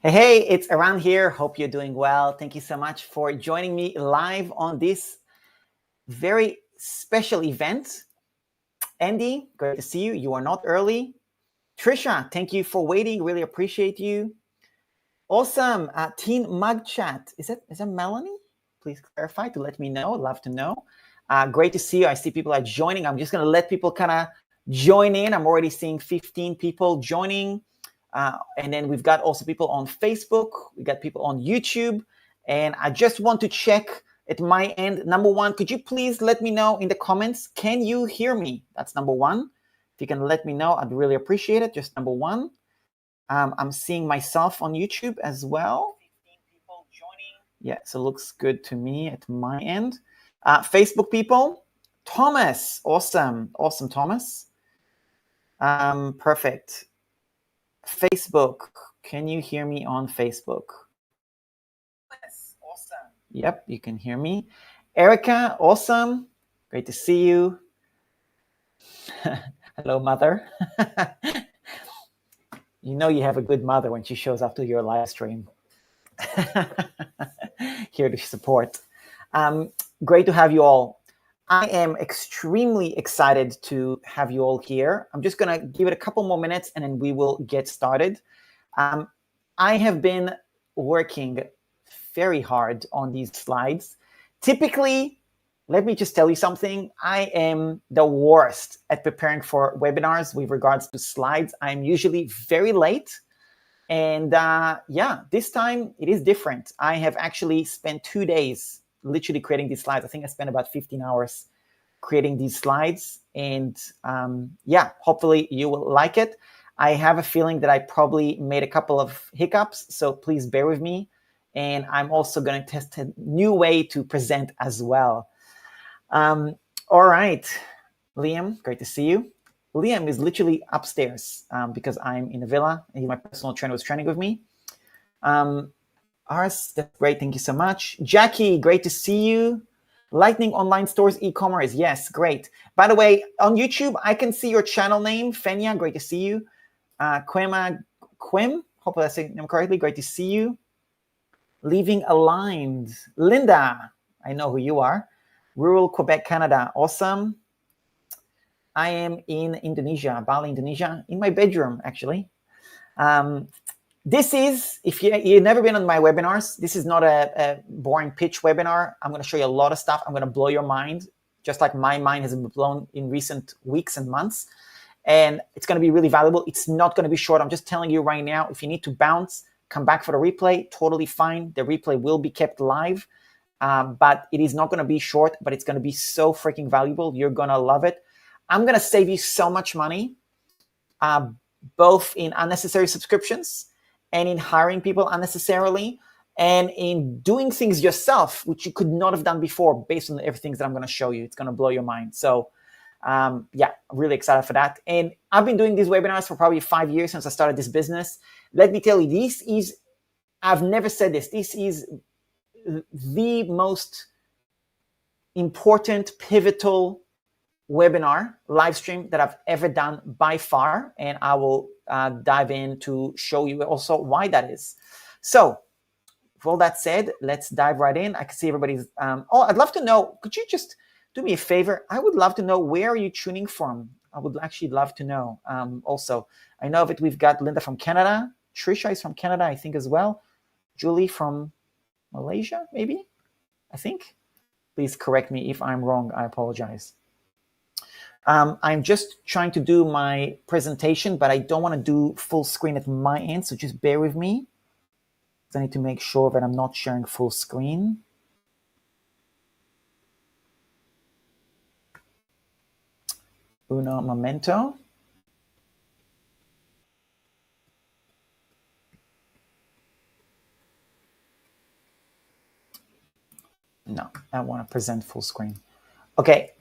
Hey, it's Aran here. Hope you're doing well. Thank you so much for joining me live on this very special event. Andy, great to see you. You are not early. Trisha, thank you for waiting. Really appreciate you. Awesome. Teen Mug Chat. Is that Melanie? Please clarify to let me know. I'd love to know. Great to see you. I see people are joining. I'm just going to let people kind of join in. I'm already seeing 15 people joining. And then we've got also people on Facebook. We got people on YouTube. And I just want to check at my end. Number one, could you please let me know in the comments, can you hear me? That's number one. If you can let me know, I'd really appreciate it. Just number one. I'm seeing myself on YouTube as well. 15 people joining. Yeah, so it looks good to me at my end. Facebook people, Thomas, awesome, Thomas. Perfect. Facebook, can you hear me on Facebook? Yes, awesome. Yep, you can hear me. Erica, awesome, great to see you. Hello, mother. You know you have a good mother when she shows up to your live stream. Here to support. Great to have you all. I am extremely excited to have you all here. I'm just going to give it a couple more minutes and then we will get started. I have been working very hard on these slides. Typically, let me just tell you something. I am the worst at preparing for webinars with regards to slides. I'm usually very late. And yeah, this time it is different. I have actually spent 2 days literally creating these slides. I think I spent about 15 hours creating these slides. And yeah, hopefully you will like it. I have a feeling that I probably made a couple of hiccups, so please bear with me. And I'm also going to test a new way to present as well. All right, Liam, great to see you. Liam is literally upstairs because I'm in a villa and my personal trainer was training with me. Ars, that's great. Thank you so much. Jackie, great to see you. Lightning Online Stores e-commerce. Yes, great. By the way, on YouTube, I can see your channel name. Fenya, great to see you. Quim, hopefully I said them correctly. Great to see you. Leaving Aligned. Linda, I know who you are. Rural Quebec, Canada. Awesome. I am in Indonesia, Bali, Indonesia, in my bedroom, actually. This is, if you've never been on my webinars, this is not a boring pitch webinar. I'm going to show you a lot of stuff. I'm going to blow your mind, just like my mind has been blown in recent weeks and months. And it's going to be really valuable. It's not going to be short. I'm just telling you right now, if you need to bounce, come back for the replay, totally fine. The replay will be kept live, but it is not going to be short, but it's going to be so freaking valuable. You're going to love it. I'm going to save you so much money, both in unnecessary subscriptions and in hiring people unnecessarily and in doing things yourself, which you could not have done before based on everything that I'm going to show you. It's going to blow your mind. So yeah, I'm really excited for that. And I've been doing these webinars for probably 5 years since I started this business. Let me tell you, this is, I've never said this, this is the most important, pivotal webinar live stream that I've ever done by far, and I will dive in to show you also why that is. So with all that said, let's dive right in. I can see everybody's oh, I'd love to know, could you just do me a favor? I would love to know, where are you tuning from? I would actually love to know. Also, I know that we've got Linda from Canada. Trisha is from Canada, I think, as well. Julie from Malaysia, maybe, I think. Please correct me if I'm wrong. I apologize. I'm just trying to do my presentation, but I don't want to do full screen at my end, so just bear with me. I need to make sure that I'm not sharing full screen. Uno momento. No, I want to present full screen. Okay.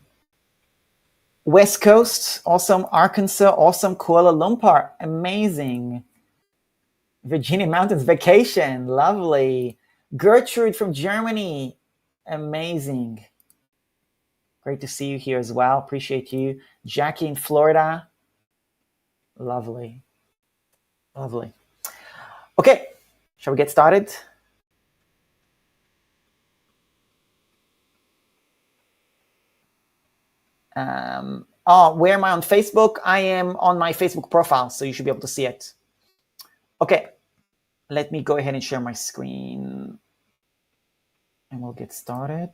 West Coast, awesome. Arkansas, awesome. Kuala Lumpur, amazing. Virginia Mountains vacation, lovely. Gertrude from Germany, amazing. Great to see you here as well. Appreciate you. Jackie in Florida, lovely. Lovely. Okay, Shall we get started? Where am I on Facebook? I am on my Facebook profile, so you should be able to see it. Okay, let me go ahead and share my screen and we'll get started.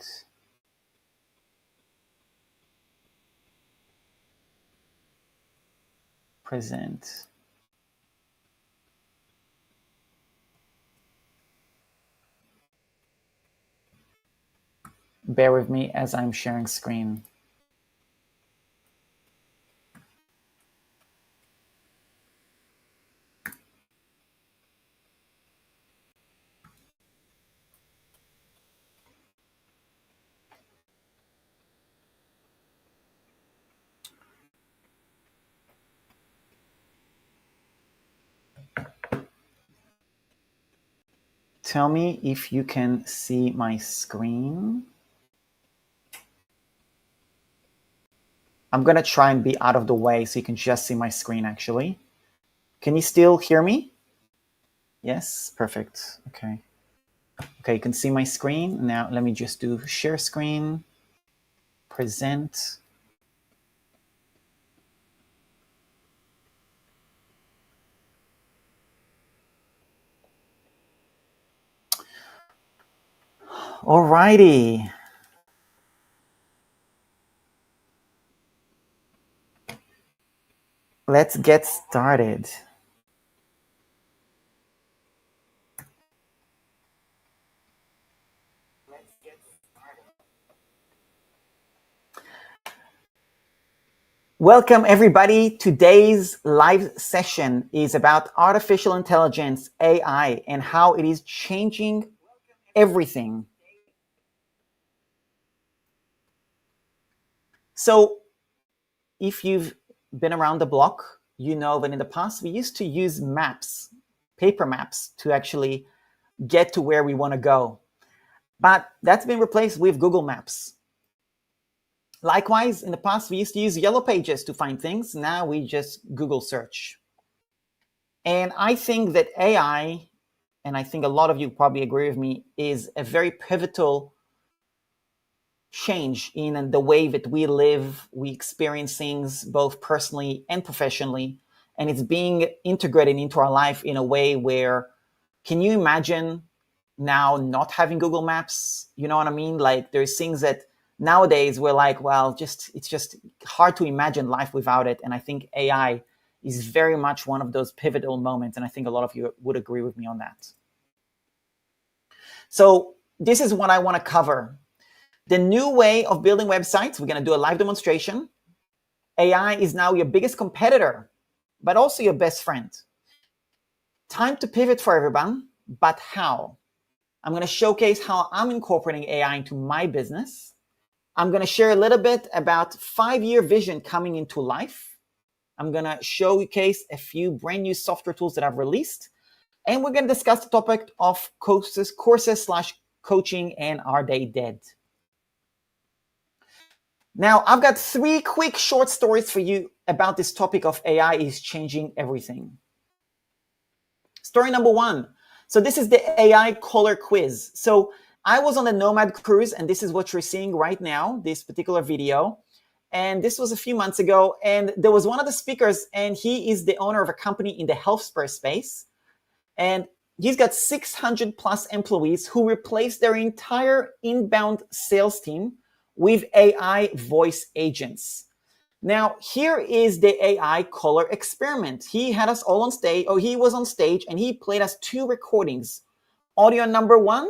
Present. Bear with me as I'm sharing screen. Tell me if you can see my screen. I'm going to try and be out of the way so you can just see my screen, actually. Can you still hear me? Yes, perfect. Okay. Okay, you can see my screen. Now let me just do share screen, present. Alrighty. Let's get started. Welcome, everybody. Today's live session is about artificial intelligence, AI, and how it is changing everything. So if you've been around the block, you know that in the past we used to use maps, paper maps, to actually get to where we want to go. But that's been replaced with Google Maps. Likewise, in the past we used to use Yellow Pages to find things. Now we just Google search. And I think that AI, and I think a lot of you probably agree with me, is a very pivotal change in the way that we live, we experience things both personally and professionally, and it's being integrated into our life in a way where, can you imagine now not having Google Maps? You know what I mean? Like, there's things that nowadays we're like, well, it's just hard to imagine life without it. And I think AI is very much one of those pivotal moments, and I think a lot of you would agree with me on that. So this is what I want to cover. The new way of building websites. We're going to do a live demonstration. AI is now your biggest competitor, but also your best friend. Time to pivot for everyone, but how? I'm going to showcase how I'm incorporating AI into my business. I'm going to share a little bit about 5-year vision coming into life. I'm going to showcase a few brand new software tools that I've released. And we're going to discuss the topic of courses/coaching and are they dead? Now, I've got 3 quick short stories for you about this topic of AI is changing everything. Story number 1. So this is the AI caller quiz. So I was on the Nomad cruise, and this is what you're seeing right now, this particular video. And this was a few months ago. And there was one of the speakers, and he is the owner of a company in the healthcare space. And he's got 600 plus employees who replaced their entire inbound sales team with AI voice agents. Now, here is the AI caller experiment. He had us all on stage, or he was on stage, and he played us 2 recordings. Audio number 1,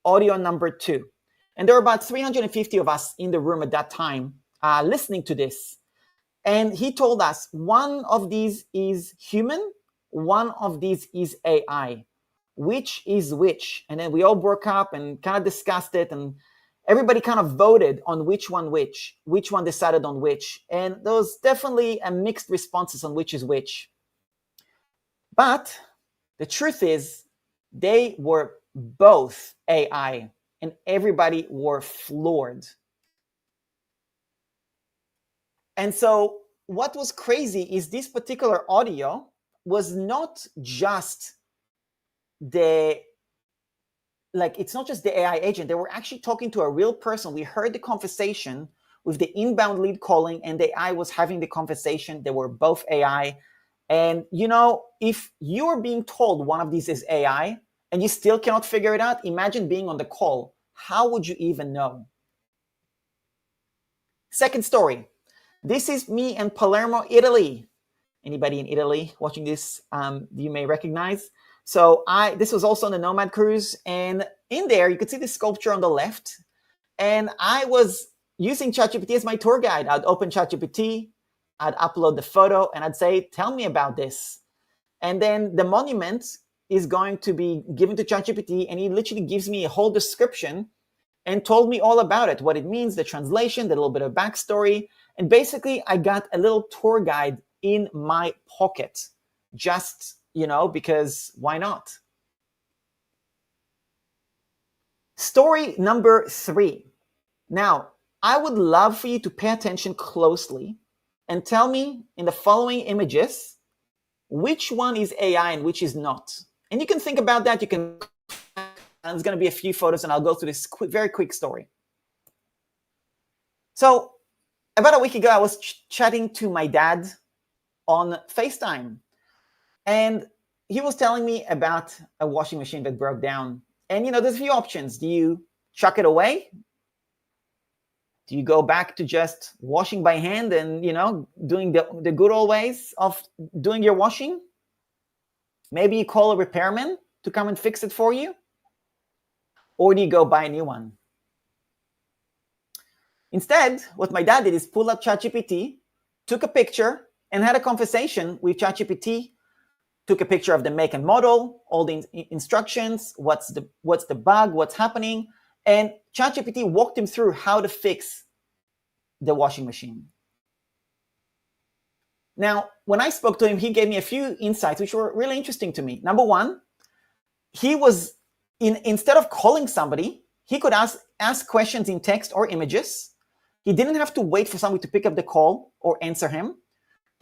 audio number 2. And there were about 350 of us in the room at that time listening to this. And he told us one of these is human, one of these is AI. Which is which? And then we all broke up and kind of discussed it, and everybody kind of voted on which one decided on which. And there was definitely a mixed responses on which is which. But the truth is, they were both AI, and everybody were floored. And so what was crazy is this particular audio was not just it's not just the AI agent. They were actually talking to a real person. We heard the conversation with the inbound lead calling, and the AI was having the conversation. They were both AI. And if you are being told one of these is AI and you still cannot figure it out, imagine being on the call. How would you even know? Second story. This is me in Palermo, Italy. Anybody in Italy watching this, you may recognize. So this was also on the Nomad cruise, and in there you could see the sculpture on the left. And I was using ChatGPT as my tour guide. I'd open ChatGPT, I'd upload the photo, and I'd say, tell me about this. And then the monument is going to be given to ChatGPT, and he literally gives me a whole description and told me all about it, what it means, the translation, the little bit of backstory. And basically, I got a little tour guide in my pocket, just, because why not? Story number 3. Now, I would love for you to pay attention closely and tell me in the following images, which one is AI and which is not. And you can think about that. There's going to be a few photos, and I'll go through this very quick story. So about a week ago, I was chatting to my dad on FaceTime, and he was telling me about a washing machine that broke down. And there's a few options. Do you chuck it away? Do you go back to just washing by hand and doing the good old ways of doing your washing? Maybe you call a repairman to come and fix it for you, or do you go buy a new one? Instead, what my dad did is pull up ChatGPT, took a picture, and had a conversation with ChatGPT. Took a picture of the make and model, all the instructions, what's the bug, what's happening, and ChatGPT walked him through how to fix the washing machine. Now, when I spoke to him, he gave me a few insights which were really interesting to me. Number one, he was instead of calling somebody, he could ask questions in text or images. He didn't have to wait for somebody to pick up the call or answer him.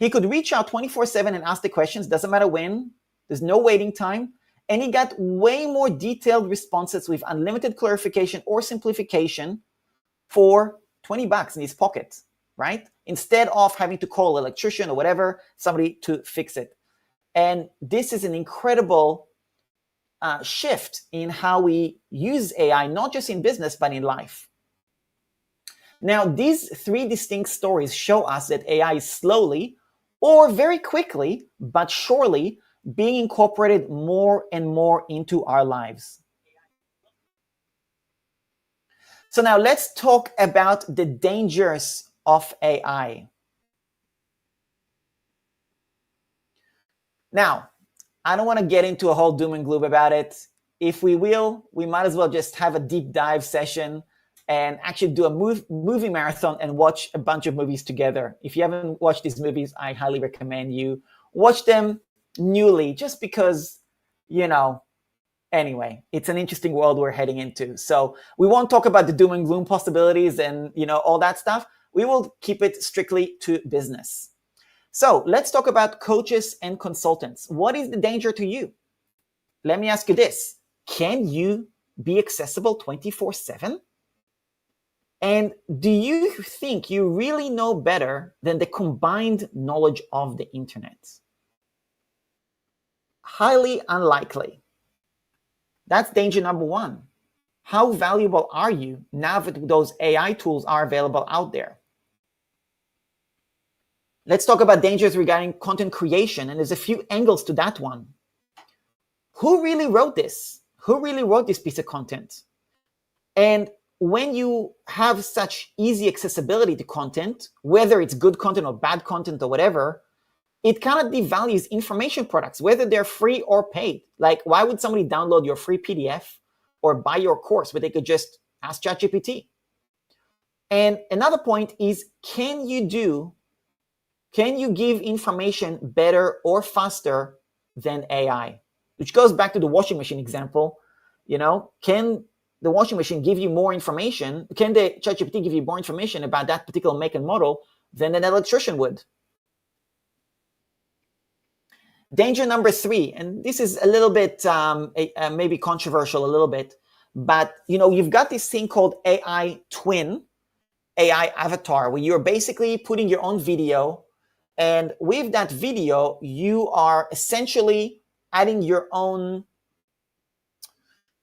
He could reach out 24/7 and ask the questions, doesn't matter when, there's no waiting time. And he got way more detailed responses with unlimited clarification or simplification for $20 in his pocket, right? Instead of having to call an electrician or whatever, somebody to fix it. And this is an incredible shift in how we use AI, not just in business, but in life. Now, these 3 distinct stories show us that AI is slowly or very quickly, but surely, being incorporated more and more into our lives. So now let's talk about the dangers of AI. Now, I don't want to get into a whole doom and gloom about it. If we will, we might as well just have a deep dive session and actually do a movie marathon and watch a bunch of movies together. If you haven't watched these movies, I highly recommend you watch them newly, just because, anyway, it's an interesting world we're heading into. So we won't talk about the doom and gloom possibilities and, all that stuff. We will keep it strictly to business. So let's talk about coaches and consultants. What is the danger to you? Let me ask you this. Can you be accessible 24/7? And do you think you really know better than the combined knowledge of the internet? Highly unlikely. That's danger number 1. How valuable are you now that those AI tools are available out there? Let's talk about dangers regarding content creation, and there's a few angles to that one. Who really wrote this? Who really wrote this piece of content? And when you have such easy accessibility to content, whether it's good content or bad content or whatever, it kind of devalues information products, whether they're free or paid. Like, why would somebody download your free PDF or buy your course where they could just ask ChatGPT? And another point is, can you give information better or faster than AI? Which goes back to the washing machine example. Can the washing machine give you more information? Can the ChatGPT give you more information about that particular make and model than an electrician would? Danger number 3, and this is a little bit maybe controversial a little bit, but you've got this thing called AI twin, AI avatar, where you're basically putting your own video, and with that video, you are essentially adding your own,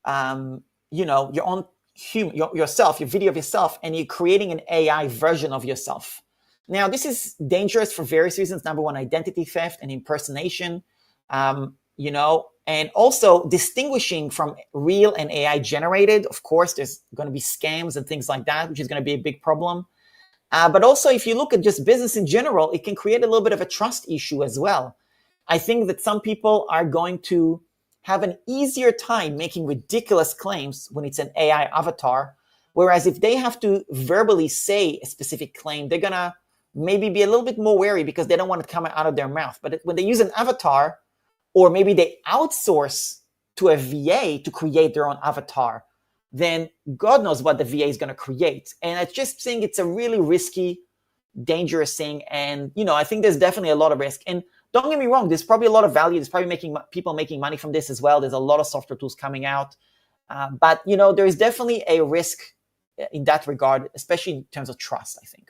your own yourself, your video of yourself, and you're creating an AI version of yourself. Now, this is dangerous for various reasons. Number one, identity theft and impersonation, and also distinguishing from real and AI generated. Of course, there's going to be scams and things like that, which is going to be a big problem. But also, if you look at just business in general, it can create a little bit of a trust issue as well. I think that some people are going to have an easier time making ridiculous claims when it's an AI avatar. Whereas if they have to verbally say a specific claim, they're going to maybe be a little bit more wary because they don't want it to come out of their mouth. But when they use an avatar, or maybe they outsource to a VA to create their own avatar, then God knows what the VA is going to create. And I just think it's a really risky, dangerous thing. And, I think there's definitely a lot of risk. And don't get me wrong, there's probably a lot of value. There's probably people making money from this as well. There's a lot of software tools coming out. But, there is definitely a risk in that regard, especially in terms of trust, I think.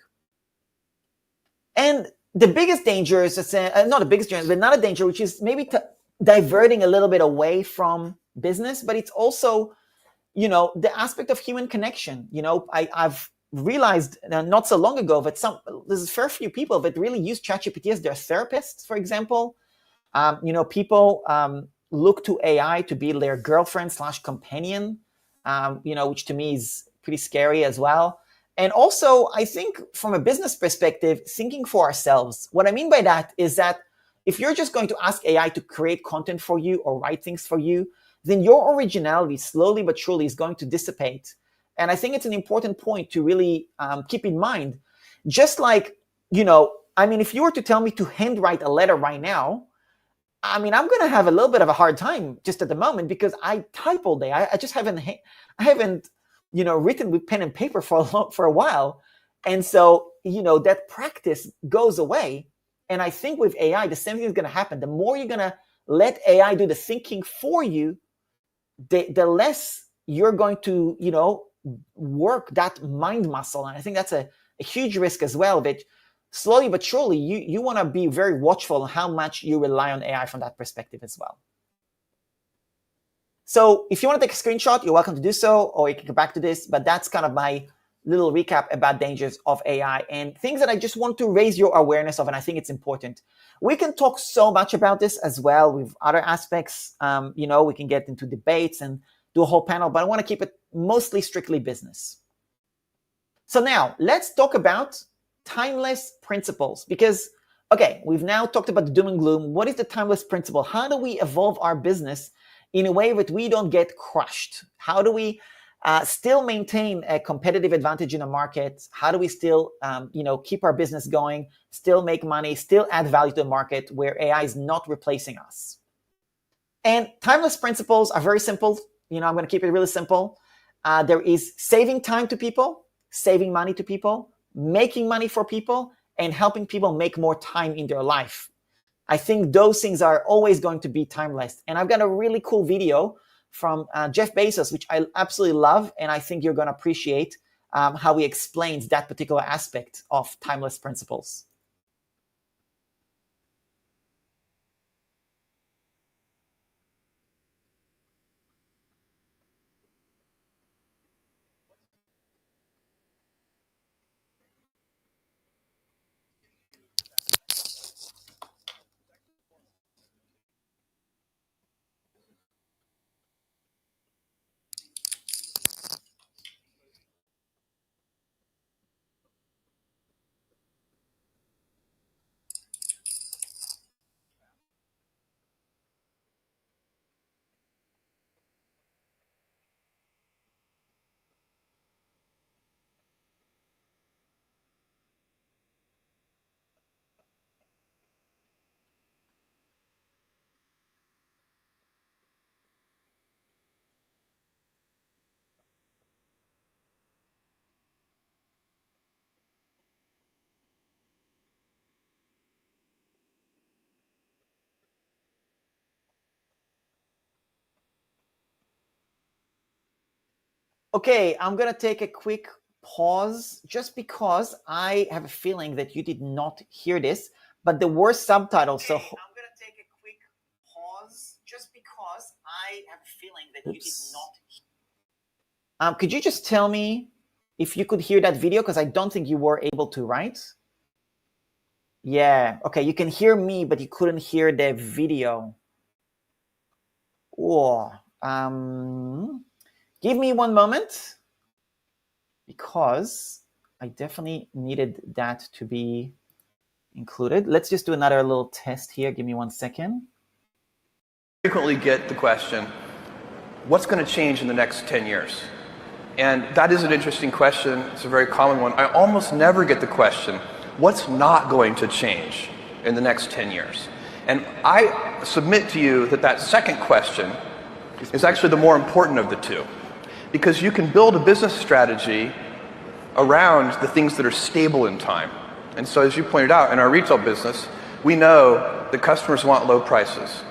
And the biggest danger is, not the biggest danger, but another danger, which is maybe diverting a little bit away from business, but it's also, the aspect of human connection. I've realized not so long ago that there's a fair few people that really use ChatGPT as their therapists, for example. People look to AI to be their girlfriend / companion, which to me is pretty scary as well. And also, I think from a business perspective, thinking for ourselves. What I mean by that is that if you're just going to ask AI to create content for you or write things for you, then your originality slowly but surely is going to dissipate. And I think it's an important point to really keep in mind. Just like, if you were to tell me to handwrite a letter right now, I'm going to have a little bit of a hard time just at the moment because I type all day. I just haven't written with pen and paper for a while. And so, that practice goes away. And I think with AI, the same thing is going to happen. The more you're going to let AI do the thinking for you, the less you're going to, work that mind muscle. And I think that's a huge risk as well, that slowly but surely you want to be very watchful on how much you rely on AI from that perspective as well. So if you want to take a screenshot, you're welcome to do so, or you can go back to this, but that's kind of my little recap about dangers of AI and things that I just want to raise your awareness of, and I think it's important. We can talk so much about this as well with other aspects. We can get into debates and do a whole panel, but I want to keep it mostly strictly business. So now let's talk about timeless principles, because, okay, we've now talked about the doom and gloom. What is the timeless principle? How do we evolve our business in a way that we don't get crushed? How do we still maintain a competitive advantage in the market? How do we still, keep our business going, still make money, still add value to the market where AI is not replacing us? And timeless principles are very simple. I'm going to keep it really simple. There is saving time to people, saving money to people, making money for people, and helping people make more time in their life. I think those things are always going to be timeless. And I've got a really cool video from Jeff Bezos, which I absolutely love. And I think you're going to appreciate how he explains that particular aspect of timeless principles. Okay, I'm going to take a quick pause just because I have a feeling that you did not hear this, but there were subtitles. So I'm going to take a quick pause just because I have a feeling that you did not. Could you just tell me if you could hear that video? Because I don't think you were able to, right? Yeah. Okay, you can hear me, but you couldn't hear the video. Oh, give me one moment, because I definitely needed that to be included. Let's just do another little test here. Give me 1 second. Frequently get the question, what's going to change in the next 10 years? And that is an interesting question. It's a very common one. I almost never get the question, what's not going to change in the next 10 years? And I submit to you that that second question is actually the more important of the two, because you can build a business strategy around the things that are stable in time. And so, as you pointed out, in our retail business, we know that customers want low prices.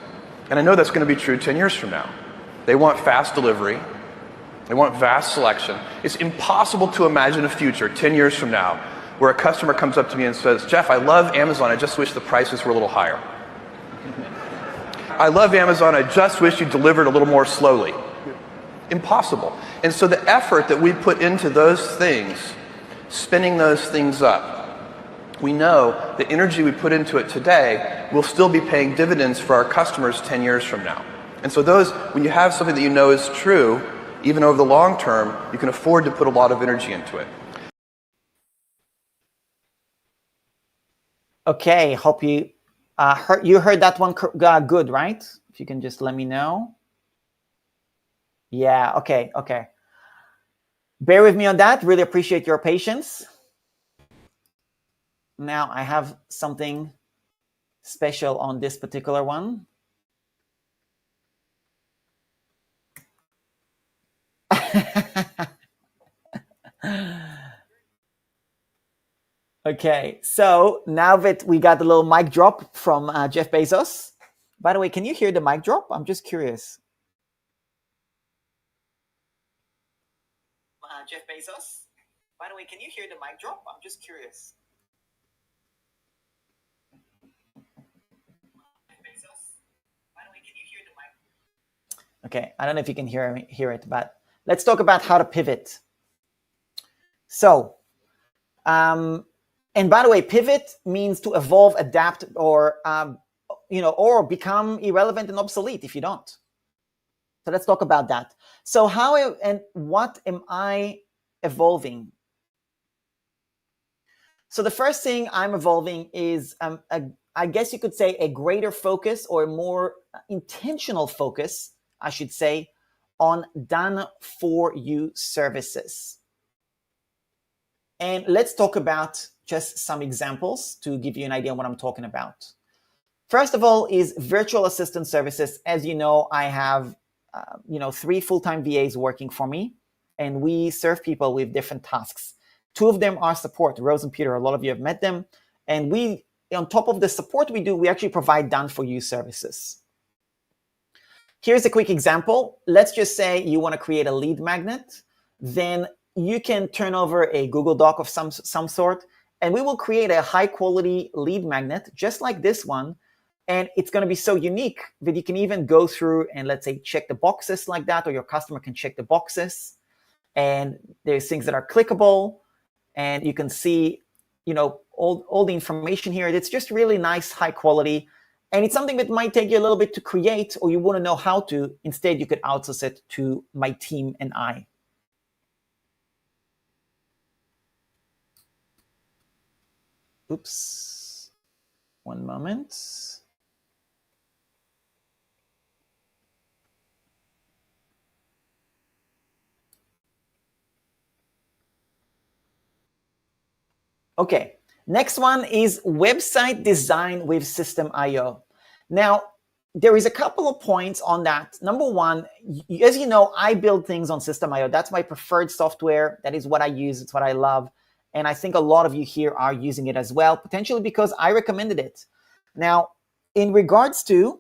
And I know that's going to be true 10 years from now. They want fast delivery. They want vast selection. It's impossible to imagine a future 10 years from now where a customer comes up to me and says, Jeff, I love Amazon, I just wish the prices were a little higher. I love Amazon, I just wish you delivered a little more slowly. Impossible. And so the effort that we put into those things, spinning those things up, we know the energy we put into it today will still be paying dividends for our customers 10 years from now. And so those, when you have something that you know is true, even over the long term, you can afford to put a lot of energy into it. Okay, hope you heard that one good, right? If you can just let me know. Yeah, okay. Bear with me on that. Really appreciate your patience. Now I have something special on this particular one. Okay, so now that we got the little mic drop from Jeff Bezos. By the way, can you hear the mic drop? I'm just curious. Jeff Bezos. By the way, can you hear the mic drop? I'm just curious. Jeff Bezos. By the way, can you hear the mic? Okay, I don't know if you can hear it, but let's talk about how to pivot. So, and by the way, pivot means to evolve, adapt, or or become irrelevant and obsolete if you don't. So let's talk about that. So how and what am I evolving? So the first thing I'm evolving is, I guess you could say, a greater focus, or a more intentional focus, I should say, on done for you services. And let's talk about just some examples to give you an idea of what I'm talking about. First of all is virtual assistant services. As you know, I have 3 full-time VAs working for me, and we serve people with different tasks. 2 of them are support, Rose and Peter. A lot of you have met them. And we, on top of the support we do, we actually provide done-for-you services. Here's a quick example. Let's just say you want to create a lead magnet. Then you can turn over a Google Doc of some sort, and we will create a high-quality lead magnet, just like this one. And it's going to be so unique that you can even go through and, let's say, check the boxes like that, or your customer can check the boxes. And there's things that are clickable, and you can see, all the information here. It's just really nice, high quality. And it's something that might take you a little bit to create, or you want to know how to. Instead, you could outsource it to my team and I. Oops. One moment. Okay, next one is website design with System.io. Now, there is a couple of points on that. Number one, as you know, I build things on System.io. That's my preferred software. That is what I use. It's what I love. And I think a lot of you here are using it as well, potentially because I recommended it. Now, in regards to,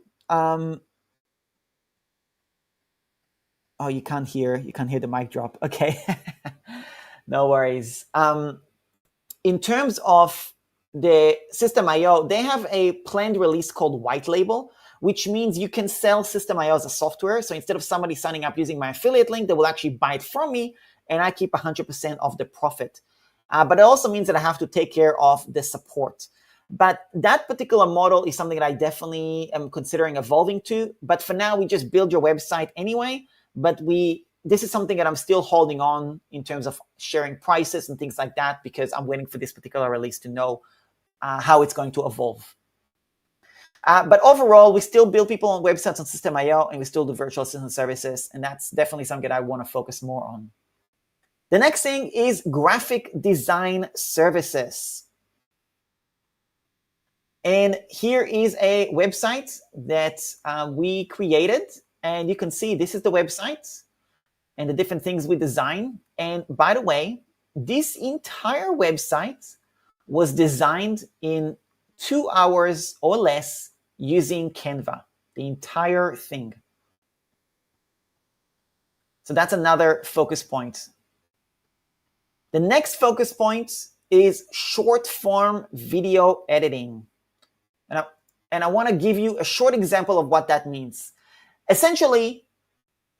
Oh, you can't hear the mic drop. Okay. No worries. In terms of the System.io, they have a planned release called White Label, which means you can sell System.io as a software. So instead of somebody signing up using my affiliate link, they will actually buy it from me, and I keep 100% of the profit. But it also means that I have to take care of the support. But that particular model is something that I definitely am considering evolving to. But for now, we just build your website anyway. But this is something that I'm still holding on in terms of sharing prices and things like that, because I'm waiting for this particular release to know how it's going to evolve. But overall, we still build people on websites on System.io, and we still do virtual assistant services. And that's definitely something that I want to focus more on. The next thing is graphic design services. And here is a website that we created. And you can see this is the website and the different things we design. And by the way, this entire website was designed in 2 hours or less using Canva, the entire thing. So that's another focus point. The next focus point is short form video editing. And I want to give you a short example of what that means. Essentially,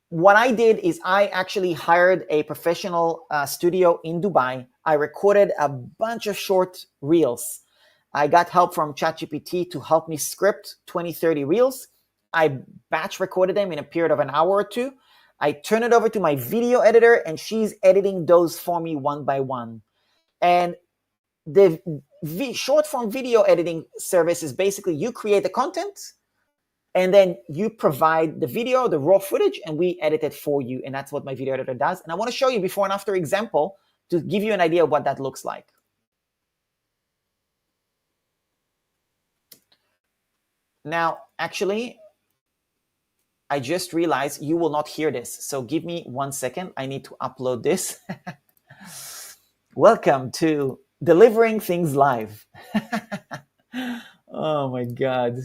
what I did is I actually hired a professional studio in Dubai. I recorded a bunch of short reels. I got help from ChatGPT to help me script 20, 30 reels. I batch recorded them in a period of an hour or two. I turn it over to my video editor, and she's editing those for me one by one. And the short form video editing service is basically you create the content, and then you provide the video, the raw footage, and we edit it for you. And that's what my video editor does. And I want to show you before and after example to give you an idea of what that looks like. Now, actually, I just realized you will not hear this. So give me 1 second. I need to upload this. Welcome to delivering things live. Oh my God.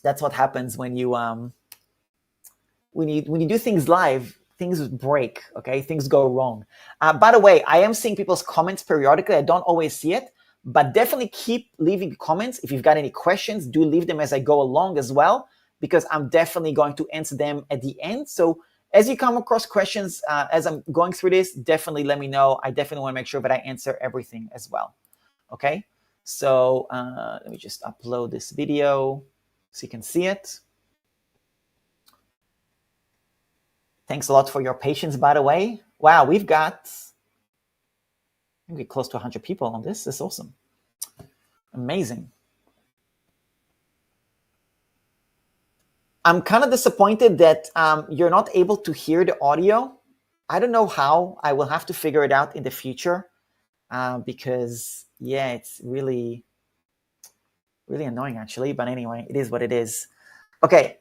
That's what happens when you do things live. Things break, okay? Things go wrong. By the way, I am seeing people's comments periodically. I don't always see it, but definitely keep leaving comments. If you've got any questions, do leave them as I go along as well, because I'm definitely going to answer them at the end. So as you come across questions as I'm going through this, definitely let me know. I definitely want to make sure that I answer everything as well, okay? So let me just upload this video so you can see it. Thanks a lot for your patience, by the way. Wow, we've got maybe close to 100 people on this. That's awesome. Amazing. I'm kind of disappointed that you're not able to hear the audio. I don't know how. I will have to figure it out in the future because, yeah, it's really, really annoying actually. But anyway, it is what it is. Okay,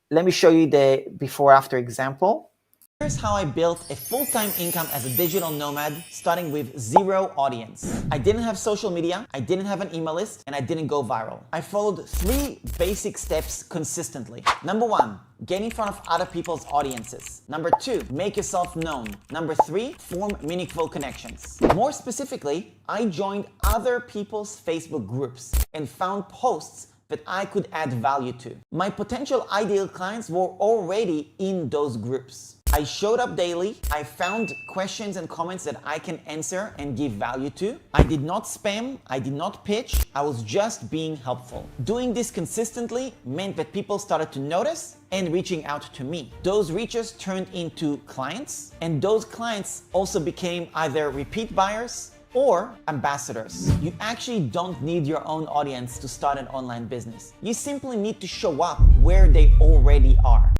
let me show you the before-after example. Here's how I built a full-time income as a digital nomad, starting with 0 audience. I didn't have social media, I didn't have an email list, and I didn't go viral. I followed 3 basic steps consistently. Number 1, get in front of other people's audiences. Number 2, make yourself known. Number 3, form meaningful connections. More specifically, I joined other people's Facebook groups and found posts that I could add value to. My potential ideal clients were already in those groups. I showed up daily. I found questions and comments that I can answer and give value to. I did not spam. I did not pitch. I was just being helpful. Doing this consistently meant that people started to notice and reaching out to me. Those reaches turned into clients, and those clients also became either repeat buyers or ambassadors. You actually don't need your own audience to start an online business. You simply need to show up where they already are.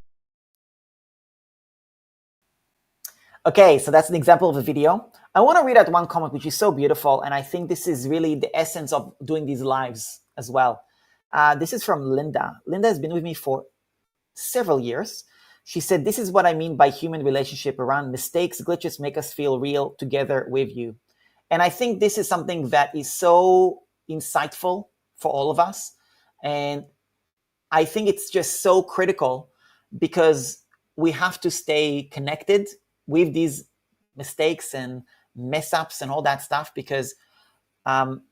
Okay, so that's an example of a video. I want to read out one comment, which is so beautiful, and I think this is really the essence of doing these lives as well. This is from Linda. Linda has been with me for several years. She said, "This is what I mean by human relationship around mistakes, glitches make us feel real together with you." And I think this is something that is so insightful for all of us. And I think it's just so critical because we have to stay connected with these mistakes and mess ups and all that stuff, because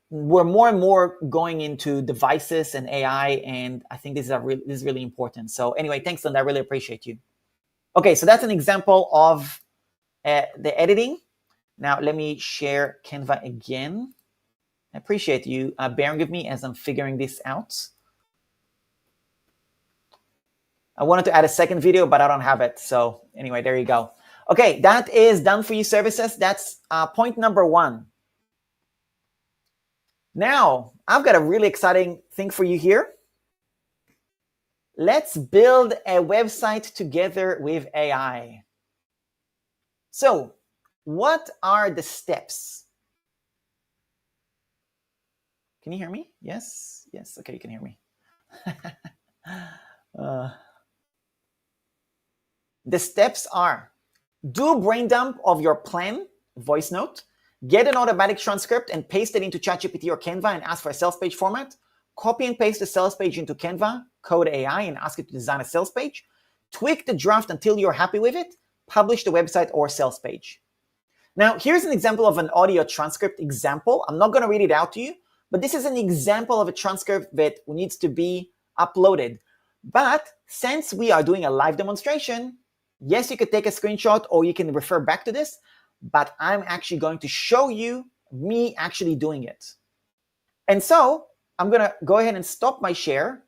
we're more and more going into devices and AI, and I think this is really important. So anyway, thanks, Linda. I really appreciate you. Okay, so that's an example of the editing. Now let me share Canva again. I appreciate you bearing with me as I'm figuring this out. I wanted to add a second video, but I don't have it. So anyway, there you go. Okay, that is done for you services. That's point number 1. Now, I've got a really exciting thing for you here. Let's build a website together with AI. So, what are the steps? Can you hear me? Yes? Yes, okay, you can hear me. The steps are: do brain dump of your plan, voice note, get an automatic transcript and paste it into ChatGPT or Canva and ask for a sales page format, copy and paste the sales page into Canva, code AI and ask it to design a sales page, tweak the draft until you're happy with it, publish the website or sales page. Now, here's an example of an audio transcript example. I'm not going to read it out to you, but this is an example of a transcript that needs to be uploaded. But since we are doing a live demonstration, yes, you could take a screenshot or you can refer back to this, but I'm actually going to show you me actually doing it. And so I'm going to go ahead and stop my share.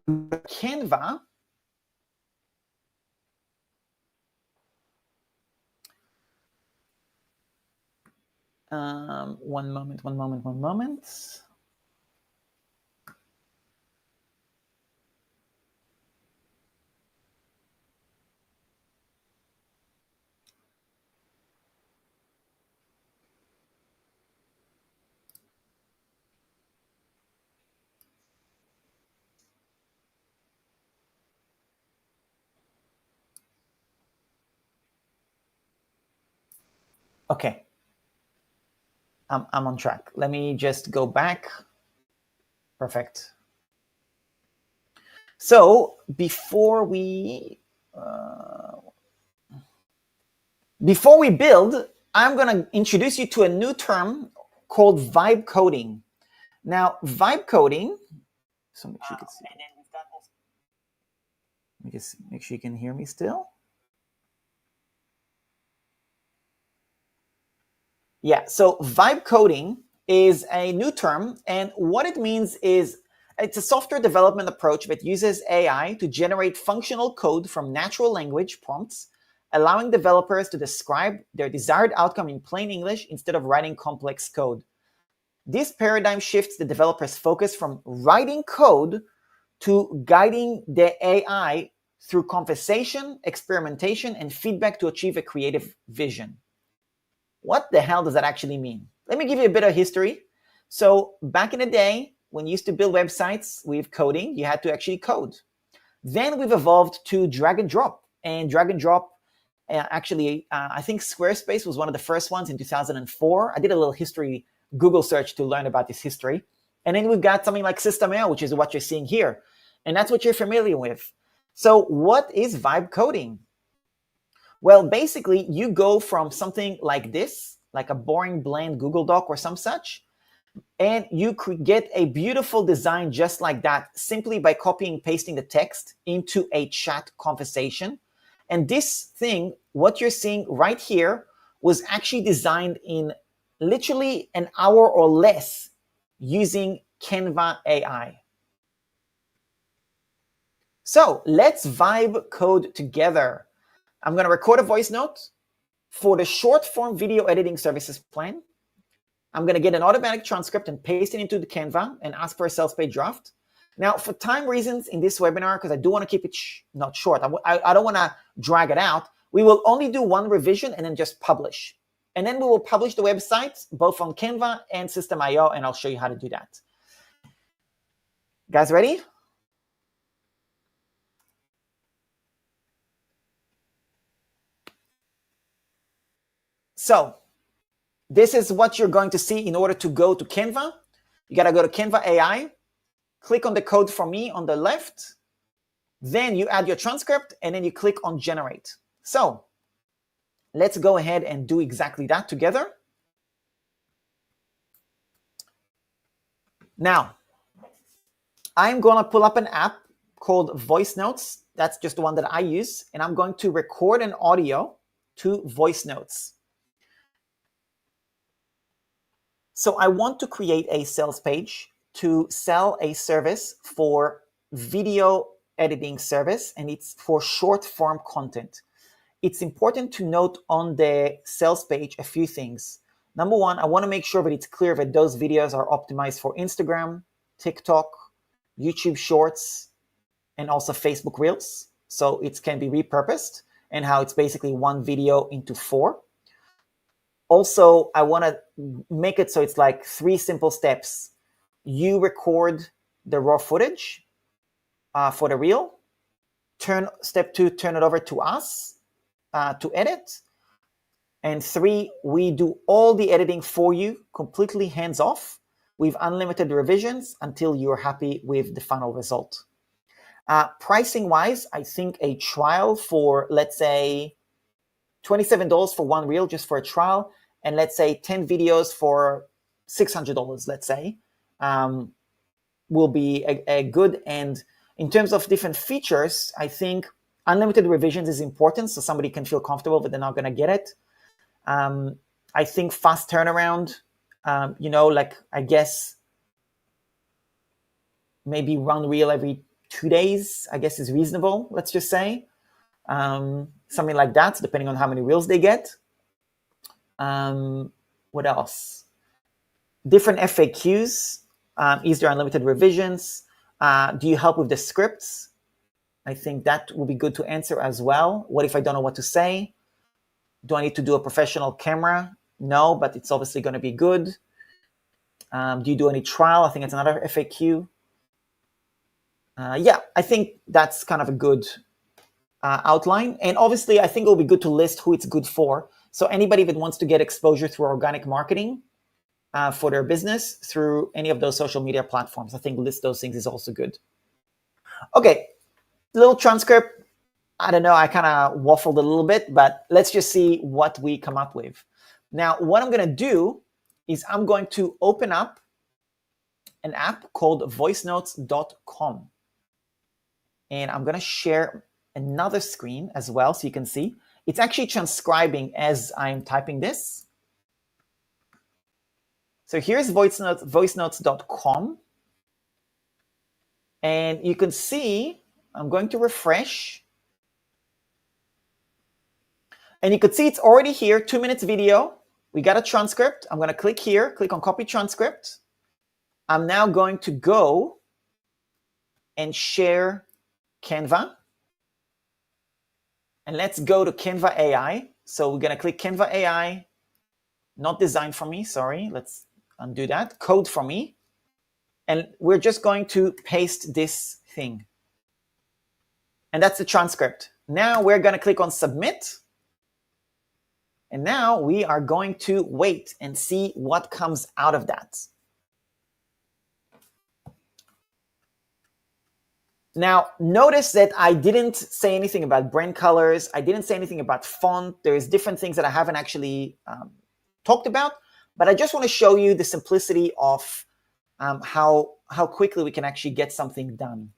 Canva. One moment. Okay. I'm on track. Let me just go back. Perfect. So before we build, I'm going to introduce you to a new term called vibe coding. Now, vibe coding, so make sure you can see. Let me just make sure you can hear me still. Yeah, so vibe coding is a new term, and what it means is it's a software development approach that uses AI to generate functional code from natural language prompts, allowing developers to describe their desired outcome in plain English instead of writing complex code. This paradigm shifts the developer's focus from writing code to guiding the AI through conversation, experimentation, and feedback to achieve a creative vision. What the hell does that actually mean? Let me give you a bit of history. So back in the day, when you used to build websites with coding, you had to actually code. Then we've evolved to drag and drop. And drag and drop, I think Squarespace was one of the first ones in 2004. I did a little history Google search to learn about this history. And then we've got something like System.io, which is what you're seeing here. And that's what you're familiar with. So what is vibe coding? Well, basically, you go from something like this, like a boring, bland Google Doc or some such, and you could get a beautiful design just like that simply by copying and pasting the text into a chat conversation. And this thing, what you're seeing right here, was actually designed in literally an hour or less using Canva AI. So let's vibe code together. I'm going to record a voice note for the short form video editing services plan. I'm going to get an automatic transcript and paste it into the Canva and ask for a sales page draft. Now, for time reasons in this webinar, because I do want to keep it not short, I don't want to drag it out, we will only do one revision and then just publish. And then we will publish the website both on Canva and System.io, and I'll show you how to do that. Guys, ready? So this is what you're going to see in order to go to Canva. You got to go to Canva AI, click on the code for me on the left, Then you add your transcript and then you click on generate. So let's go ahead and do exactly that together. Now, I'm going to pull up an app called Voice Notes. That's just the one that I use. And I'm going to record an audio to Voice Notes. So I want to create a sales page to sell a service for video editing service, and it's for short form content. It's important to note on the sales page a few things. Number one, I want to make sure that it's clear that those videos are optimized for Instagram, TikTok, YouTube Shorts, and also Facebook Reels. So it can be repurposed, and how it's basically one video into 4. Also, I want to make it so it's like 3 simple steps. You record the raw footage for the reel. Step 2, turn it over to us to edit. And 3, we do all the editing for you, completely hands-off, with unlimited revisions until you're happy with the final result. Pricing-wise, I think a trial for, let's say, $27 for one reel just for a trial, and let's say 10 videos for $600, let's say, will be a good. And in terms of different features, I think unlimited revisions is important, so somebody can feel comfortable that they're not going to get it. I think fast turnaround, like I guess maybe one reel every 2 days, I guess is reasonable, let's just say. Something like that, depending on how many reels they get. What else? Different FAQs. Is there unlimited revisions? Do you help with the scripts? I think that will be good to answer as well. What if I don't know what to say? Do I need to do a professional camera? No, but it's obviously going to be good. Do you do any trial? I think it's another FAQ. Yeah, I think that's kind of a good outline. And obviously, I think it'll be good to list who it's good for. So anybody that wants to get exposure through organic marketing for their business through any of those social media platforms, I think list those things is also good. Okay, little transcript. I don't know, I kind of waffled a little bit, but let's just see what we come up with. Now, what I'm going to do is I'm going to open up an app called voicenotes.com. And I'm going to share another screen as well so you can see. It's actually transcribing as I'm typing this. So here's voicenotes.com. And you can see, I'm going to refresh. And you can see it's already here, 2 minutes video. We got a transcript. I'm going to click here, click on copy transcript. I'm now going to go and share Canva. And let's go to Canva AI. So we're going to click Canva AI, not designed for me, sorry. Let's undo that, code for me. And we're just going to paste this thing. And that's the transcript. Now we're going to click on submit. And now we are going to wait and see what comes out of that. Now, notice that I didn't say anything about brand colors. I didn't say anything about font. There's different things that I haven't actually talked about, but I just want to show you the simplicity of how quickly we can actually get something done.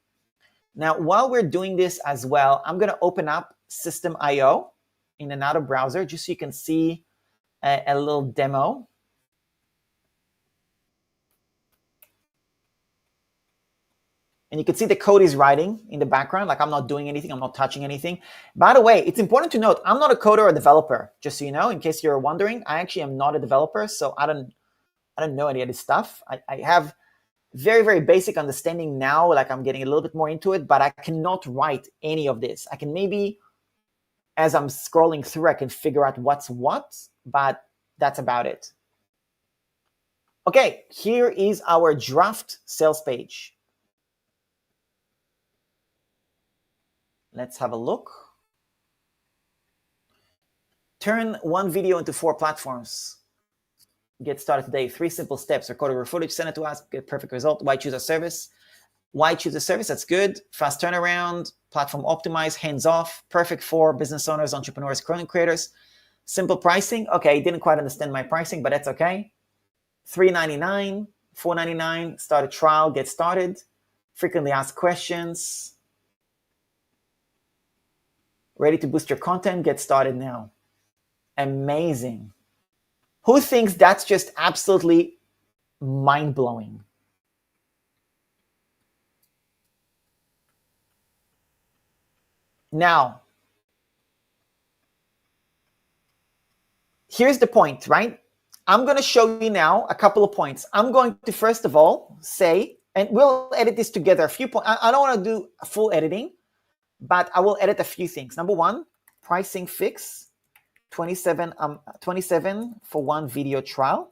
Now, while we're doing this as well, I'm going to open up System.io in another browser just so you can see a little demo. And you can see the code is writing in the background, like I'm not doing anything, I'm not touching anything. By the way, it's important to note, I'm not a coder or a developer, just so you know, in case you're wondering. I actually am not a developer, so I don't know any of this stuff. I have very, very basic understanding now, like I'm getting a little bit more into it, but I cannot write any of this. I can maybe, as I'm scrolling through, I can figure out what's what, but that's about it. Okay, here is our draft sales page. Let's have a look. Turn one video into 4 platforms. Get started today. 3 simple steps. Record your footage, send it to us, get perfect result. Why choose a service? Why choose a service? That's good. Fast turnaround, platform optimized, hands off, perfect for business owners, entrepreneurs, content creators. Simple pricing. Okay, didn't quite understand my pricing, but that's okay. $3.99, $4.99, start a trial, get started. Frequently asked questions. Ready to boost your content? Get started now. Amazing. Who thinks that's just absolutely mind-blowing? Now, here's the point, right? I'm going to show you now a couple of points. I'm going to, first of all, say, and we'll edit this together, a few points. I don't want to do full editing, but I will edit a few things. Number one, pricing fix, 27 for one video trial.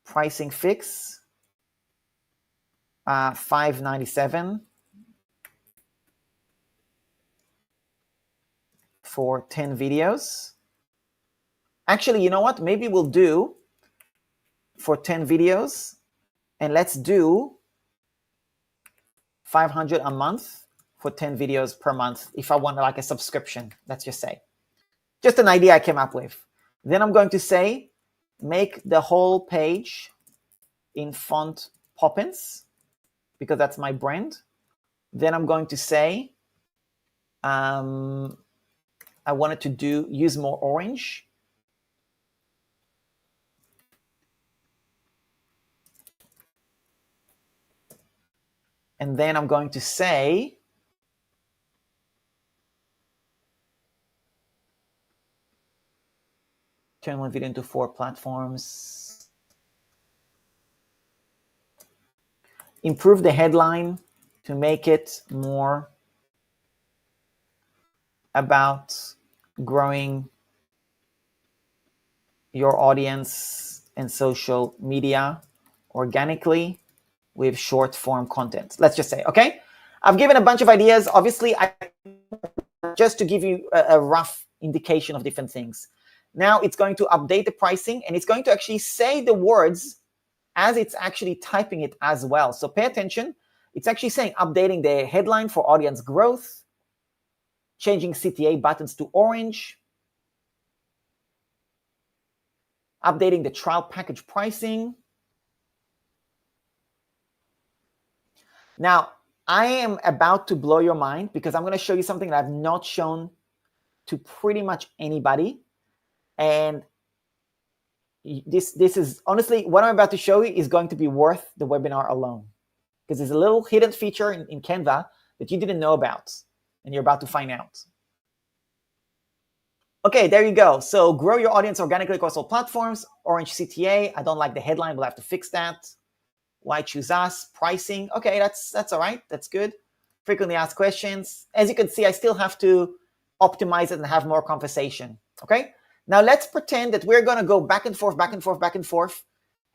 Pricing fix, $5.97 for 10 videos. Actually, you know what? Maybe we'll do for 10 videos, and let's do $500 a month for 10 videos per month if I want like a subscription, let's just say. Just an idea I came up with. Then I'm going to say, make the whole page in font Poppins, because that's my brand. Then I'm going to say, I wanted to use more orange. And then I'm going to say, turn one video into 4 platforms. Improve the headline to make it more about growing your audience and social media organically with short form content. Let's just say, okay? I've given a bunch of ideas. Obviously, just to give you a rough indication of different things. Now it's going to update the pricing, and it's going to actually say the words as it's actually typing it as well. So pay attention. It's actually saying updating the headline for audience growth, changing CTA buttons to orange, updating the trial package pricing. Now, I am about to blow your mind because I'm going to show you something that I've not shown to pretty much anybody. And this is honestly, what I'm about to show you is going to be worth the webinar alone, because there's a little hidden feature in Canva that you didn't know about, and you're about to find out. Okay, there you go. So grow your audience organically across all platforms. Orange CTA. I don't like the headline. We'll have to fix that. Why choose us? Pricing. Okay, that's all right. That's good. Frequently asked questions. As you can see, I still have to optimize it and have more conversation. Okay. Now let's pretend that we're going to go back and forth, back and forth, back and forth,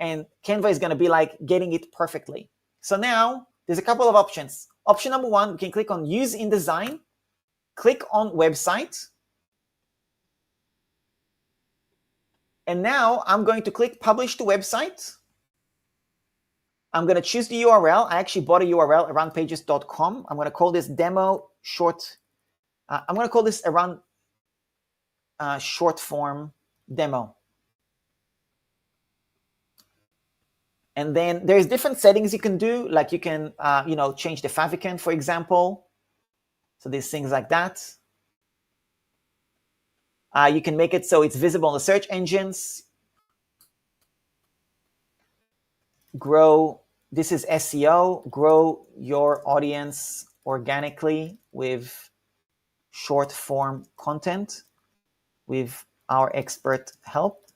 and Canva is going to be like getting it perfectly. So now there's a couple of options. Option number one, we can click on Use InDesign, click on Website, and now I'm going to click Publish to Website. I'm going to choose the URL. I actually bought a URL, aroundpages.com. I'm going to call this demo short. I'm going to call this around short form demo. And then there's different settings you can do. Like you can, change the favicon, for example. So there's things like that. You can make it so it's visible in the search engines. Grow. This is SEO. Grow your audience organically with short form content with our expert help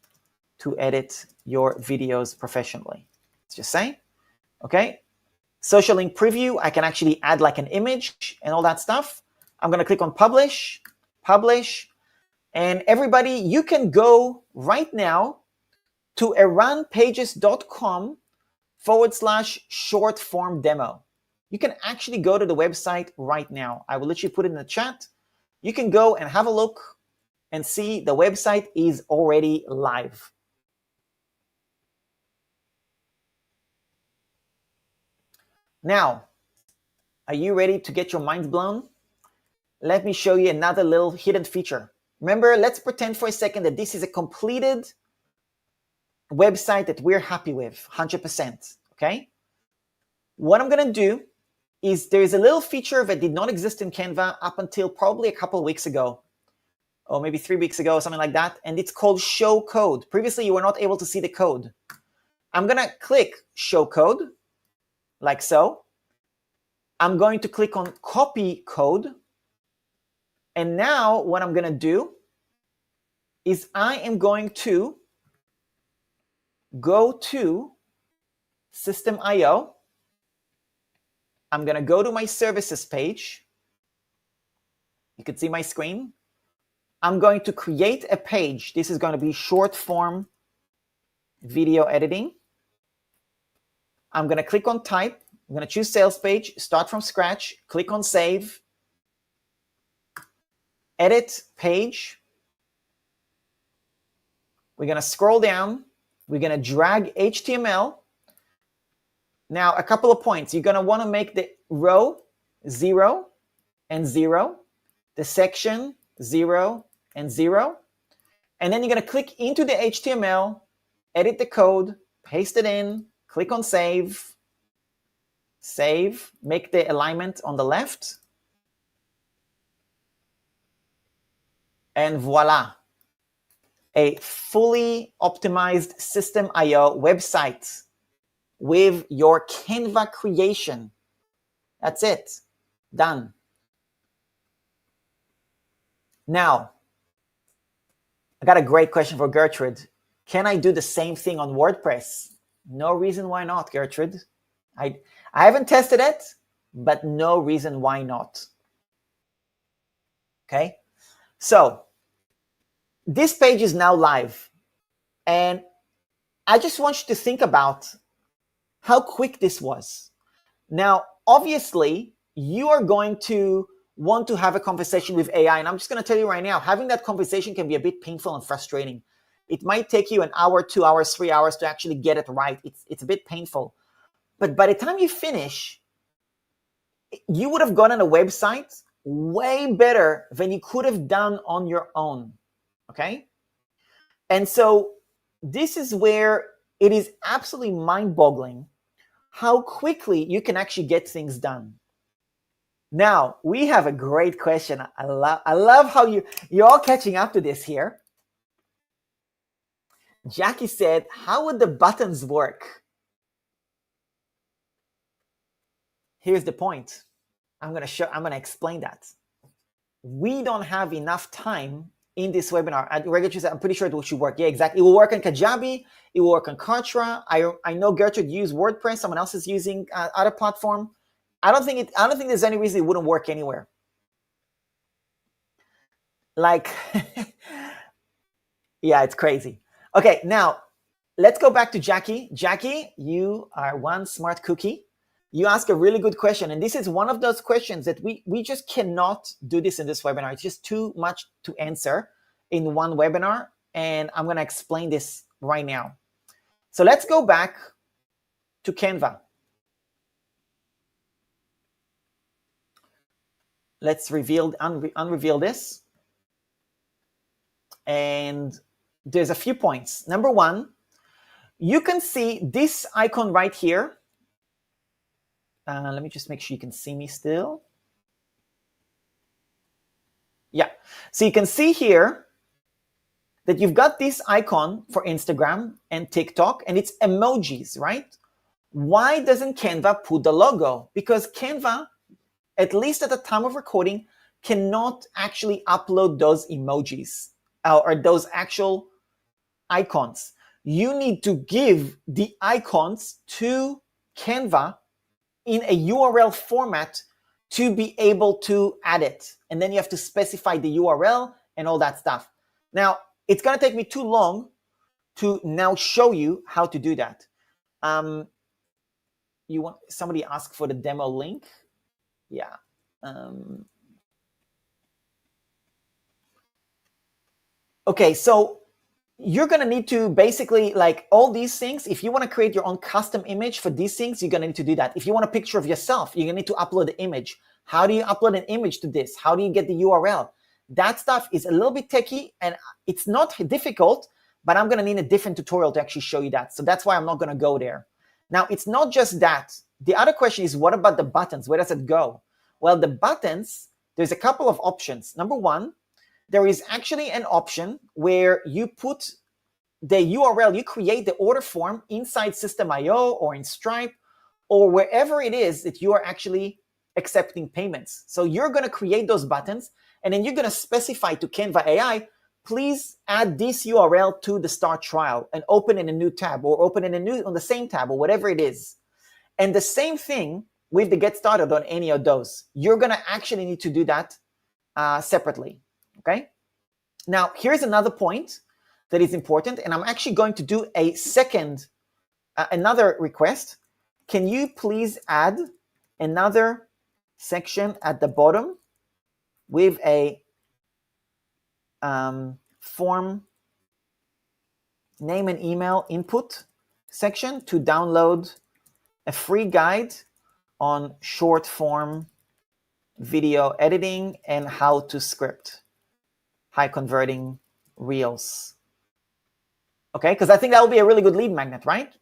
to edit your videos professionally. Let's just say, okay. Social link preview, I can actually add like an image and all that stuff. I'm going to click on publish, and everybody, you can go right now to aroundpages.com/short form demo. You can actually go to the website right now. I will literally put it in the chat. You can go and have a look and see the website is already live. Now, are you ready to get your mind blown? Let me show you another little hidden feature. Remember, let's pretend for a second that this is a completed website that we're happy with, 100%, okay? What I'm gonna do is there is a little feature that did not exist in Canva up until probably a couple of weeks ago, or maybe 3 weeks ago, something like that, and it's called show code. Previously, you were not able to see the code. I'm gonna click show code, like so. I'm going to click on copy code, and now what I'm gonna do is I am going to go to System.io. I'm gonna go to my services page. You can see my screen. I'm going to create a page. This is going to be short form video editing. I'm going to click on type. I'm going to choose sales page, start from scratch, click on save, edit page. We're going to scroll down. We're going to drag HTML. Now, a couple of points. You're going to want to make the row 0 and 0, the section 0 and 0. And then you're going to click into the HTML, edit the code, paste it in, click on save, save, make the alignment on the left, and voila, a fully optimized System.io website with your Canva creation. That's it, done. Now, I got a great question for Gertrude. Can I do the same thing on WordPress? No reason why not, Gertrude. I haven't tested it, but no reason why not. Okay, so this page is now live, and I just want you to think about how quick this was. Now, obviously, you are going to want to have a conversation with AI, and I'm just going to tell you right now, having that conversation can be a bit painful and frustrating. It might take you an hour, 2 hours, 3 hours to actually get it right. It's a bit painful. But by the time you finish, you would have gotten a website way better than you could have done on your own, okay? And so this is where it is absolutely mind-boggling how quickly you can actually get things done. Now, we have a great question. I love how you're all catching up to this here. Jackie said, how would the buttons work? Here's the point. I'm going to explain that. We don't have enough time in this webinar. I'm pretty sure it should work. Yeah, exactly. It will work on Kajabi. It will work on Kartra. I know Gertrude used WordPress. Someone else is using other platform. I don't think there's any reason it wouldn't work anywhere. Like, yeah, it's crazy. Okay, now let's go back to Jackie. Jackie, you are one smart cookie. You ask a really good question, and this is one of those questions that we just cannot do this in this webinar. It's just too much to answer in one webinar, and I'm going to explain this right now. So let's go back to Canva. Let's unreveal this. And there's a few points. Number one, you can see this icon right here. Let me just make sure you can see me still. Yeah, so you can see here that you've got this icon for Instagram and TikTok, and it's emojis, right? Why doesn't Canva put the logo? Because Canva, at least at the time of recording, cannot actually upload those emojis or those actual icons. You need to give the icons to Canva in a URL format to be able to add it. And then you have to specify the URL and all that stuff. Now, it's going to take me too long to now show you how to do that. Somebody asked for the demo link? Yeah. Okay, so you're going to need to basically, like, all these things, if you want to create your own custom image for these things, you're going to need to do that. If you want a picture of yourself, you're going to need to upload the image. How do you upload an image to this? How do you get the URL? That stuff is a little bit techy, and it's not difficult, but I'm going to need a different tutorial to actually show you that. So that's why I'm not going to go there. Now, it's not just that. The other question is, what about the buttons? Where does it go? Well, the buttons, there's a couple of options. Number one, there is actually an option where you put the URL, you create the order form inside System.io or in Stripe or wherever it is that you are actually accepting payments. So you're going to create those buttons, and then you're going to specify to Canva AI, please add this URL to the start trial and open in a new tab, or open in a new on the same tab, or whatever it is. And the same thing with the get started on any of those. You're going to actually need to do that separately. Okay. Now, here's another point that is important, and I'm actually going to do a another request. Can you please add another section at the bottom with a form name and email input section to download a free guide on short form video editing and how to script high converting reels. Okay, because I think that will be a really good lead magnet, right?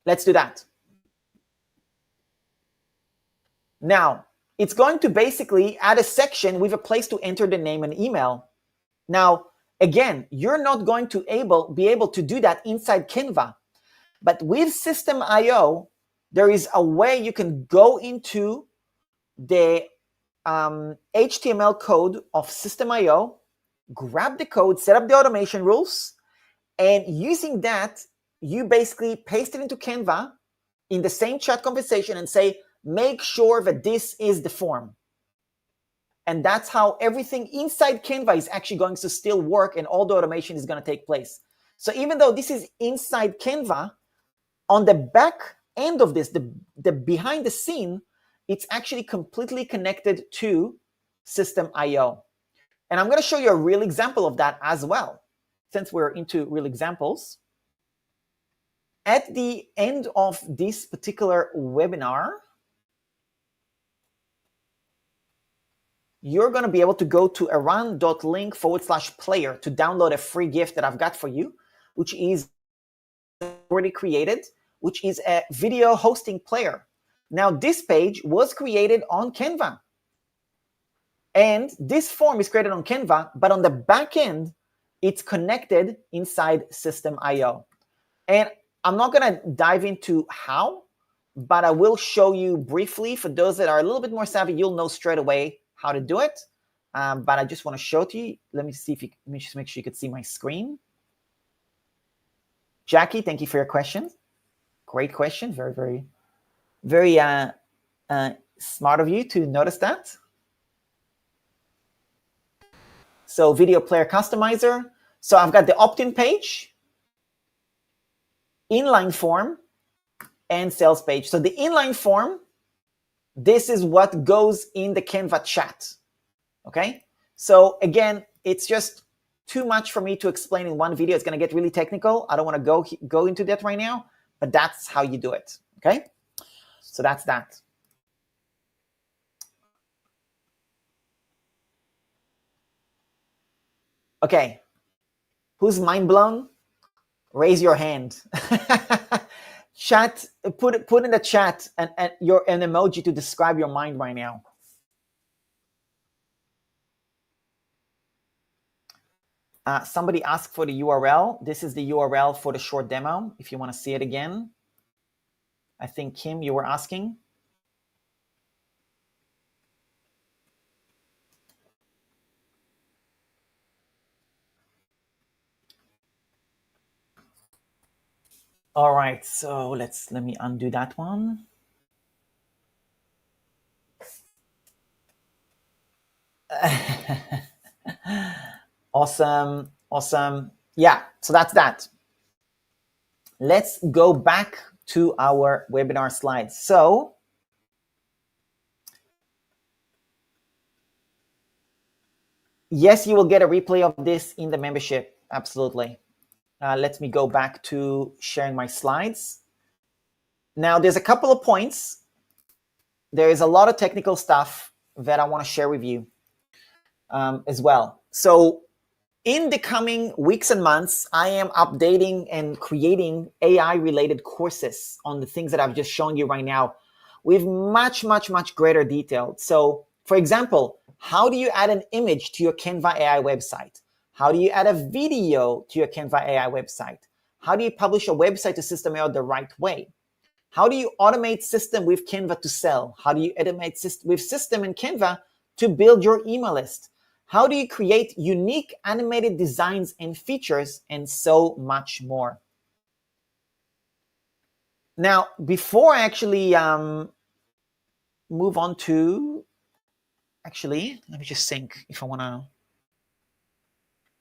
Let's do that. Now, it's going to basically add a section with a place to enter the name and email. Now, again, you're not going to be able to do that inside Canva. But with System.io, there is a way you can go into the HTML code of System.io, grab the code, set up the automation rules, and using that, you basically paste it into Canva in the same chat conversation and say, make sure that this is the form. And that's how everything inside Canva is actually going to still work, and all the automation is going to take place. So even though this is inside Canva, on the back end of this, the behind the scene, it's actually completely connected to System.io. And I'm going to show you a real example of that as well, since we're into real examples. At the end of this particular webinar, you're going to be able to go to aran.link/player to download a free gift that I've got for you, which is already created, which is a video hosting player. Now, this page was created on Canva. And this form is created on Canva, but on the back end, it's connected inside System.io. And I'm not going to dive into how, but I will show you briefly. For those that are a little bit more savvy, you'll know straight away how to do it. But I just want to show it to you. Let me see if you, let me just make sure you can see my screen. Jackie, thank you for your question. Great question. Very, very, very smart of you to notice that. So video player customizer. So I've got the opt-in page, inline form, and sales page. So the inline form, this is what goes in the Canva chat. Okay. So again, it's just too much for me to explain in one video. It's going to get really technical. I don't want to go into that right now, but that's how you do it. Okay. So that's that. Okay. Who's mind blown? Raise your hand. Chat, put in the chat an emoji to describe your mind right now. Somebody asked for the URL. This is the URL for the short demo, if you want to see it again. I think, Kim, you were asking. All right, so let me undo that one. Awesome, awesome. Yeah, so that's that. Let's go back to our webinar slides. So Yes, you will get a replay of this in the membership. Absolutely. Let me go back to sharing my slides. Now, there's a couple of points. There is a lot of technical stuff that I want to share with you as well. So in the coming weeks and months, I am updating and creating AI-related courses on the things that I've just shown you right now with much, much, much greater detail. So, for example, how do you add an image to your Canva AI website? How do you add a video to your Canva AI website? How do you publish a website to System.io the right way? How do you automate system with Canva to sell? How do you automate with system in Canva to build your email list? How do you create unique animated designs and features, and so much more? Now, before I actually move on to, let me just think if I want to.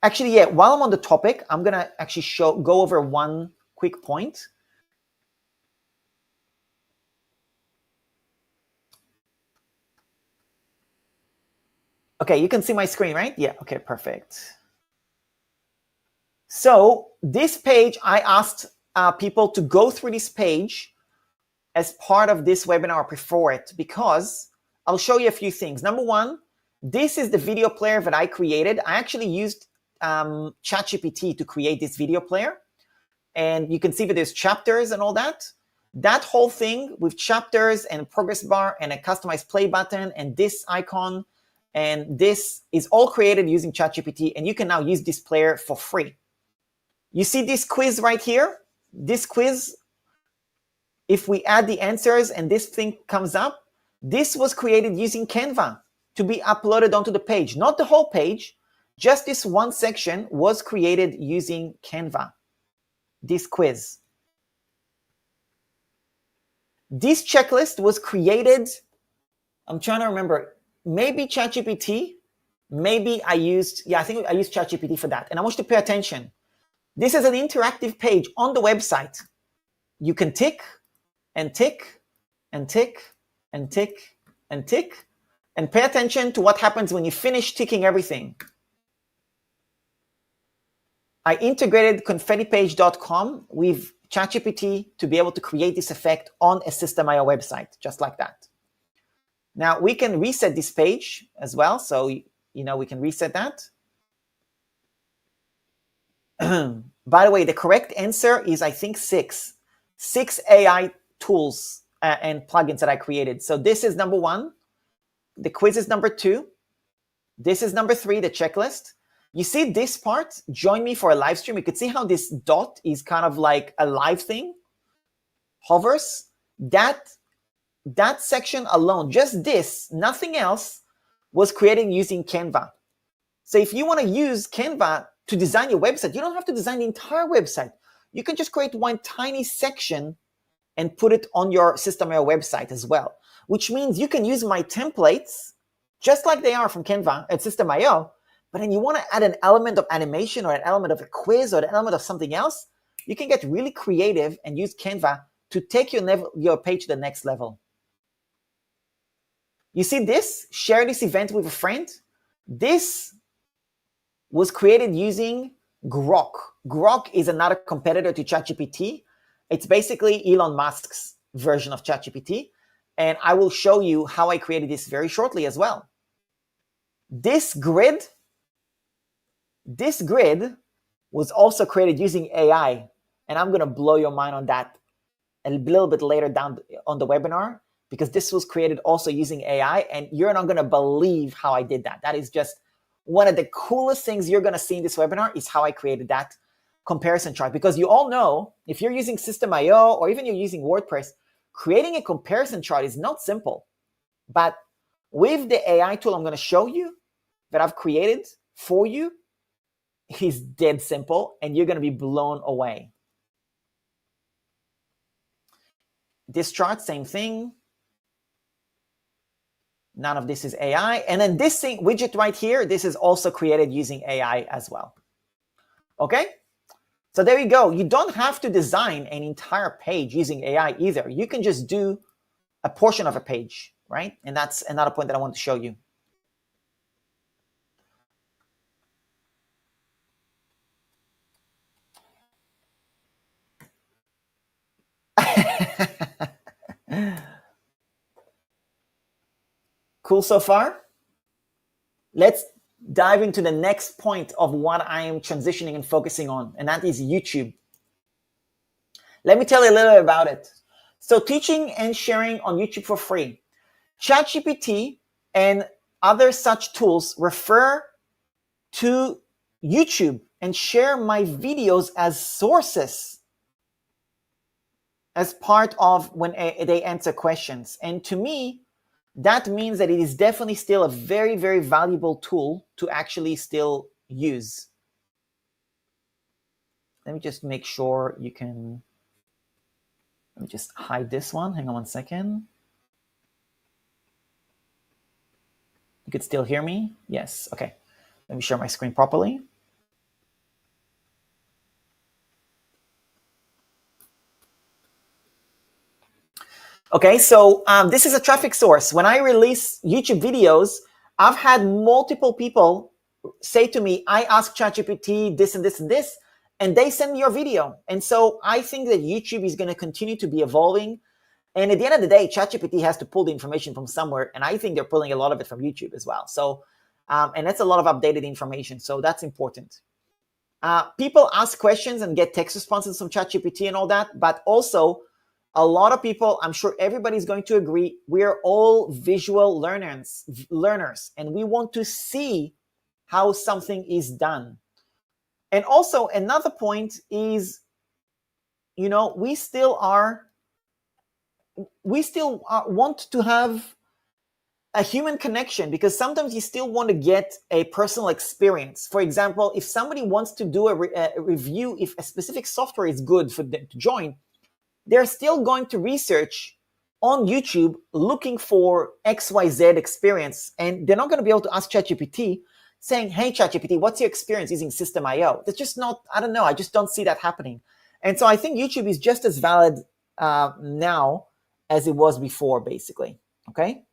Actually, yeah, while I'm on the topic, I'm going to actually go over one quick point. Okay, you can see my screen, right? Yeah, okay, perfect. So this page, I asked people to go through this page as part of this webinar before it, because I'll show you a few things. Number one, this is the video player that I created. I actually used ChatGPT to create this video player. And you can see that there's chapters and all that. That whole thing with chapters and progress bar and a customized play button and this icon, and this is all created using ChatGPT, and you can now use this player for free. You see this quiz right here? This quiz, if we add the answers and this thing comes up, this was created using Canva to be uploaded onto the page. Not the whole page, just this one section was created using Canva. This quiz. This checklist was created, I'm trying to remember, maybe ChatGPT, maybe I think I used ChatGPT for that. And I want you to pay attention. This is an interactive page on the website. You can tick and tick and tick and tick and tick, and pay attention to what happens when you finish ticking everything. I integrated confettipage.com with ChatGPT to be able to create this effect on a System.io website, just like that. Now we can reset this page as well. So, we can reset that. By the way, the correct answer is, I think, six AI tools and plugins that I created. So this is number one. The quiz is number two. This is number three, the checklist. You see this part, join me for a live stream. You could see how this dot is kind of like a live thing, hovers. That section alone, just this, nothing else, was created using Canva. So if you want to use Canva to design your website, you don't have to design the entire website. You can just create one tiny section and put it on your System.io website as well, which means you can use my templates just like they are from Canva at System.io, but then you want to add an element of animation or an element of a quiz or an element of something else, you can get really creative and use Canva to take your page to the next level. You see this? Share this event with a friend. This was created using Grok. Grok is another competitor to ChatGPT. It's basically Elon Musk's version of ChatGPT. And I will show you how I created this very shortly as well. This grid was also created using AI. And I'm going to blow your mind on that a little bit later down on the webinar, because this was created also using AI. And you're not going to believe how I did that. That is just one of the coolest things you're going to see in this webinar, is how I created that comparison chart. Because you all know, if you're using System.io or even you're using WordPress, creating a comparison chart is not simple. But with the AI tool I'm going to show you that I've created for you, is dead simple, and you're going to be blown away. This chart, same thing. None of this is AI. And then this thing, widget right here, this is also created using AI as well. Okay? So there you go. You don't have to design an entire page using AI either. You can just do a portion of a page, right? And that's another point that I want to show you. Cool so far? Let's dive into the next point of what I am transitioning and focusing on, and that is YouTube. Let me tell you a little bit about it. So teaching and sharing on YouTube for free. ChatGPT and other such tools refer to YouTube and share my videos as sources as part of when they answer questions. And to me, that means that it is definitely still a very, very valuable tool to actually still use. Let me just make sure you can, let me just hide this one. Hang on one second. You could still hear me? Yes, okay. Let me share my screen properly. Okay, so this is a traffic source. When I release YouTube videos, I've had multiple people say to me, I asked ChatGPT this and this and this, and they send me your video. And so I think that YouTube is going to continue to be evolving. And at the end of the day, ChatGPT has to pull the information from somewhere. And I think they're pulling a lot of it from YouTube as well. So, and that's a lot of updated information. So that's important. People ask questions and get text responses from ChatGPT and all that, but also a lot of people, I'm sure everybody's going to agree, we are all visual learners, and we want to see how something is done. And also another point is, you know, we still want to have a human connection, because sometimes you still want to get a personal experience. For example, if somebody wants to do a review, if a specific software is good for them to join, they're still going to research on YouTube looking for XYZ experience. And they're not going to be able to ask ChatGPT saying, hey, ChatGPT, what's your experience using System.io? That's just not, I don't know. I just don't see that happening. And so I think YouTube is just as valid now as it was before, basically. Okay.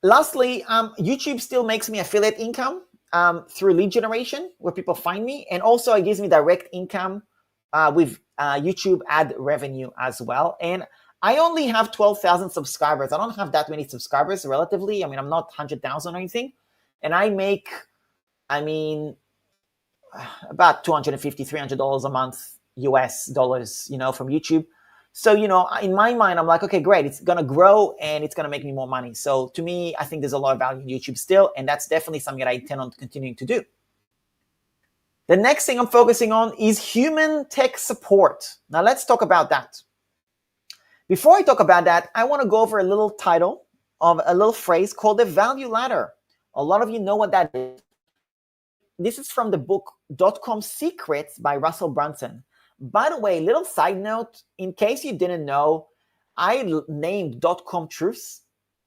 Lastly, YouTube still makes me affiliate income through lead generation, where people find me. And also it gives me direct income with YouTube ad revenue as well. And I only have 12,000 subscribers. I don't have that many subscribers relatively. I mean, I'm not 100,000 or anything. And I make, I mean, about $250, $300 a month, US dollars, you know, from YouTube. So, you know, in my mind, I'm like, okay, great. It's going to grow and it's going to make me more money. So to me, I think there's a lot of value in YouTube still. And that's definitely something that I intend on continuing to do. The next thing I'm focusing on is human tech support. Now let's talk about that. Before I talk about that, I want to go over a little title of a little phrase called the value ladder. A lot of you know what that is. This is from the book .com Secrets by Russell Brunson. By the way, little side note, in case you didn't know, I named .com Truths,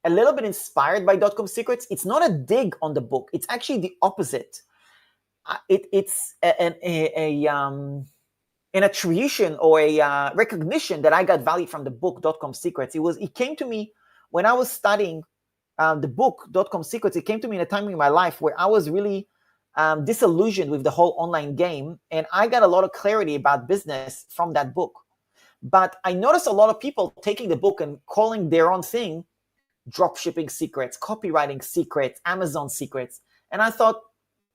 a little bit inspired by .com Secrets. It's not a dig on the book. It's actually the opposite. It's an attribution or a recognition that I got value from the book .com Secrets. It came to me when I was studying the book .com Secrets. It came to me in a time in my life where I was really disillusioned with the whole online game, and I got a lot of clarity about business from that book. But I noticed a lot of people taking the book and calling their own thing dropshipping secrets, copywriting secrets, Amazon secrets. And I thought,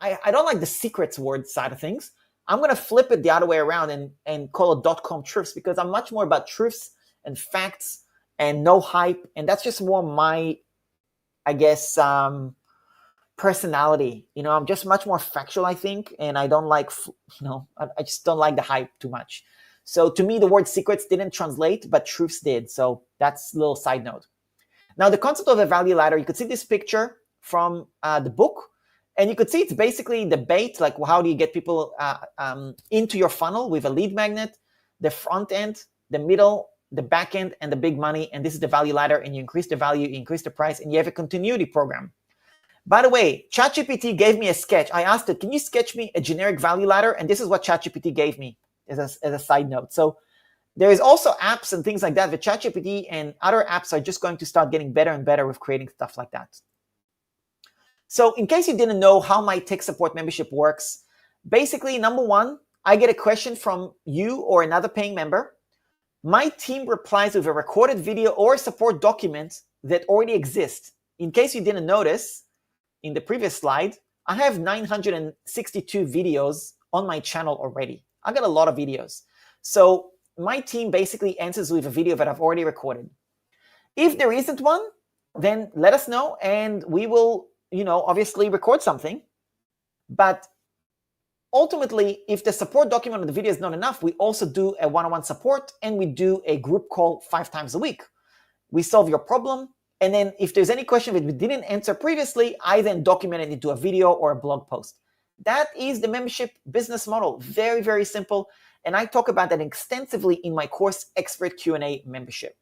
I don't like the secrets word side of things. I'm going to flip it the other way around and call it .com truths, because I'm much more about truths and facts and no hype. And that's just more my, I guess, personality. You know, I'm just much more factual, I think. And I don't like, you know, I just don't like the hype too much. So to me, the word secrets didn't translate, but truths did. So that's a little side note. Now, the concept of a value ladder, you could see this picture from the book. And you could see it's basically the bait, like how do you get people into your funnel with a lead magnet, the front end, the middle, the back end, and the big money. And this is the value ladder, and you increase the value, you increase the price, and you have a continuity program. By the way, ChatGPT gave me a sketch. I asked it, can you sketch me a generic value ladder? And this is what ChatGPT gave me as a side note. So there is also apps and things like that. The ChatGPT and other apps are just going to start getting better and better with creating stuff like that. So in case you didn't know how my tech support membership works, basically, number one, I get a question from you or another paying member. My team replies with a recorded video or a support document that already exist. In case you didn't notice, in the previous slide, I have 962 videos on my channel already. I got a lot of videos. So my team basically answers with a video that I've already recorded. If there isn't one, then let us know and we will, obviously record something. But ultimately, if the support document of the video is not enough, we also do a one-on-one support and we do a group call 5 times a week. We solve your problem. And then if there's any question that we didn't answer previously, I then document it into a video or a blog post. That is the membership business model. Very, very simple. And I talk about that extensively in my course, Expert Q&A membership.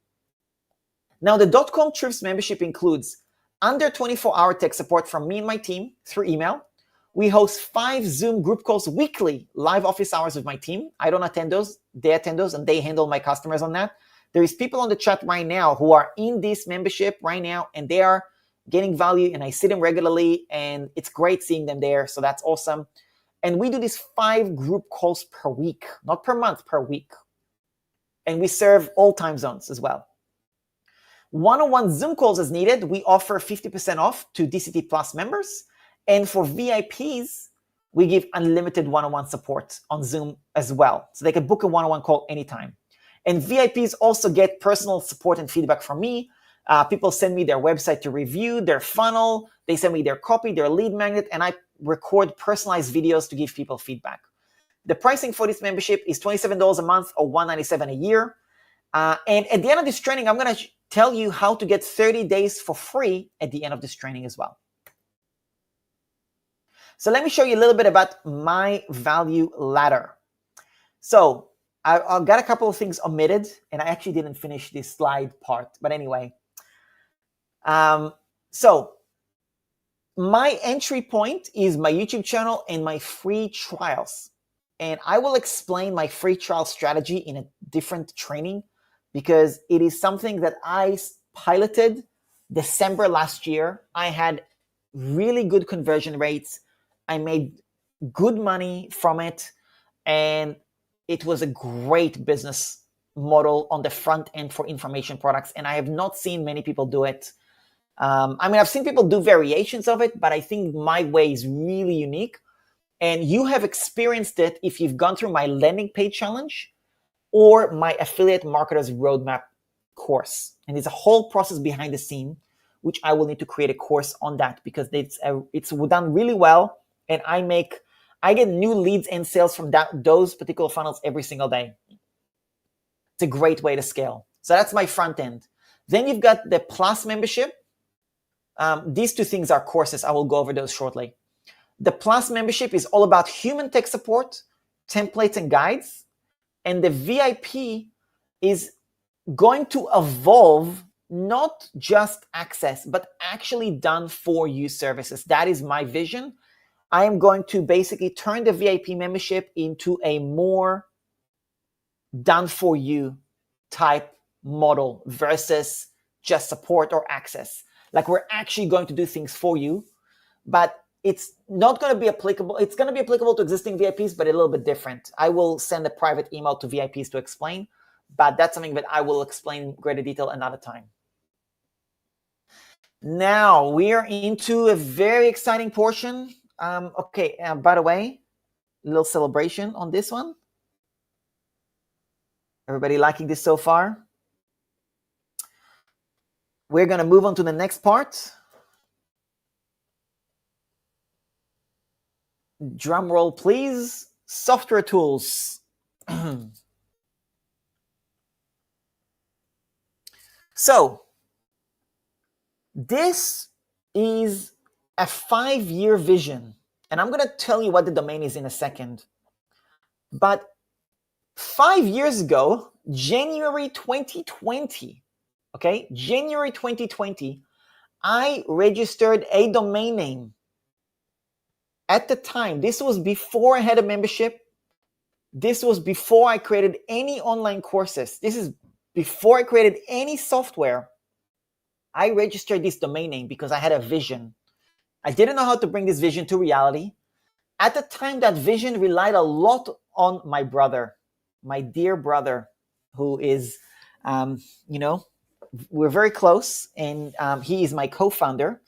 Now, the .com Truths membership includes under 24-hour tech support from me and my team through email. We host 5 Zoom group calls weekly, live office hours with my team. I don't attend those. They attend those, and they handle my customers on that. There is people on the chat right now who are in this membership right now, and they are getting value, and I see them regularly, and it's great seeing them there, so that's awesome. And we do these 5 group calls per week, not per month, per week. And we serve all time zones as well. One-on-one Zoom calls as needed. We offer 50% off to DCT Plus members. And for VIPs, we give unlimited one-on-one support on Zoom as well. So they can book a one-on-one call anytime. And VIPs also get personal support and feedback from me. People send me their website to review, their funnel. They send me their copy, their lead magnet, and I record personalized videos to give people feedback. The pricing for this membership is $27 a month or $197 a year. And at the end of this training, I'm going to tell you how to get 30 days for free at the end of this training as well. So let me show you a little bit about my value ladder. So I've got a couple of things omitted, and I actually didn't finish this slide part. But anyway, so my entry point is my YouTube channel and my free trials. And I will explain my free trial strategy in a different training because it is something that I piloted December last year. I had really good conversion rates. I made good money from it, and it was a great business model on the front end for information products, and I have not seen many people do it. I've seen people do variations of it, but I think my way is really unique, and you have experienced it if you've gone through my landing page challenge or my affiliate marketers roadmap course. And there's a whole process behind the scene, which I will need to create a course on that because it's done really well. And I get new leads and sales from those particular funnels every single day. It's a great way to scale. So that's my front end. Then you've got the Plus membership. These 2 things are courses. I will go over those shortly. The Plus membership is all about human tech support, templates, and guides. And the VIP is going to evolve not just access, but actually done for you services. That is my vision. I am going to basically turn the VIP membership into a more done for you type model versus just support or access. Like we're actually going to do things for you, but it's not going to be applicable. It's going to be applicable to existing VIPs, but a little bit different. I will send a private email to VIPs to explain, but that's something that I will explain in greater detail another time. Now we are into a very exciting portion. By the way, a little celebration on this one. Everybody liking this so far? We're going to move on to the next part. Drum roll, please. Software tools. So, this is a 5-year vision. And I'm going to tell you what the domain is in a second. But 5 years ago, January 2020, January 2020, I registered a domain name. At the time, this was before I had a membership. This was before I created any online courses. This is before I created any software. I registered this domain name because I had a vision. I didn't know how to bring this vision to reality. At the time, that vision relied a lot on my brother, my dear brother, who is, we're very close, and he is my co-founder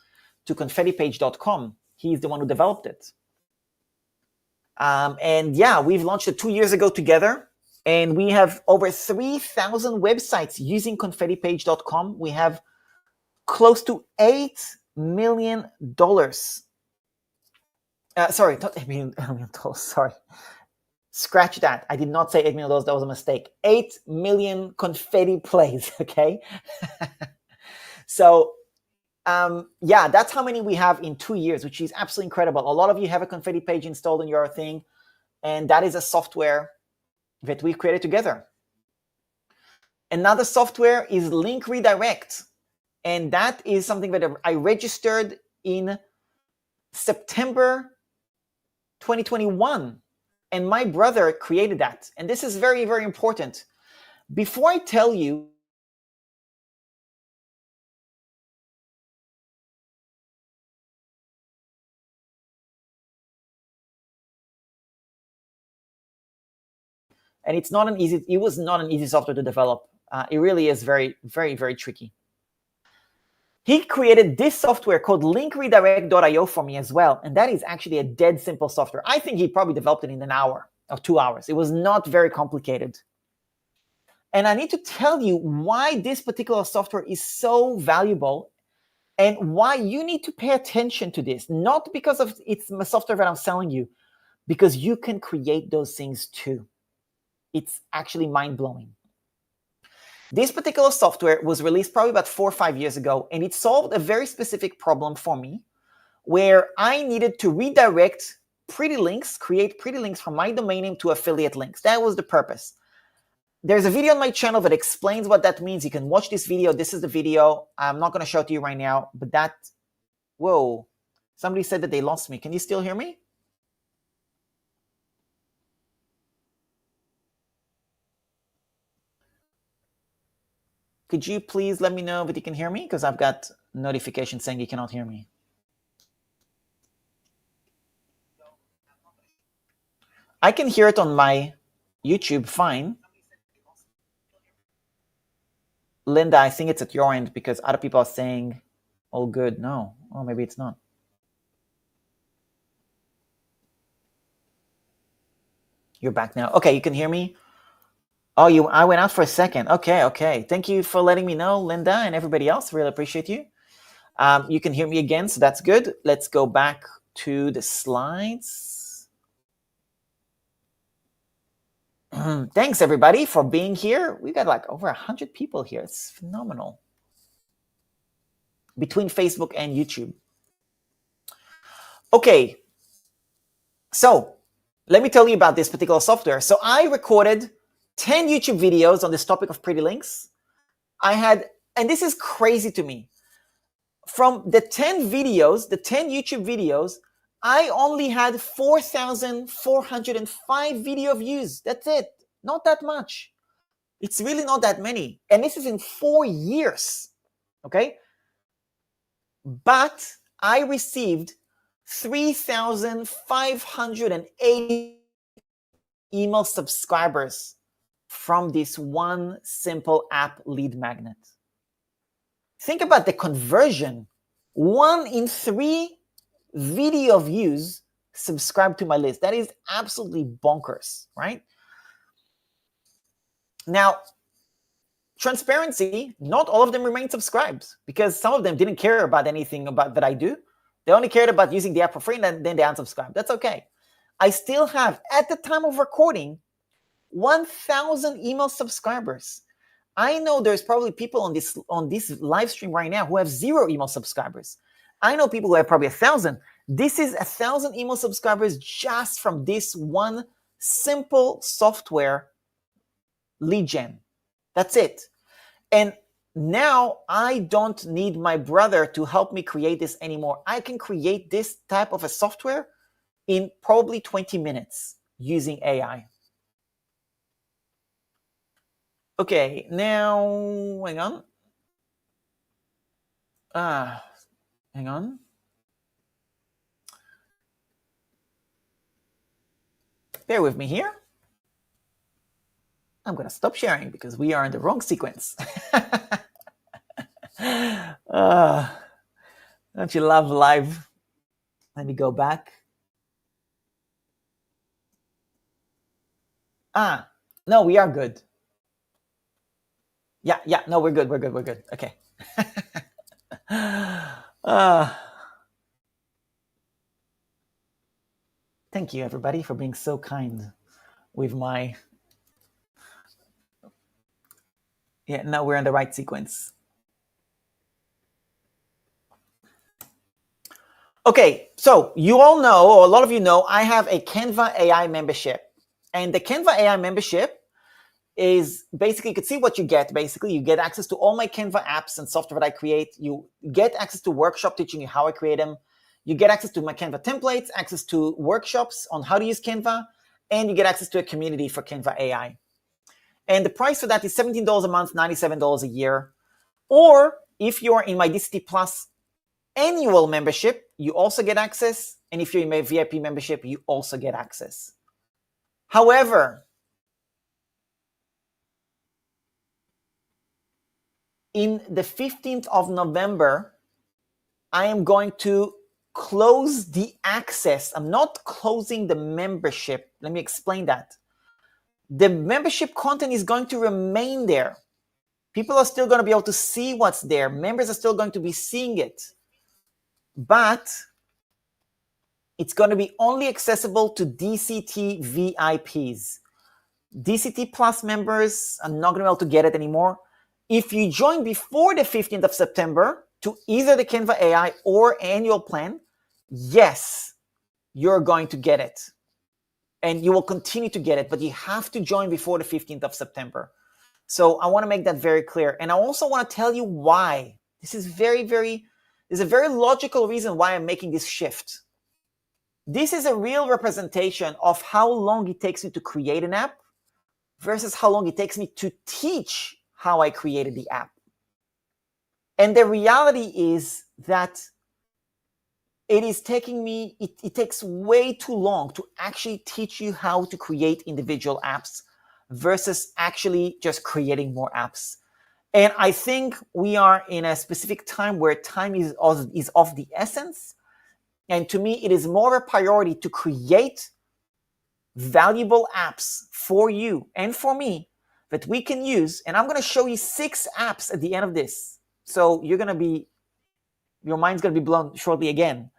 to confettipage.com. He's the one who developed it. And yeah, we've launched it 2 years ago together, and we have over 3,000 websites using confettipage.com. We have close to $8 million. Sorry, not $8 million, sorry. Scratch that. I did not say $8 million. That was a mistake. 8 million confetti plays, okay? So, yeah, that's how many we have in 2 years, which is absolutely incredible. A lot of you have a confetti page installed in your thing, and that is a software that we created together. Another software is Link Redirect, and that is something that I registered in September 2021, and my brother created that. And this is very, very important. Before I tell you and it was not an easy software to develop. It really is very, very, very tricky. He created this software called linkredirect.io for me as well. And that is actually a dead simple software. I think he probably developed it in an hour or 2 hours. It was not very complicated. And I need to tell you why this particular software is so valuable and why you need to pay attention to this. Not because of it's the software that I'm selling you, because you can create those things too. It's actually mind-blowing. This particular software was released probably about 4 or 5 years ago, and it solved a very specific problem for me where I needed to redirect pretty links, create pretty links from my domain name to affiliate links. That was the purpose. There's a video on my channel that explains what that means. You can watch this video. This is the video. I'm not going to show it to you right now, but whoa, somebody said that they lost me. Can you still hear me? Could you please let me know that you can hear me? Because I've got notifications saying you cannot hear me. I can hear it on my YouTube fine. Linda, I think it's at your end because other people are saying all good. No, oh, maybe it's not. You're back now. Okay, you can hear me? Oh, I went out for a second. Okay. Thank you for letting me know, Linda, and everybody else. Really appreciate you. You can hear me again, so that's good. Let's go back to the slides. Thanks, everybody, for being here. We've got like over 100 people here. It's phenomenal. Between Facebook and YouTube. Okay. So let me tell you about this particular software. So I recorded 10 YouTube videos on this topic of pretty links. And this is crazy to me. From the 10 videos, the 10 YouTube videos, I only had 4,405 video views. That's it. Not that much. It's really not that many. And this is in 4 years. Okay? But I received 3,580 email subscribers from this one simple app lead magnet. Think about the conversion. 1 in 3 video views subscribe to my list. That is absolutely bonkers, right? Now, transparency, not all of them remain subscribed because some of them didn't care about anything about that I do. They only cared about using the app for free, and then they unsubscribed. That's okay. I still have, at the time of recording, 1,000 email subscribers. I know there's probably people on this live stream right now who have 0 email subscribers. I know people who have probably 1,000. This is 1,000 email subscribers just from this one simple software lead gen. That's it. And now I don't need my brother to help me create this anymore. I can create this type of a software in probably 20 minutes using AI. Okay, now, hang on. Bear with me here. I'm going to stop sharing because we are in the wrong sequence. Don't you love live? Let me go back. No, we are good. Yeah, no, we're good. Okay. Thank you, everybody, for being so kind with my... Yeah, now we're in the right sequence. Okay, so you all know, or a lot of you know, I have a Canva AI membership. And the Canva AI membership is basically, you can see what you get. Basically, you get access to all my Canva apps and software that I create. You get access to workshop teaching you how I create them. You get access to my Canva templates, access to workshops on how to use Canva, and you get access to a community for Canva AI. And the price for that is $17 a month, $97 a year. Or if you're in my DCT Plus annual membership, you also get access. And if you're in my VIP membership, you also get access. However, in the 15th of November, I am going to close the access. I'm not closing the membership. Let me explain that. The membership content is going to remain there. People are still going to be able to see what's there. Members are still going to be seeing it. But it's going to be only accessible to DCT VIPs. DCT Plus members are not going to be able to get it anymore. If you join before the 15th of September to either the Canva AI or annual plan, yes, you're going to get it. And you will continue to get it, but you have to join before the 15th of September. So I want to make that very clear. And I also want to tell you why. This is there's a very logical reason why I'm making this shift. This is a real representation of how long it takes me to create an app versus how long it takes me to teach how I created the app. And the reality is that it is taking me, it takes way too long to actually teach you how to create individual apps versus actually just creating more apps. And I think we are in a specific time where time is of the essence. And to me, it is more a priority to create valuable apps for you and for me that we can use. And I'm going to show you 6 apps at the end of this. So your mind's going to be blown shortly again.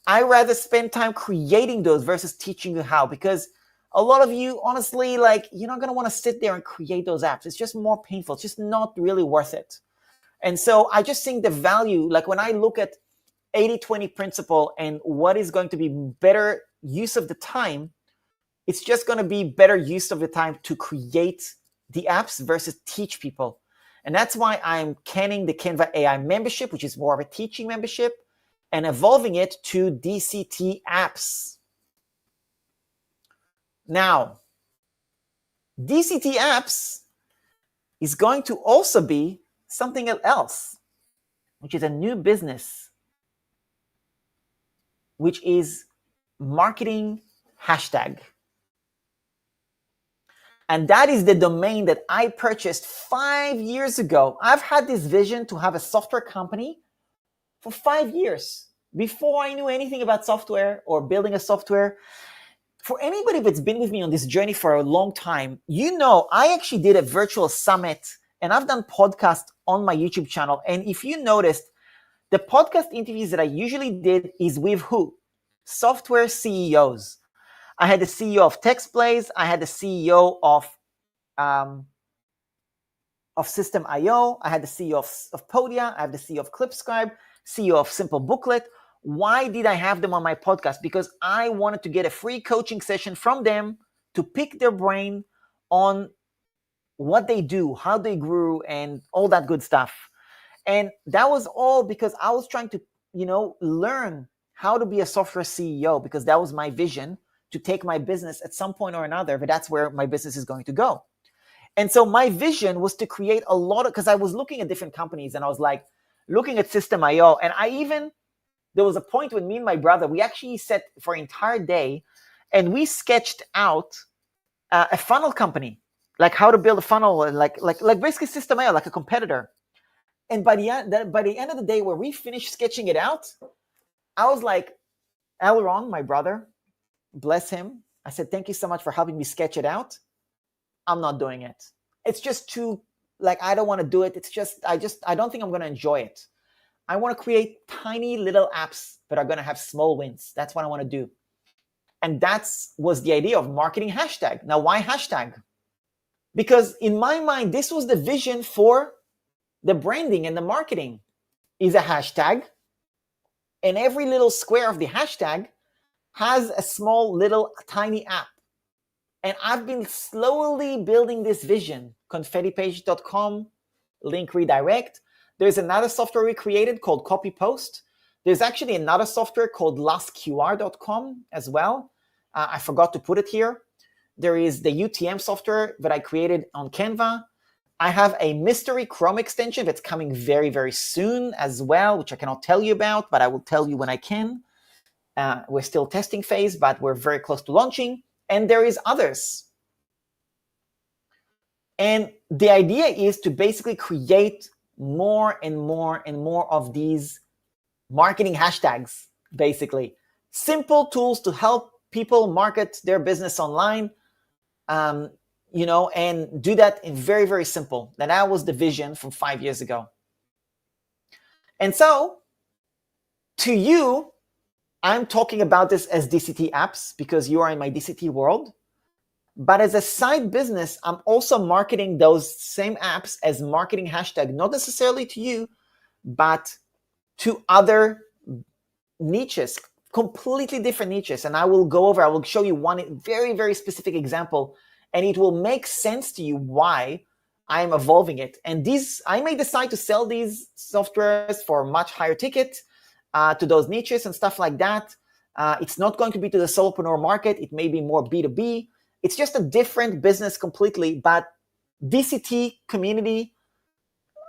I rather spend time creating those versus teaching you how, because a lot of you, honestly, you're not going to want to sit there and create those apps. It's just more painful. It's just not really worth it. And so I just think the value, like when I look at 80-20 principle and what is going to be better use of the time, it's just going to be better use of the time to create the apps versus teach people. And that's why I'm canning the Canva AI membership, which is more of a teaching membership, and evolving it to DCT apps. Now, DCT apps is going to also be something else, which is a new business, which is marketing hashtag. And that is the domain that I purchased 5 years ago. I've had this vision to have a software company for 5 years before I knew anything about software or building a software. For anybody that's been with me on this journey for a long time, you know I actually did a virtual summit and I've done podcasts on my YouTube channel. And if you noticed, the podcast interviews that I usually did is with who? Software CEOs. I had the CEO of TextBlaze. I had the CEO of System.io. I had the CEO of Podia. I have the CEO of ClipScribe, CEO of Simple Booklet. Why did I have them on my podcast? Because I wanted to get a free coaching session from them to pick their brain on what they do, how they grew, and all that good stuff. And that was all because I was trying to, learn how to be a software CEO, because that was my vision, to take my business at some point or another, but that's where my business is going to go. And so my vision was to create a lot of, because I was looking at different companies and I was like looking at System.io. And there was a point when me and my brother, we actually sat for an entire day and we sketched out a funnel company, like how to build a funnel, like basically System.io, like a competitor. And by the end of the day, when we finished sketching it out, I was like, Elron, my brother, bless him, I said, thank you so much for helping me sketch it out. I'm not doing it. It's just too, like, I don't want to do it. It's just, I don't think I'm going to enjoy it. I want to create tiny little apps that are going to have small wins. That's what I want to do. And was the idea of marketing hashtag. Now, why hashtag? Because in my mind, this was the vision for the branding and the marketing is a hashtag. And every little square of the hashtag has a small little tiny app. And I've been slowly building this vision. confettipage.com, link redirect. There's another software we created called Copy Post. There's actually another software called lastqr.com as well. I forgot to put it here. There is the UTM software that I created on Canva. I have a mystery Chrome extension that's coming very, very soon as well, which I cannot tell you about, but I will tell you when I can. We're still testing phase, but we're very close to launching. And there is others. And the idea is to basically create more and more and more of these marketing hashtags, basically. Simple tools to help people market their business online, and do that in very, very simple. That was the vision from 5 years ago. And so, to you, I'm talking about this as DCT apps because you are in my DCT world. But as a side business, I'm also marketing those same apps as marketing hashtag, not necessarily to you, but to other niches, completely different niches. And I will show you one very, very specific example, and it will make sense to you why I'm evolving it. And I may decide to sell these softwares for much higher ticket to those niches and stuff like that. It's not going to be to the solopreneur market. It may be more B2B. It's just a different business completely. But DCT community,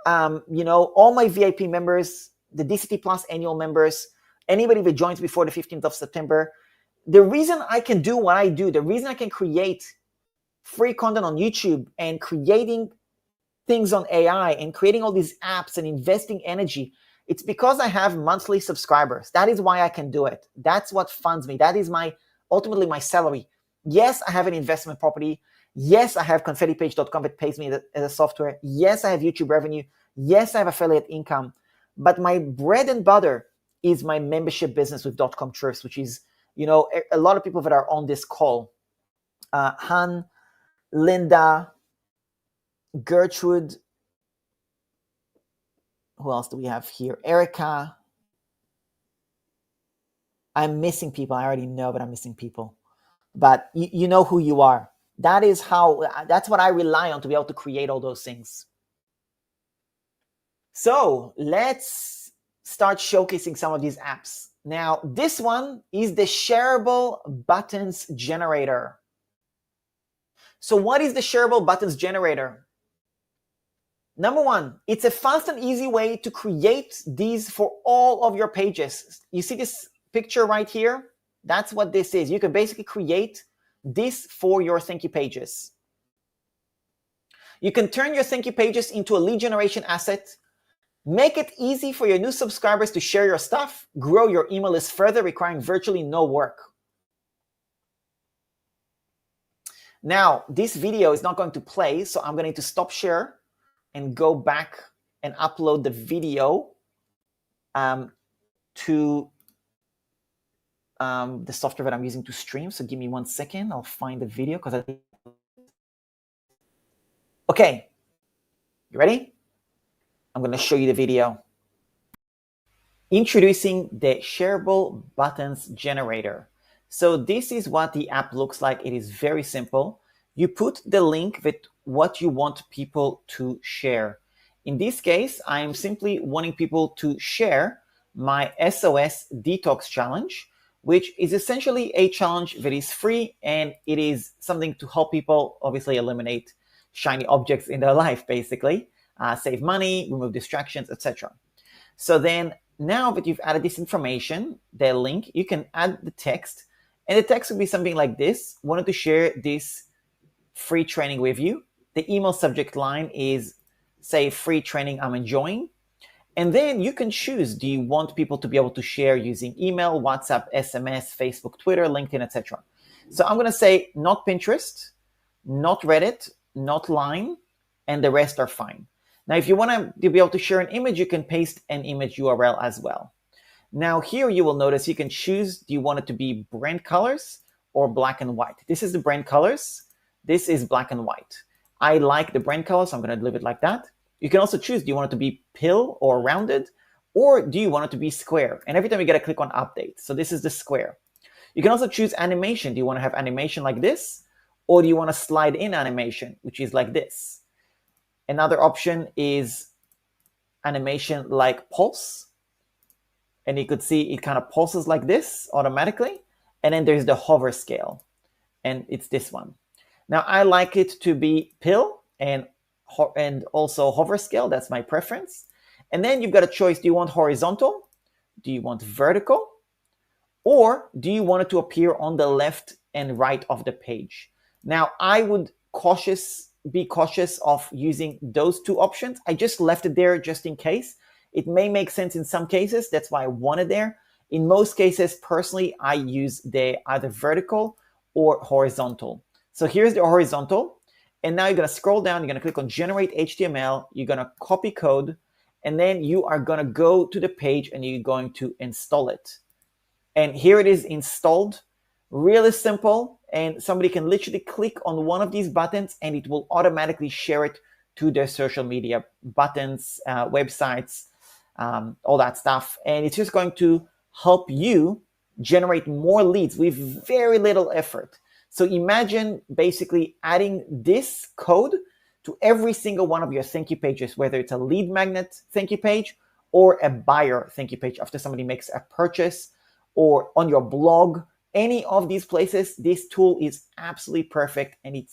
all my VIP members, the DCT Plus annual members, anybody that joins before the 15th of September, the reason I can do what I do, the reason I can create free content on YouTube and creating things on AI and creating all these apps and investing energy, it's because I have monthly subscribers. That is why I can do it. That's what funds me. That is ultimately my salary. Yes, I have an investment property. Yes, I have confettipage.com that pays me as a software. Yes, I have YouTube revenue. Yes, I have affiliate income. But my bread and butter is my membership business with .com Truths, which is, a lot of people that are on this call. Han, Linda, Gertrude, who else do we have here? Erica. I'm missing people. I already know, but I'm missing people. But you know who you are. That's what I rely on to be able to create all those things. So let's start showcasing some of these apps. Now, this one is the Shareable Buttons Generator. So what is the Shareable Buttons Generator? Number one, it's a fast and easy way to create these for all of your pages. You see this picture right here? That's what this is. You can basically create this for your thank you pages. You can turn your thank you pages into a lead generation asset, make it easy for your new subscribers to share your stuff, grow your email list further, requiring virtually no work. Now, this video is not going to play, so I'm going to stop share and go back and upload the video to the software that I'm using to stream. So give me 1 second. I'll find the video because I think. Okay, you ready? I'm going to show you the video. Introducing the Shareable Buttons Generator. So this is what the app looks like. It is very simple. You put the link with what you want people to share. In this case, I am simply wanting people to share my SOS Detox Challenge, which is essentially a challenge that is free, and it is something to help people obviously eliminate shiny objects in their life, basically, save money, remove distractions, etc. So then now that you've added this information, the link, you can add the text, and the text would be something like this: wanted to share this free training with you. The email subject line is, say, free training I'm enjoying. And then you can choose, do you want people to be able to share using email, WhatsApp, SMS, Facebook, Twitter, LinkedIn, etc. So I'm going to say not Pinterest, not Reddit, not Line, and the rest are fine. Now, if you want to be able to share an image, you can paste an image URL as well. Now here you will notice you can choose, do you want it to be brand colors or black and white? This is the brand colors. This is black and white. I like the brand colors, so I'm going to leave it like that. You can also choose, do you want it to be pill or rounded, or do you want it to be square? And every time you got to click on update. So this is the square. You can also choose animation. Do you want to have animation like this, or do you want to slide in animation, which is like this? Another option is animation like pulse. And you could see it kind of pulses like this automatically. And then there's the hover scale, and it's this one. Now I like it to be pill and also hover scale. That's my preference. And then you've got a choice. Do you want horizontal? Do you want vertical? Or do you want it to appear on the left and right of the page? Now I would be cautious of using those two options. I just left it there just in case. It may make sense in some cases. That's why I want it there. In most cases, personally, I use the either vertical or horizontal. So here's the horizontal. And now you're going to scroll down. You're going to click on Generate HTML. You're going to copy code. And then you are going to go to the page and you're going to install it. And here it is installed. Really simple. And somebody can literally click on one of these buttons and it will automatically share it to their social media buttons, websites, all that stuff. And it's just going to help you generate more leads with very little effort. So imagine basically adding this code to every single one of your thank you pages, whether it's a lead magnet thank you page or a buyer thank you page after somebody makes a purchase, or on your blog. Any of these places, this tool is absolutely perfect, and it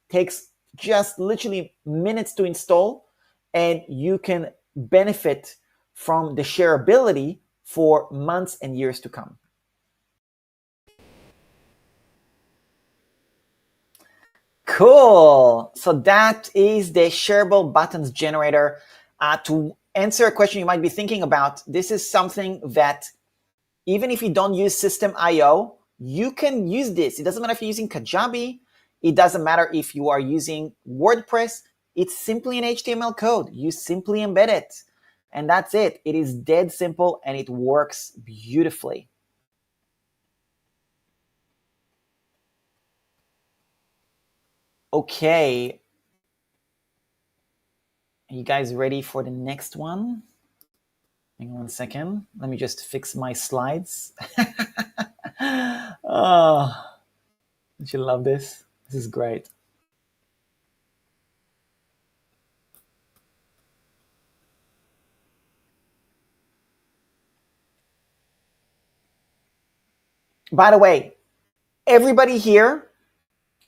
takes just literally minutes to install, and you can benefit from the shareability for months and years to come. Cool. So that is the shareable buttons generator. To answer a question you might be thinking about, this is something that even if you don't use System.io, you can use this. It doesn't matter if you're using Kajabi. It doesn't matter if you are using WordPress. It's simply an HTML code. You simply embed it. And that's it. It is dead simple and it works beautifully. Okay. Are you guys ready for the next one? Hang on 1 second. Let me just fix my slides. Oh, don't you love this? This is great. By the way, everybody here,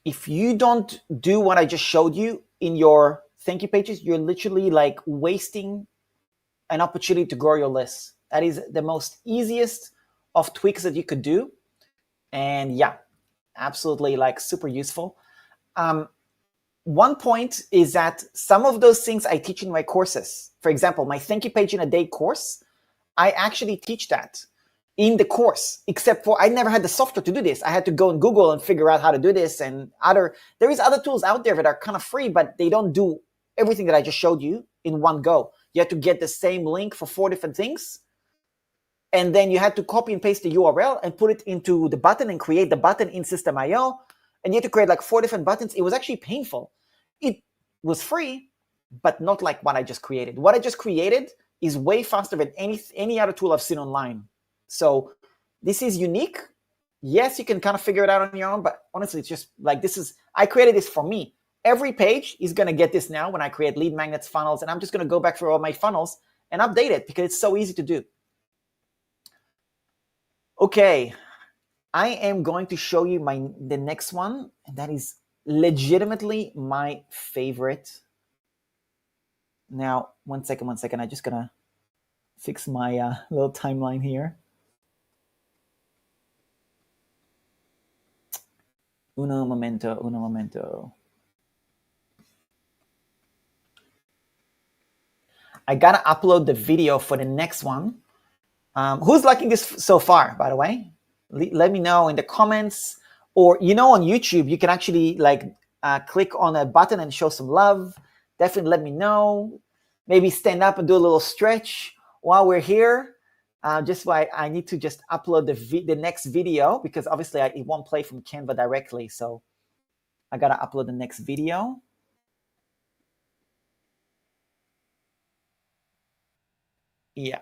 if you don't do what I just showed you in your thank you pages, you're literally like wasting an opportunity to grow your list. That is the most easiest of tweaks that you could do. And yeah, absolutely like super useful. One point is that some of those things I teach in my courses. For example, my thank you page in a day course, I actually teach that in the course, except for I never had the software to do this. I had to go on Google and figure out how to do this, and there is other tools out there that are kind of free, but they don't do everything that I just showed you in one go. You have to get the same link for 4 different things, and then you had to copy and paste the URL and put it into the button and create the button in System.io, and you had to create like 4 different buttons. It was actually painful. It was free, but not like what I just created. What I just created is way faster than any other tool I've seen online. So this is unique. Yes, you can kind of figure it out on your own, but honestly, it's just like I created this for me. Every page is going to get this now when I create lead magnets, funnels, and I'm just going to go back through all my funnels and update it because it's so easy to do. Okay, I am going to show you the next one, and that is legitimately my favorite. Now, one second. I'm just going to fix my little timeline here. Uno momento. I gotta upload the video for the next one. Who's liking this so far, by the way? Let me know in the comments, or on YouTube, you can actually click on a button and show some love. Definitely let me know. Maybe stand up and do a little stretch while we're here. Just why I need to just upload the next video, because obviously it won't play from Canva directly. So I gotta upload the next video. Yeah.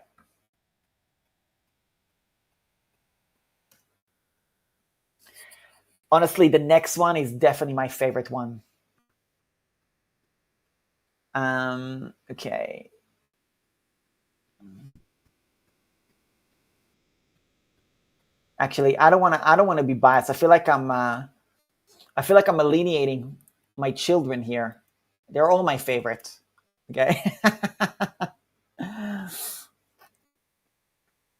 Honestly, the next one is definitely my favorite one. Okay. Actually, I don't want to be biased. I feel like I'm alienating my children here. They're all my favorite. Okay.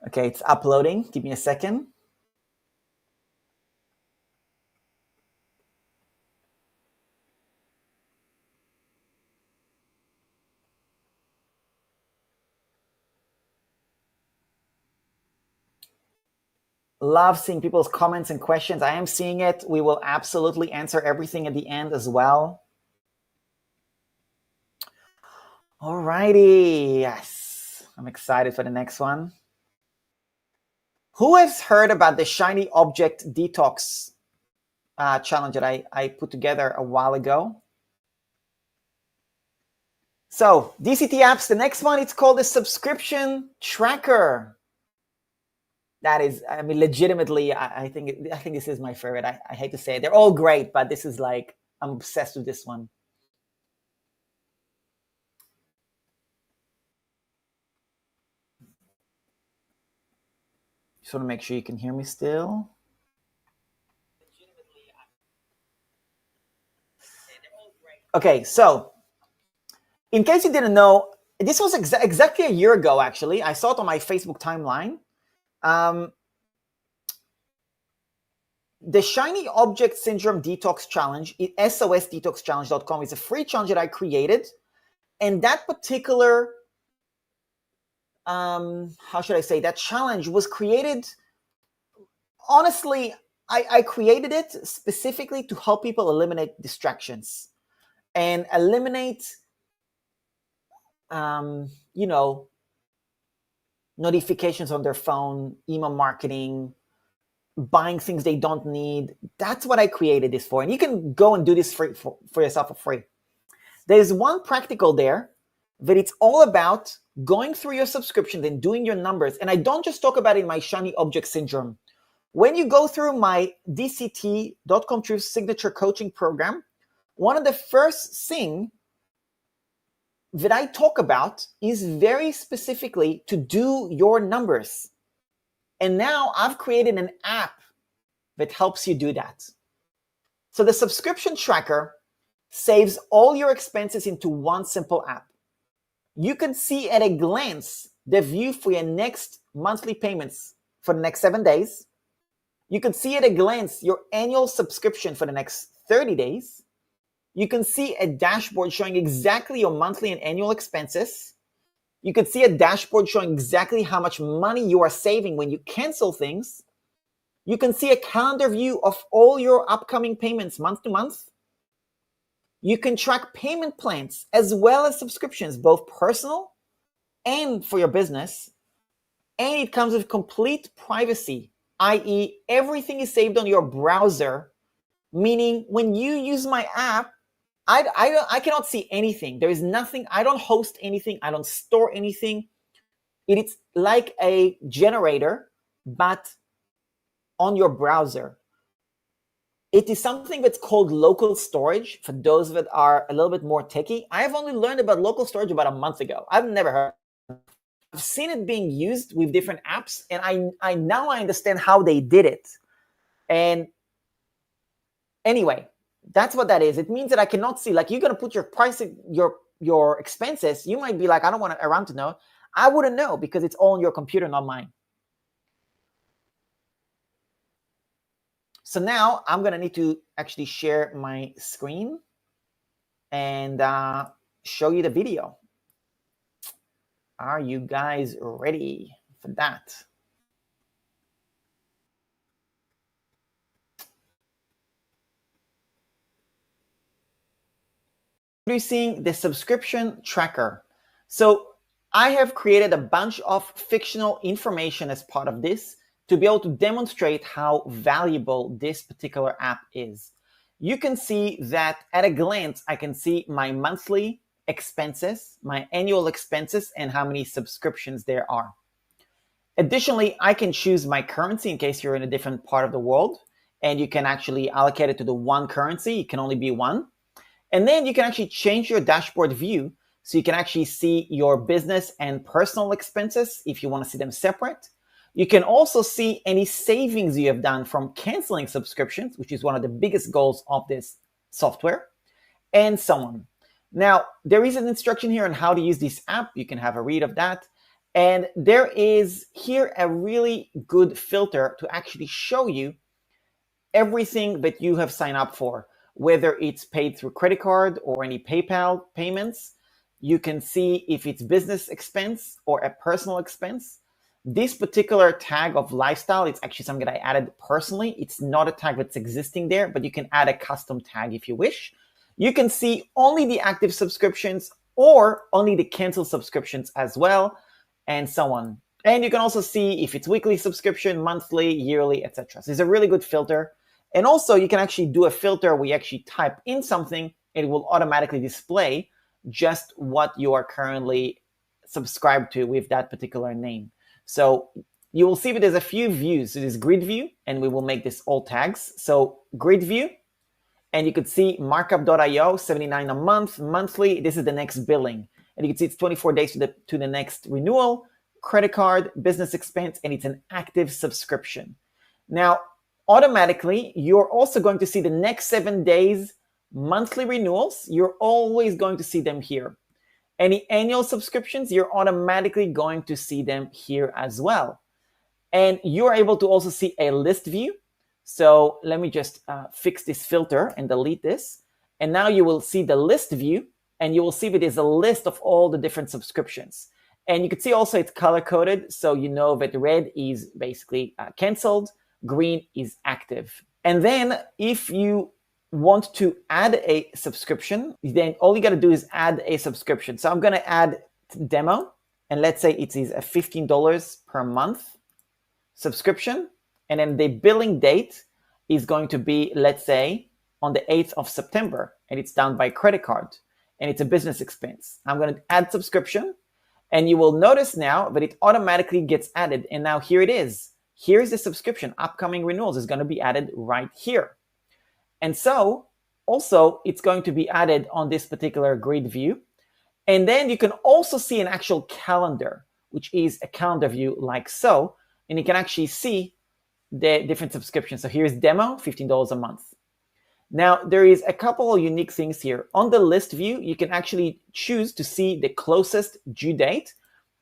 Okay, it's uploading. Give me a second. Love seeing people's comments and questions. I am seeing it. We will absolutely answer everything at the end as well. Alrighty. Yes. I'm excited for the next one. Who has heard about the shiny object detox challenge that I put together a while ago? So DCT apps, the next one, it's called the subscription tracker. That is, I mean, legitimately, I think this is my favorite. I hate to say it. They're all great, but this is like, I'm obsessed with this one. Just want to make sure you can hear me still. Okay, so in case you didn't know, this was exactly a year ago, actually. I saw it on my Facebook timeline. The Shiny Object Syndrome Detox Challenge, sosdetoxchallenge.com, is a free challenge that I created. And that particular, how should I say, that challenge was created, honestly, I created it specifically to help people eliminate distractions and eliminate, notifications on their phone, email marketing, buying things they don't need. That's what I created this for. And you can go and do this for yourself for free. There's one practical there that it's all about going through your subscriptions and doing your numbers. And I don't just talk about it in my Shiny Object Syndrome. When you go through my DCT.com Truth Signature Coaching Program, one of the first things that I talk about is very specifically to do your numbers. And now I've created an app that helps you do that. So the subscription tracker saves all your expenses into one simple app. You can see at a glance the view for your next monthly payments for the next 7 days. You can see at a glance your annual subscription for the next 30 days. You can see a dashboard showing exactly your monthly and annual expenses. You can see a dashboard showing exactly how much money you are saving when you cancel things. You can see a calendar view of all your upcoming payments month to month. You can track payment plans as well as subscriptions, both personal and for your business. And it comes with complete privacy, i.e., everything is saved on your browser, meaning when you use my app, I cannot see anything. There is nothing. I don't host anything. I don't store anything. It's like a generator, but on your browser. It is something that's called local storage for those that are a little bit more techie. I have only learned about local storage about a month ago. I've never heard. I've seen it being used with different apps, and I now understand how they did it. And anyway, that's what that is. It means that I cannot see, like, you're going to put your pricing, your expenses. You might be like, I don't want around to know. I wouldn't know because it's all on your computer, not mine. So now I'm going to need to actually share my screen and show you the video. Are you guys ready for that? Introducing the subscription tracker. So I have created a bunch of fictional information as part of this to be able to demonstrate how valuable this particular app is. You can see that at a glance, I can see my monthly expenses, my annual expenses, and how many subscriptions there are. Additionally, I can choose my currency in case you're in a different part of the world, and you can actually allocate it to the one currency. It can only be one. And then you can actually change your dashboard view so you can actually see your business and personal expenses if you want to see them separate. You can also see any savings you have done from canceling subscriptions, which is one of the biggest goals of this software, and so on. Now, there is an instruction here on how to use this app. You can have a read of that. And there is here a really good filter to actually show you everything that you have signed up for, whether it's paid through credit card or any PayPal payments. You can see if it's business expense or a personal expense. This particular tag of lifestyle, it's actually something that I added personally. It's not a tag that's existing there, but you can add a custom tag if you wish. You can see only the active subscriptions or only the canceled subscriptions as well, and so on. And you can also see if it's weekly subscription, monthly, yearly, etc. So it's a really good filter. And also you can actually do a filter where you actually type in something, and it will automatically display just what you are currently subscribed to with that particular name. So you will see that there's a few views. So there's grid view, and we will make this all tags. So grid view, and you could see markup.io, $79 a month, monthly. This is the next billing. And you can see it's 24 days to the next renewal, credit card, business expense, and it's an active subscription. Now, automatically, you're also going to see the next 7 days monthly renewals. You're always going to see them here. Any annual subscriptions, you're automatically going to see them here as well. And you're able to also see a list view. So let me just fix this filter and delete this. And now you will see the list view, and you will see that there's a list of all the different subscriptions. And you can see also it's color-coded, so you know that red is basically canceled, green is active. And then if you want to add a subscription, then all you got to do is add a subscription. So I'm going to add demo, and let's say it is a $15 per month subscription. And then the billing date is going to be, let's say, on the 8th of September, and it's done by credit card, and it's a business expense. I'm going to add subscription, and you will notice now that it automatically gets added. And now here it is. Here's the subscription. Upcoming renewals is going to be added right here. And so also it's going to be added on this particular grid view. And then you can also see an actual calendar, which is a calendar view like so. And you can actually see the different subscriptions. So here's demo, $15 a month. Now, there is a couple of unique things here. On the list view, you can actually choose to see the closest due date,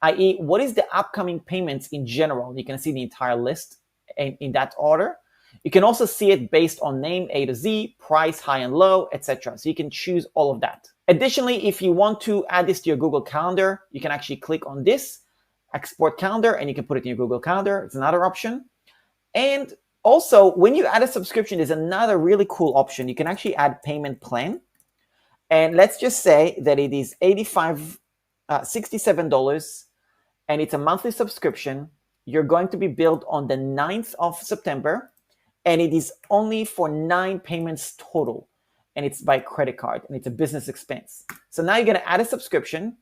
i.e. what is the upcoming payments in general. You can see the entire list in that order. You can also see it based on name, A to Z, price, high and low, etc. So you can choose all of that. Additionally, if you want to add this to your Google Calendar, you can actually click on this, export calendar, and you can put it in your Google Calendar. It's another option. And also, when you add a subscription, there's another really cool option. You can actually add payment plan. And let's just say that it is $67, and it's a monthly subscription. You're going to be billed on the 9th of September, and it is only for 9 payments total. And it's by credit card, and it's a business expense. So now you're going to add a subscription.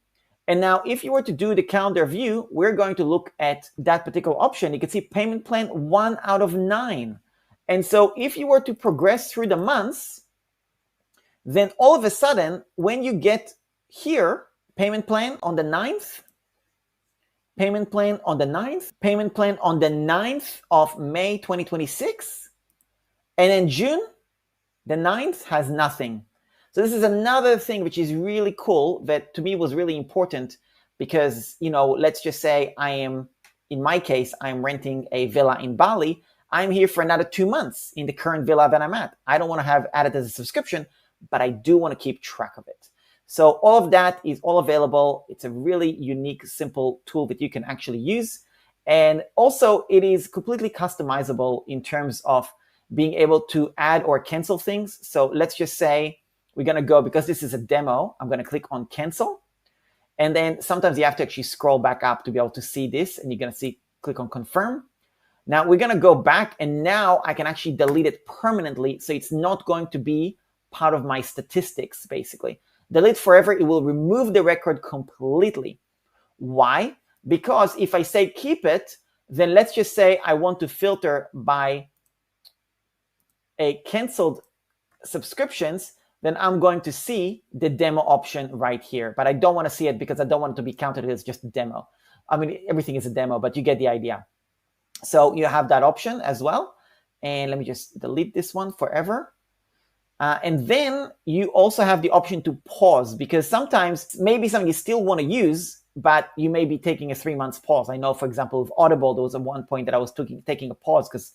And now if you were to do the calendar view, we're going to look at that particular option. You can see payment plan 1 out of 9. And so if you were to progress through the months, then all of a sudden, when you get here, payment plan on the 9th, payment plan on the 9th, payment plan on the 9th of May 2026, and then June, the 9th has nothing. So this is another thing which is really cool that to me was really important because, you know, let's just say in my case, I'm renting a villa in Bali. I'm here for another 2 months in the current villa that I'm at. I don't want to have added as a subscription, but I do want to keep track of it. So all of that is all available. It's a really unique, simple tool that you can actually use. And also it is completely customizable in terms of being able to add or cancel things. So let's just say we're going to go, because this is a demo, I'm going to click on cancel. And then sometimes you have to actually scroll back up to be able to see this. And you're going to see, click on confirm. Now we're going to go back, and now I can actually delete it permanently. So it's not going to be part of my statistics, basically. Delete forever, it will remove the record completely. Why? Because if I say keep it, then let's just say I want to filter by a canceled subscriptions, then I'm going to see the demo option right here. But I don't want to see it because I don't want it to be counted as just a demo. I mean, everything is a demo, but you get the idea. So you have that option as well. And let me just delete this one forever. And then you also have the option to pause, because sometimes maybe something you still want to use, but you may be taking a 3 months pause. I know, for example, with Audible, there was at one point that I was taking a pause because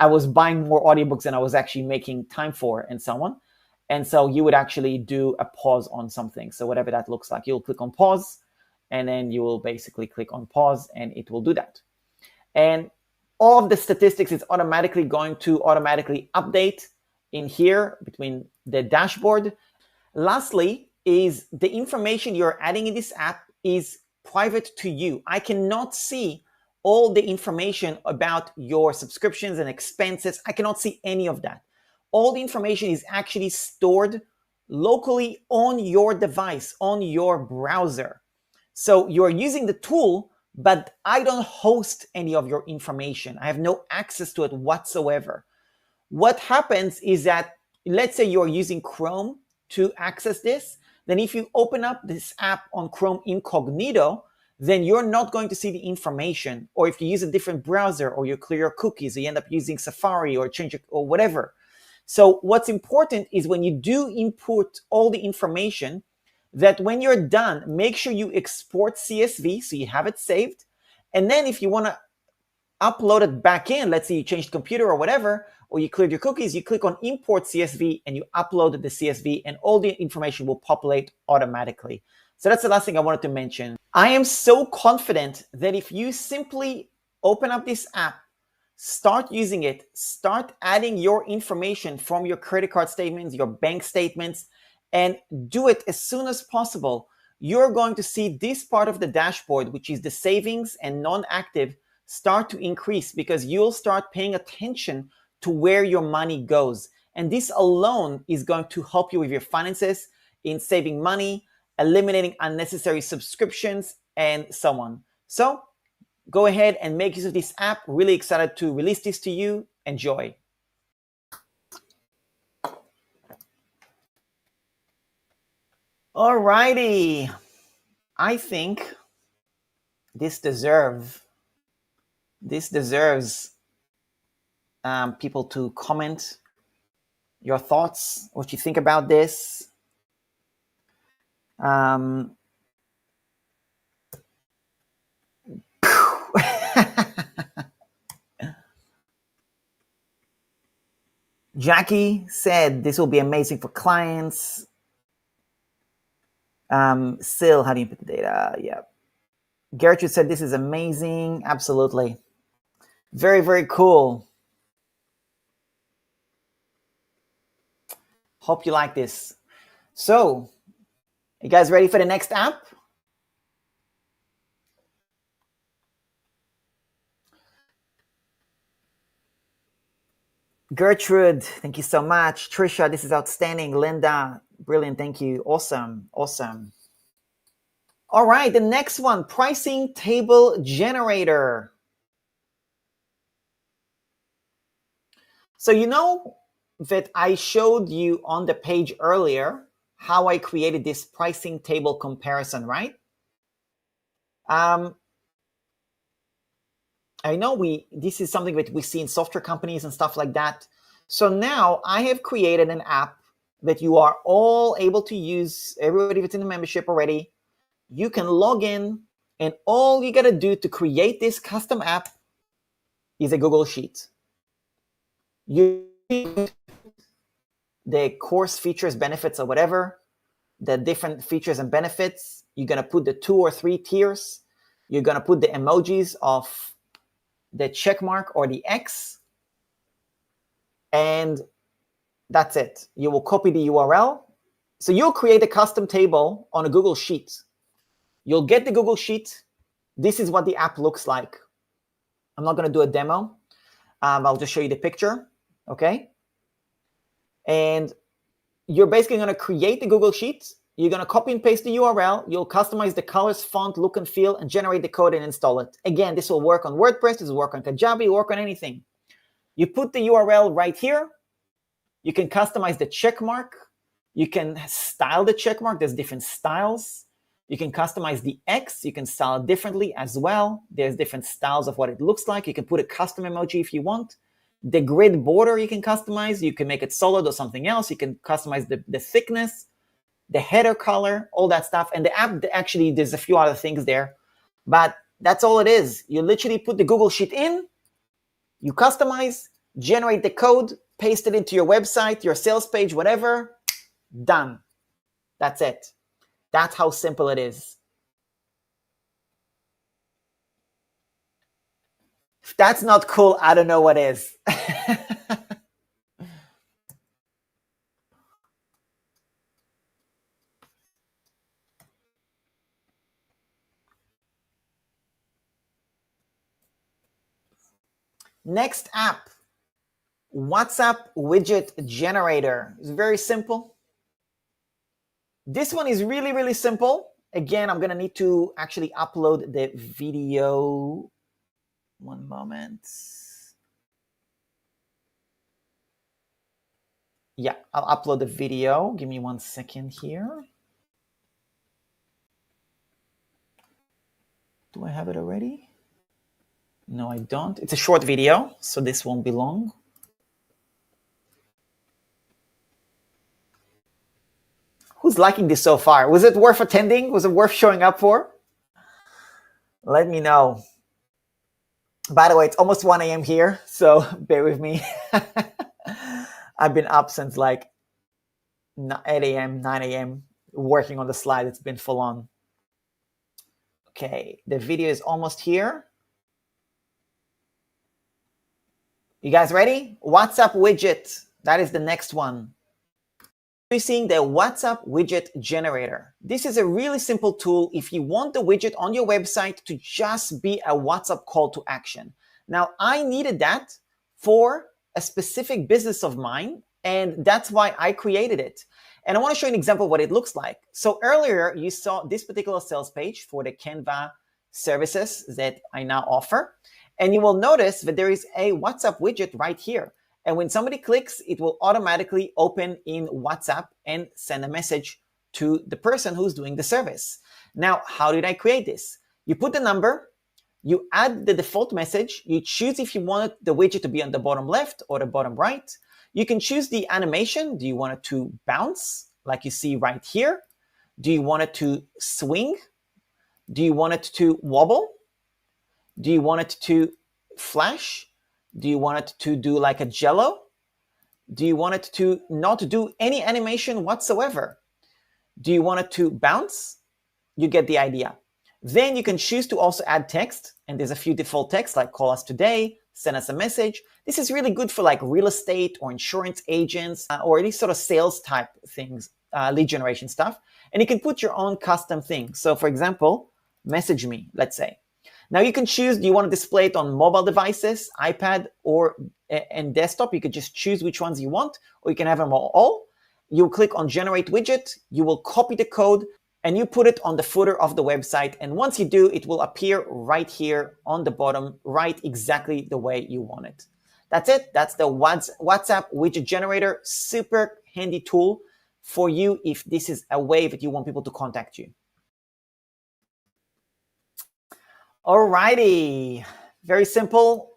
I was buying more audiobooks than I was actually making time for, and so on. And so you would actually do a pause on something. So whatever that looks like, you'll click on pause, and then you will basically click on pause, and it will do that. And all of the statistics is automatically going to automatically update in here between the dashboard. Lastly, is the information you're adding in this app is private to you. I cannot see all the information about your subscriptions and expenses. I cannot see any of that. All the information is actually stored locally on your device, on your browser. So you're using the tool, but I don't host any of your information. I have no access to it whatsoever. What happens is that, let's say you're using Chrome to access this, then if you open up this app on Chrome incognito, then you're not going to see the information. Or if you use a different browser, or you clear your cookies, or you end up using Safari or change it or whatever. So what's important is when you do input all the information, that when you're done, make sure you export CSV so you have it saved. And then if you want to upload it back in, let's say you changed computer or whatever, or you cleared your cookies, you click on import CSV and you upload the CSV, and all the information will populate automatically. So that's the last thing I wanted to mention. I am so confident that if you simply open up this app, start using it, start adding your information from your credit card statements, your bank statements, and do it as soon as possible, you're going to see this part of the dashboard, which is the savings and non-active, start to increase, because you'll start paying attention to where your money goes. And this alone is going to help you with your finances, in saving money, eliminating unnecessary subscriptions, and so on. So go ahead and make use of this app. Really excited to release this to you. Enjoy. Alrighty. I think this deserves people to comment your thoughts, what you think about this. Jackie said this will be amazing for clients. Sil, how do you put the data? Yeah. Gertrude said this is amazing. Absolutely. Very, very cool. Hope you like this. So, you guys ready for the next app? Gertrude, thank you so much. Trisha, this is outstanding. Linda, brilliant. Thank you. Awesome. Awesome. All right, the next one, pricing table generator. So you know that I showed you on the page earlier how I created this pricing table comparison, right? I know this is something that we see in software companies and stuff like that. So now I have created an app that you are all able to use. Everybody that's in the membership already, you can log in, and all you got to do to create this custom app is a Google Sheet. You the course features, benefits, or whatever. the different features and benefits. You're going to put the 2 or 3 tiers. You're going to put the emojis of the check mark or the X. And that's it. You will copy the URL. So you'll create a custom table on a Google Sheet. You'll get the Google Sheet. This is what the app looks like. I'm not going to do a demo. I'll just show you the picture, okay? And you're basically going to create the Google Sheet. You're going to copy and paste the URL. You'll customize the colors, font, look, and feel, and generate the code and install it. Again, this will work on WordPress. This will work on Kajabi, work on anything. You put the URL right here. You can customize the check mark. You can style the check mark. There's different styles. You can customize the X. You can style it differently as well. There's different styles of what it looks like. You can put a custom emoji if you want. The grid border you can customize. You can make it solid or something else. You can customize the thickness, the header color, all that stuff. And the app, actually, there's a few other things there. But that's all it is. You literally put the Google Sheet in. You customize, generate the code, paste it into your website, your sales page, whatever. Done. That's it. That's how simple it is. If that's not cool, I don't know what is. Next app, WhatsApp widget generator. It's very simple. This one is really, really simple. Again, I'm going to need to actually upload the video. One moment. Yeah, I'll upload the video. Give me 1 second here. Do I have it already? No, I don't. It's a short video, so this won't be long. Who's liking this so far? Was it worth attending? Was it worth showing up for? Let me know. By the way, it's almost 1 a.m. here, so bear with me. I've been up since like 8 a.m., 9 a.m. working on the slide. It's been full on. Okay, the video is almost here. You guys ready? WhatsApp widget. That is the next one. You're seeing the WhatsApp widget generator. This is a really simple tool if you want the widget on your website to just be a WhatsApp call to action. Now, I needed that for a specific business of mine, and that's why I created it. And I want to show you an example of what it looks like. So earlier, you saw this particular sales page for the Canva services that I now offer. And you will notice that there is a WhatsApp widget right here. And when somebody clicks, it will automatically open in WhatsApp and send a message to the person who's doing the service. Now, how did I create this? You put the number, you add the default message, you choose if you want the widget to be on the bottom left or the bottom right. You can choose the animation. Do you want it to bounce, like you see right here? Do you want it to swing? Do you want it to wobble? Do you want it to flash? Do you want it to do like a jello? Do you want it to not do any animation whatsoever? Do you want it to bounce? You get the idea. Then you can choose to also add text, and there's a few default texts like call us today, send us a message. This is really good for like real estate or insurance agents or these sort of sales type things, lead generation stuff. And you can put your own custom thing. So for example, message me, let's say. Now you can choose, do you want to display it on mobile devices, iPad, or and desktop? You could just choose which ones you want, or you can have them all. You click on generate widget, you will copy the code, and you put it on the footer of the website. And once you do, it will appear right here on the bottom, right exactly the way you want it. That's it. That's the WhatsApp widget generator. Super handy tool for you if this is a way that you want people to contact you. Alrighty, very simple,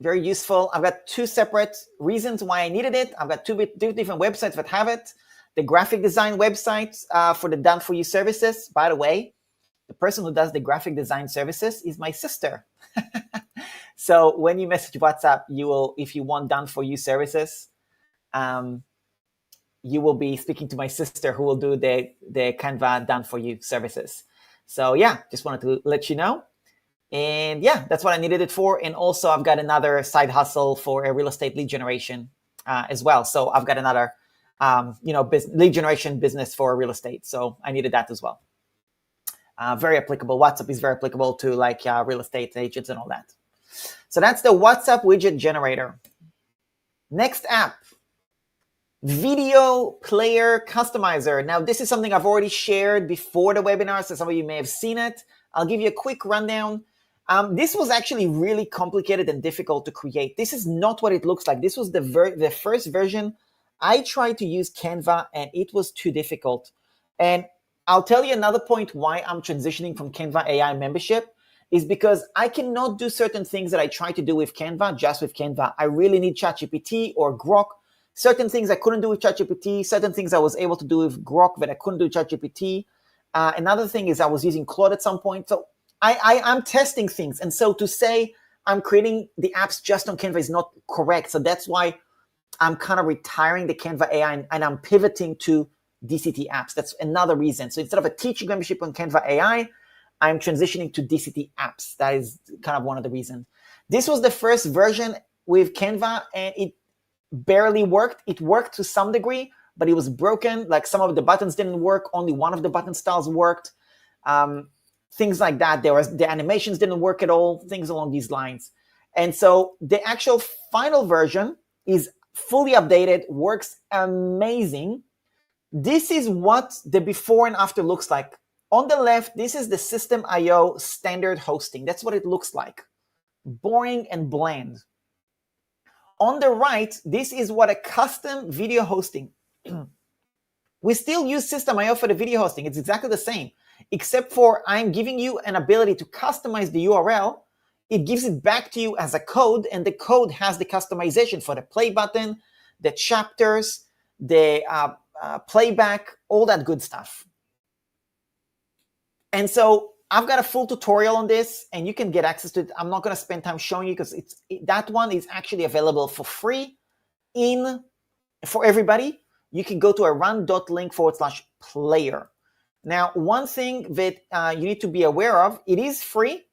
very useful. I've got 2 separate reasons why I needed it. I've got two different websites that have it. The graphic design websites for the done for you services. By the way, the person who does the graphic design services is my sister. So when you message WhatsApp, you will, if you want done for you services, you will be speaking to my sister who will do the Canva done for you services. So yeah, just wanted to let you know. And yeah, that's what I needed it for. And also I've got another side hustle for a real estate lead generation as well. So I've got another, lead generation business for real estate. So I needed that as well. Very applicable. WhatsApp is very applicable to like real estate agents and all that. So that's the WhatsApp widget generator. Next app, video player customizer. Now, this is something I've already shared before the webinar, so some of you may have seen it. I'll give you a quick rundown. This was actually really complicated and difficult to create. This is not what it looks like. This was the first version. I tried to use Canva and it was too difficult. And I'll tell you another point why I'm transitioning from Canva AI membership is because I cannot do certain things that I try to do with Canva just with Canva. I really need ChatGPT or Grok. Certain things I couldn't do with ChatGPT. Certain things I was able to do with Grok that I couldn't do with ChatGPT. Another thing is I was using Claude at some point. So I'm testing things. And so to say I'm creating the apps just on Canva is not correct. So that's why I'm kind of retiring the Canva AI and I'm pivoting to DCT apps. That's another reason. So instead of a teaching membership on Canva AI, I'm transitioning to DCT apps. That is kind of one of the reasons. This was the first version with Canva and it barely worked. It worked to some degree, but it was broken. Like some of the buttons didn't work. Only one of the button styles worked. Things like that. The animations didn't work at all. Things along these lines. And so the actual final version is fully updated, works amazing. This is what the before and after looks like. On the left, this is the System.io standard hosting. That's what it looks like. Boring and bland. On the right, this is what a custom video hosting. We still use System.io for the video hosting. It's exactly the same, except for I'm giving you an ability to customize the URL. It gives it back to you as a code, and the code has the customization for the play button, the chapters, the playback, all that good stuff. And so I've got a full tutorial on this and you can get access to it. I'm not going to spend time showing you because that one is actually available for free for everybody. You can go to aran.link/player. Now, one thing that you need to be aware of, it is free,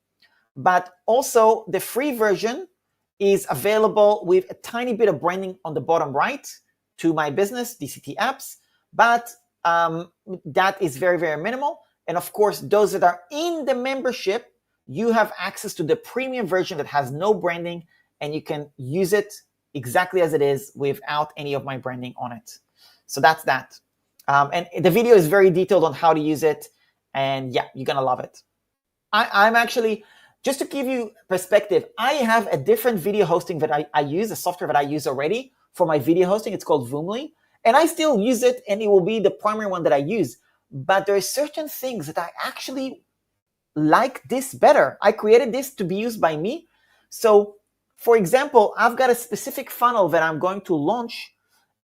but also the free version is available with a tiny bit of branding on the bottom right to my business, DCT apps, but that is very, very minimal. And of course, those that are in the membership, you have access to the premium version that has no branding and you can use it exactly as it is without any of my branding on it. So that's that. And the video is very detailed on how to use it. And yeah, you're going to love it. I'm actually, just to give you perspective, I have a different video hosting that I use, a software that I use already for my video hosting. It's called Voomly. And I still use it and it will be the primary one that I use. But there are certain things that I actually like this better. I created this to be used by me. So for example, I've got a specific funnel that I'm going to launch.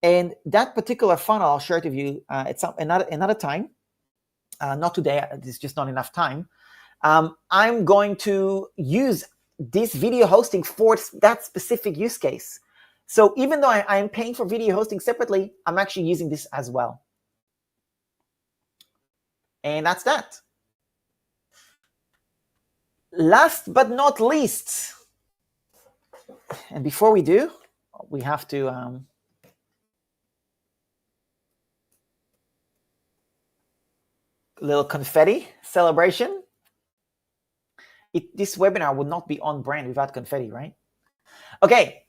And that particular funnel, I'll share it with you at another time. Not today, there's just not enough time. I'm going to use this video hosting for that specific use case. So even though I am paying for video hosting separately, I'm actually using this as well. And that's that. Last but not least, and before we do, we have to a little confetti celebration. This webinar would not be on brand without confetti, right? Okay,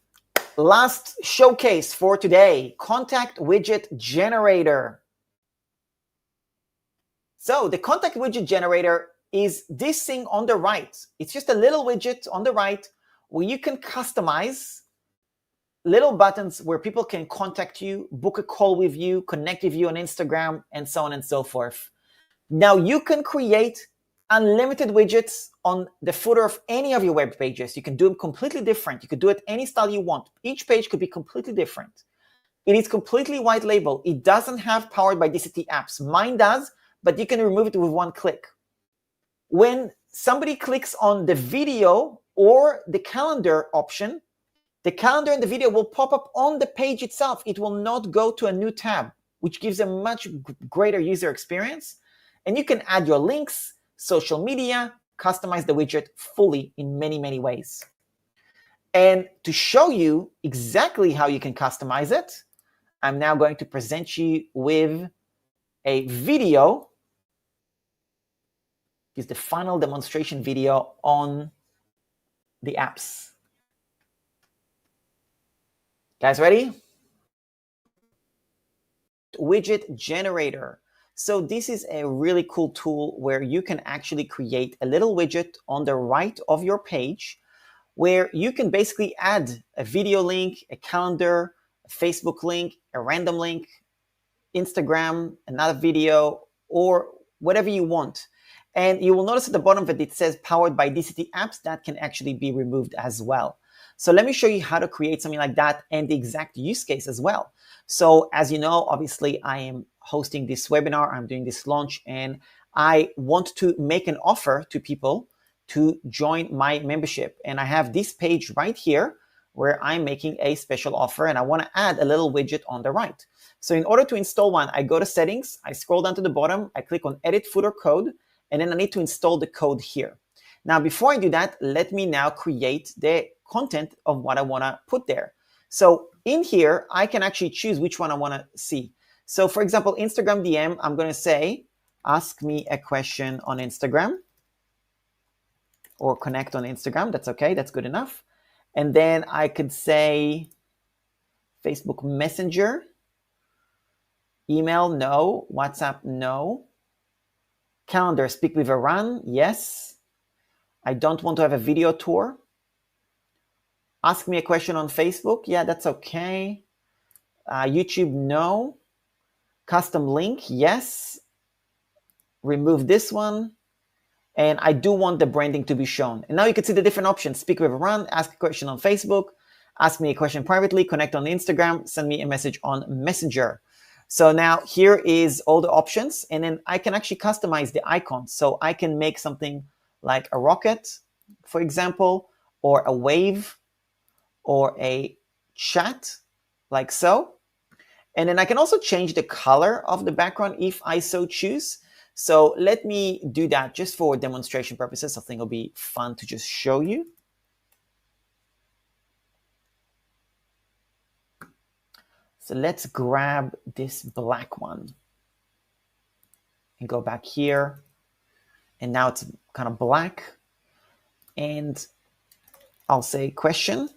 last showcase for today, contact widget generator. So the contact widget generator is this thing on the right. It's just a little widget on the right where you can customize little buttons where people can contact you, book a call with you, connect with you on Instagram, and so on and so forth. Now you can create unlimited widgets on the footer of any of your web pages. You can do them completely different. You could do it any style you want. Each page could be completely different. It is completely white label. It doesn't have powered by DCT apps. Mine does, but you can remove it with one click. When somebody clicks on the video or the calendar option, the calendar and the video will pop up on the page itself. It will not go to a new tab. which gives a much greater user experience. And you can add your links, social media, customize the widget fully in many, many ways. And to show you exactly how you can customize it, I'm now going to present you with a video. Is the final demonstration video on the apps. Guys, ready? Widget generator. So this is a really cool tool where you can actually create a little widget on the right of your page where you can basically add a video link, a calendar, a Facebook link, a random link, Instagram, another video, or whatever you want. And you will notice at the bottom that it says powered by DCT apps. That can actually be removed as well. So let me show you how to create something like that and the exact use case as well. So as you know, obviously I am hosting this webinar, I'm doing this launch, and I want to make an offer to people to join my membership. And I have this page right here where I'm making a special offer and I want to add a little widget on the right. So in order to install one, I go to settings, I scroll down to the bottom, I click on edit footer code, and then I need to install the code here. Now, before I do that, let me now create the content of what I want to put there. So in here, I can actually choose which one I want to see. So for example, Instagram DM, I'm going to say, ask me a question on Instagram or connect on Instagram. That's okay. That's good enough. And then I could say Facebook Messenger, email, no, WhatsApp, no. Calendar, speak with Iran, yes. I don't want to have a video tour. Ask me a question on Facebook, yeah, that's okay. YouTube, no. Custom link, yes. Remove this one. And I do want the branding to be shown. And now you can see the different options. Speak with Iran, ask a question on Facebook, ask me a question privately, connect on Instagram, send me a message on Messenger. So now here is all the options, and then I can actually customize the icons. So I can make something like a rocket, for example, or a wave, or a chat, like so. And then I can also change the color of the background if I so choose. So let me do that just for demonstration purposes. I think it'll be fun to just show you. So let's grab this black one and go back here. And now it's kind of black. And I'll say question.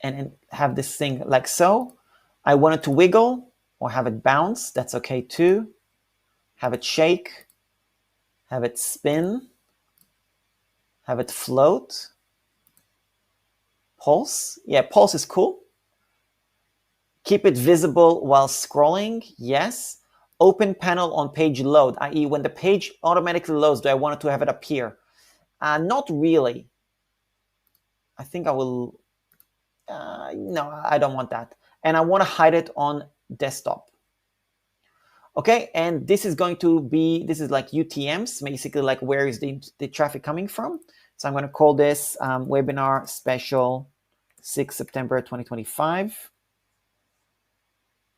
And then have this thing like so. I want it to wiggle or have it bounce. That's okay too. Have it shake. Have it spin. Have it float. Pulse. Yeah, pulse is cool. Keep it visible while scrolling. Yes. Open panel on page load, i.e. when the page automatically loads, do I want it to have it appear? Not really. I think I will, no, I don't want that. And I want to hide it on desktop. Okay, and this is going to be, this is like UTMs, basically like where is the traffic coming from. So I'm going to call this webinar special 6 September 2025.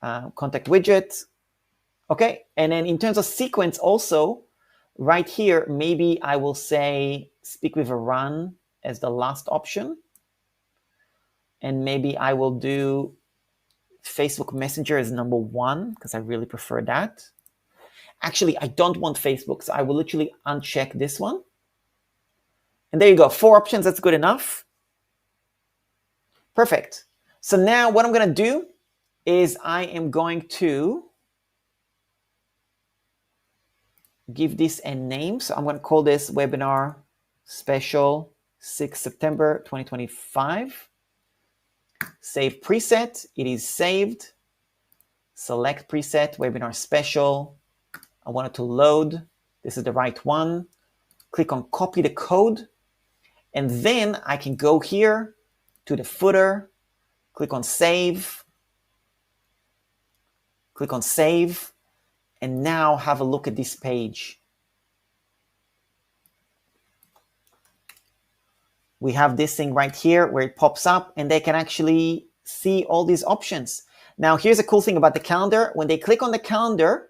Contact widget. Okay, and then in terms of sequence also, right here, maybe I will say speak with Iran as the last option. And maybe I will do Facebook Messenger as number 1 because I really prefer that. Actually, I don't want Facebook, so I will literally uncheck this one. And there you go, 4 options, that's good enough. Perfect. So now what I'm going to do is I am going to give this a name. So I'm going to call this webinar special 6 September 2025. Save preset. It is saved. Select preset, webinar special. I want it to load. This is the right one. Click on copy the code. And then I can go here to the footer. Click on save. Click on save. And now have a look at this page. We have this thing right here where it pops up and they can actually see all these options. Now, here's a cool thing about the calendar. When they click on the calendar,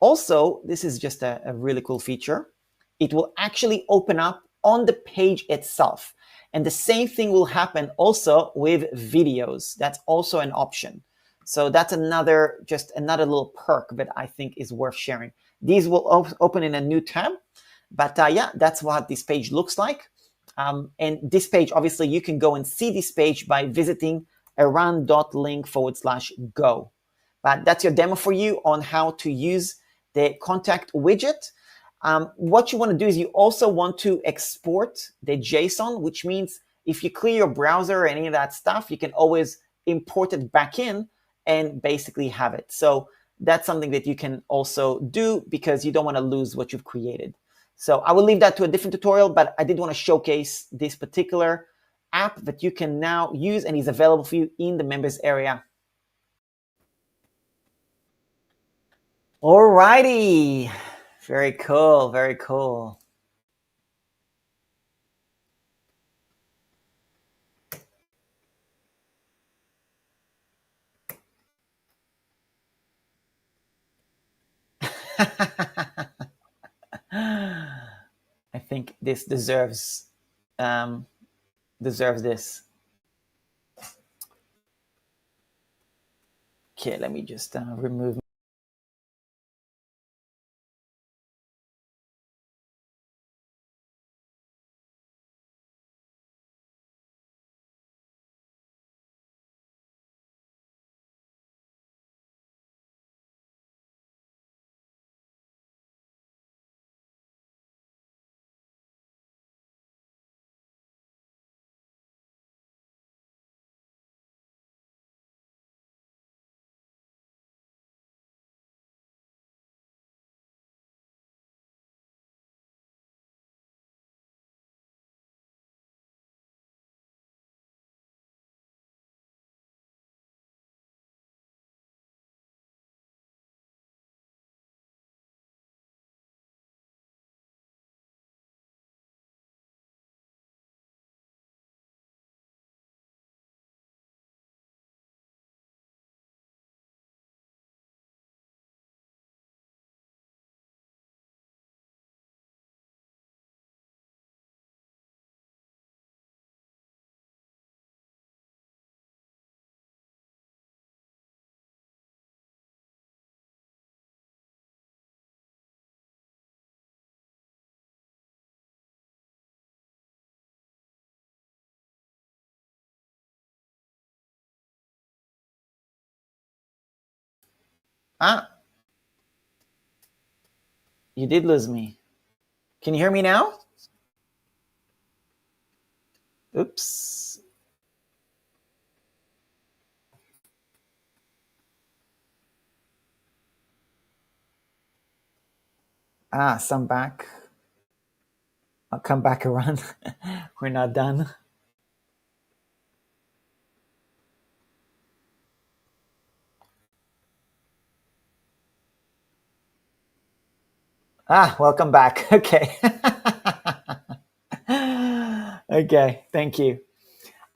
also, this is just a really cool feature. It will actually open up on the page itself. And the same thing will happen also with videos. That's also an option. So that's just another little perk that I think is worth sharing. These will open in a new tab. But yeah, that's what this page looks like. And this page, obviously, you can go and see this page by visiting aran.link/go. But that's your demo for you on how to use the contact widget. What you want to do is you also want to export the JSON, which means if you clear your browser or any of that stuff, you can always import it back in and basically have it. So that's something that you can also do because you don't want to lose what you've created. So I will leave that to a different tutorial, but I did want to showcase this particular app that you can now use and is available for you in the members area. Alrighty. Very cool. Very cool. I think this deserves this. Okay, let me just remove. You did lose me. Can you hear me now? Oops. So I'm back. I'll come back around. We're not done. Welcome back. Okay. Okay, thank you.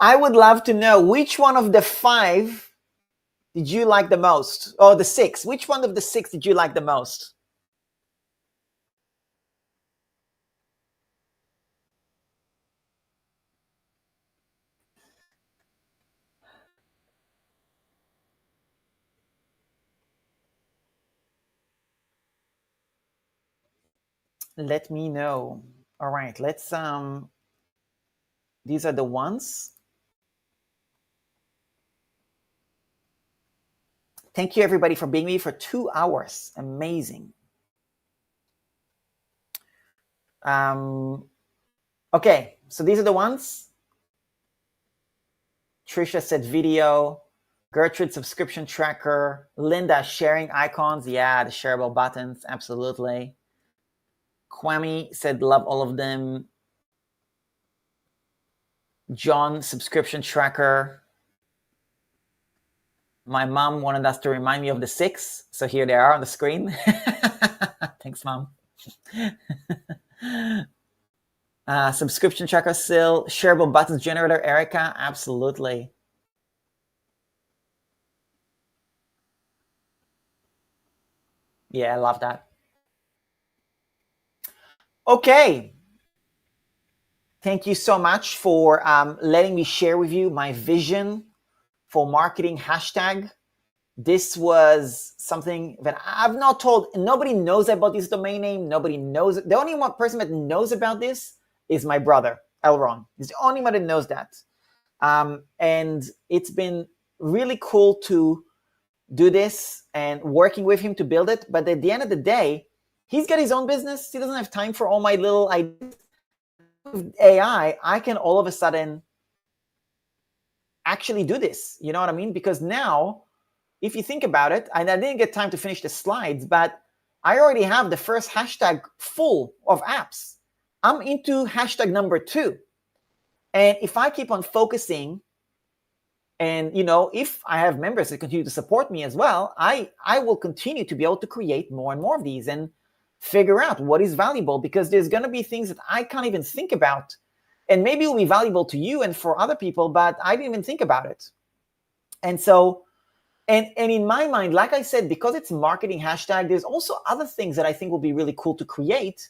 I would love to know which one of the 5 did you like the most? Or the 6. Which one of the 6 did you like the most? Let me know. All right, let's these are the ones. Thank you everybody for being with me for 2 hours. Amazing. Okay, so these are the ones. Trisha said video. Gertrude, subscription tracker. Linda, sharing icons. Yeah, the shareable buttons, absolutely. Kwame said love all of them. John, subscription tracker. My mom wanted us to remind me of the 6, so here they are on the screen. Thanks, Mom. Subscription tracker still. Shareable buttons generator, Erica, absolutely. Yeah, I love that. Okay. Thank you so much for letting me share with you my vision for marketing hashtag. This was something that I've not told. Nobody knows about this domain name. Nobody knows. The only one person that knows about this is my brother, Elron. He's the only one that knows that. And it's been really cool to do this and working with him to build it. But at the end of the day, he's got his own business. He doesn't have time for all my little ideas. With AI, I can all of a sudden actually do this. You know what I mean? Because now, if you think about it, and I didn't get time to finish the slides, but I already have the first hashtag full of apps. I'm into hashtag number 2. And if I keep on focusing, and if I have members that continue to support me as well, I will continue to be able to create more and more of these and figure out what is valuable, because there's going to be things that I can't even think about. And maybe it will be valuable to you and for other people, but I didn't even think about it. And so, and in my mind, like I said, because it's marketing hashtag, there's also other things that I think will be really cool to create,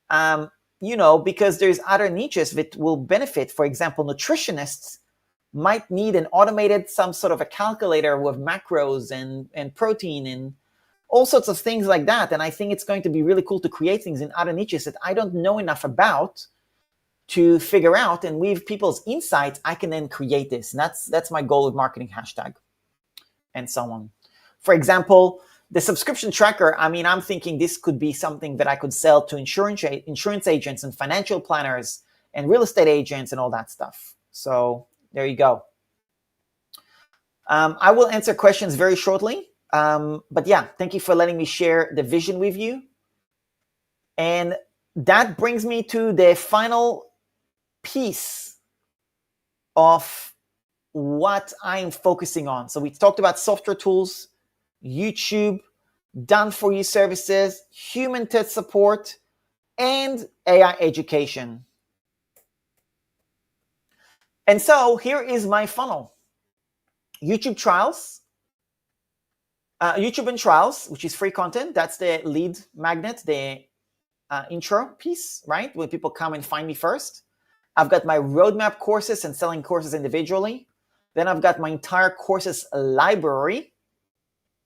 because there's other niches that will benefit. For example, nutritionists might need an automated, some sort of a calculator with macros and protein and all sorts of things like that. And I think it's going to be really cool to create things in other niches that I don't know enough about to figure out, and with people's insights, I can then create this. And that's my goal with marketing hashtag and so on. For example, the subscription tracker, I'm thinking this could be something that I could sell to insurance agents and financial planners and real estate agents and all that stuff. So there you go. I will answer questions very shortly. But yeah, thank you for letting me share the vision with you. And that brings me to the final piece of what I'm focusing on. So we talked about software tools, YouTube, done-for-you services, human tech support, and AI education. And so here is my funnel. YouTube trials, YouTube and trials, which is free content. That's the lead magnet, the intro piece, right? When people come and find me first. I've got my roadmap courses and selling courses individually. Then I've got my entire courses library.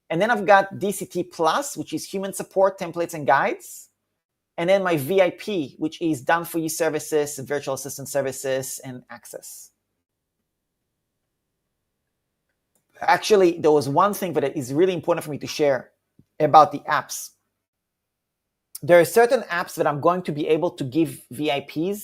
And then I've got DCT Plus, which is human support, templates, and guides. And then my VIP, which is done-for-you services, virtual assistant services, and access. Actually, there was one thing that is really important for me to share about the apps. There are certain apps that I'm going to be able to give VIPs,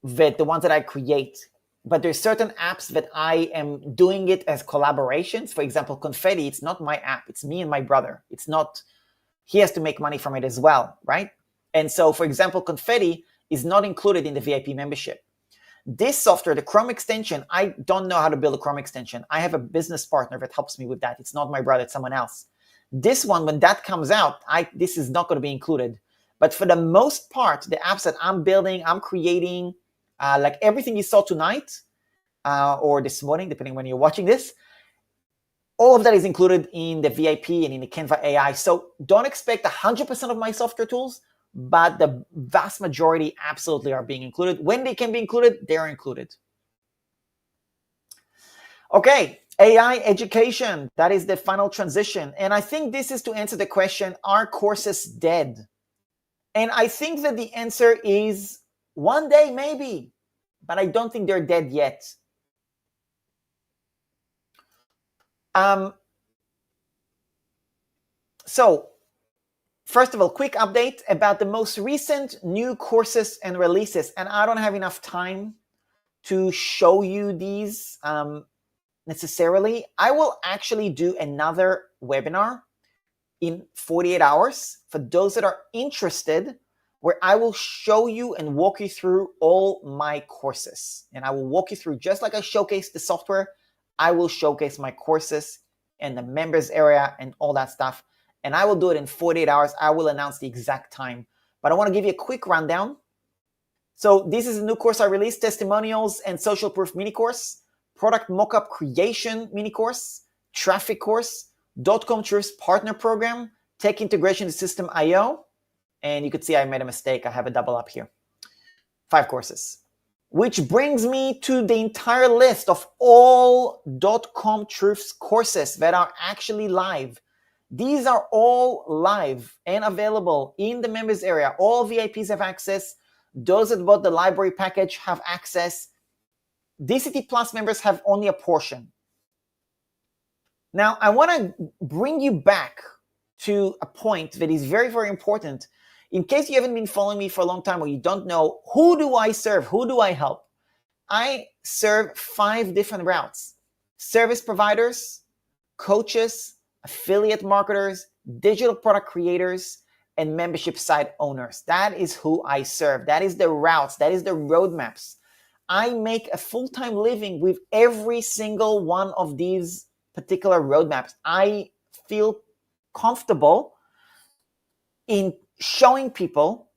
that the ones that I create. But there's certain apps that I am doing it as collaborations. For example, Confetti, it's not my app. It's me and my brother. It's not, he has to make money from it as well, right? And so, for example, Confetti is not included in the VIP membership. This software, the Chrome extension, I don't know how to build a Chrome extension. I have a business partner that helps me with that. It's not my brother, it's someone else. This one, when that comes out, this is not going to be included. But for the most part, the apps that I'm building, I'm creating, like everything you saw tonight or this morning, depending when you're watching this, all of that is included in the VIP and in the Canva AI. So don't expect 100% of my software tools, but the vast majority absolutely are being included. When they can be included, they're included. Okay, AI education, that is the final transition. And I think this is to answer the question, are courses dead? And I think that the answer is one day maybe, but I don't think they're dead yet. So first of all, quick update about the most recent new courses and releases. And I don't have enough time to show you these necessarily. I will actually do another webinar in 48 hours for those that are interested, where I will show you and walk you through all my courses. And I will walk you through, just like I showcase the software, I will showcase my courses and the members area and all that stuff. And I will do it in 48 hours. I will announce the exact time. But I want to give you a quick rundown. So this is a new course I released, Testimonials and Social Proof mini course, Product Mockup Creation mini course, Traffic course, .com Truths Partner Program, Tech Integration System IO, and you could see I made a mistake. I have a double up here. 5 courses. Which brings me to the entire list of all .com Truths courses that are actually live. These are all live and available in the members area. All VIPs have access. Those that bought the library package have access. DCT Plus members have only a portion. Now, I want to bring you back to a point that is very, very important. In case you haven't been following me for a long time or you don't know, who do I serve? Who do I help? I serve 5 different routes: service providers, coaches, affiliate marketers, digital product creators, and membership site owners. That is who I serve. That is the routes. That is the roadmaps. I make a full-time living with every single one of these particular roadmaps. I feel comfortable in showing people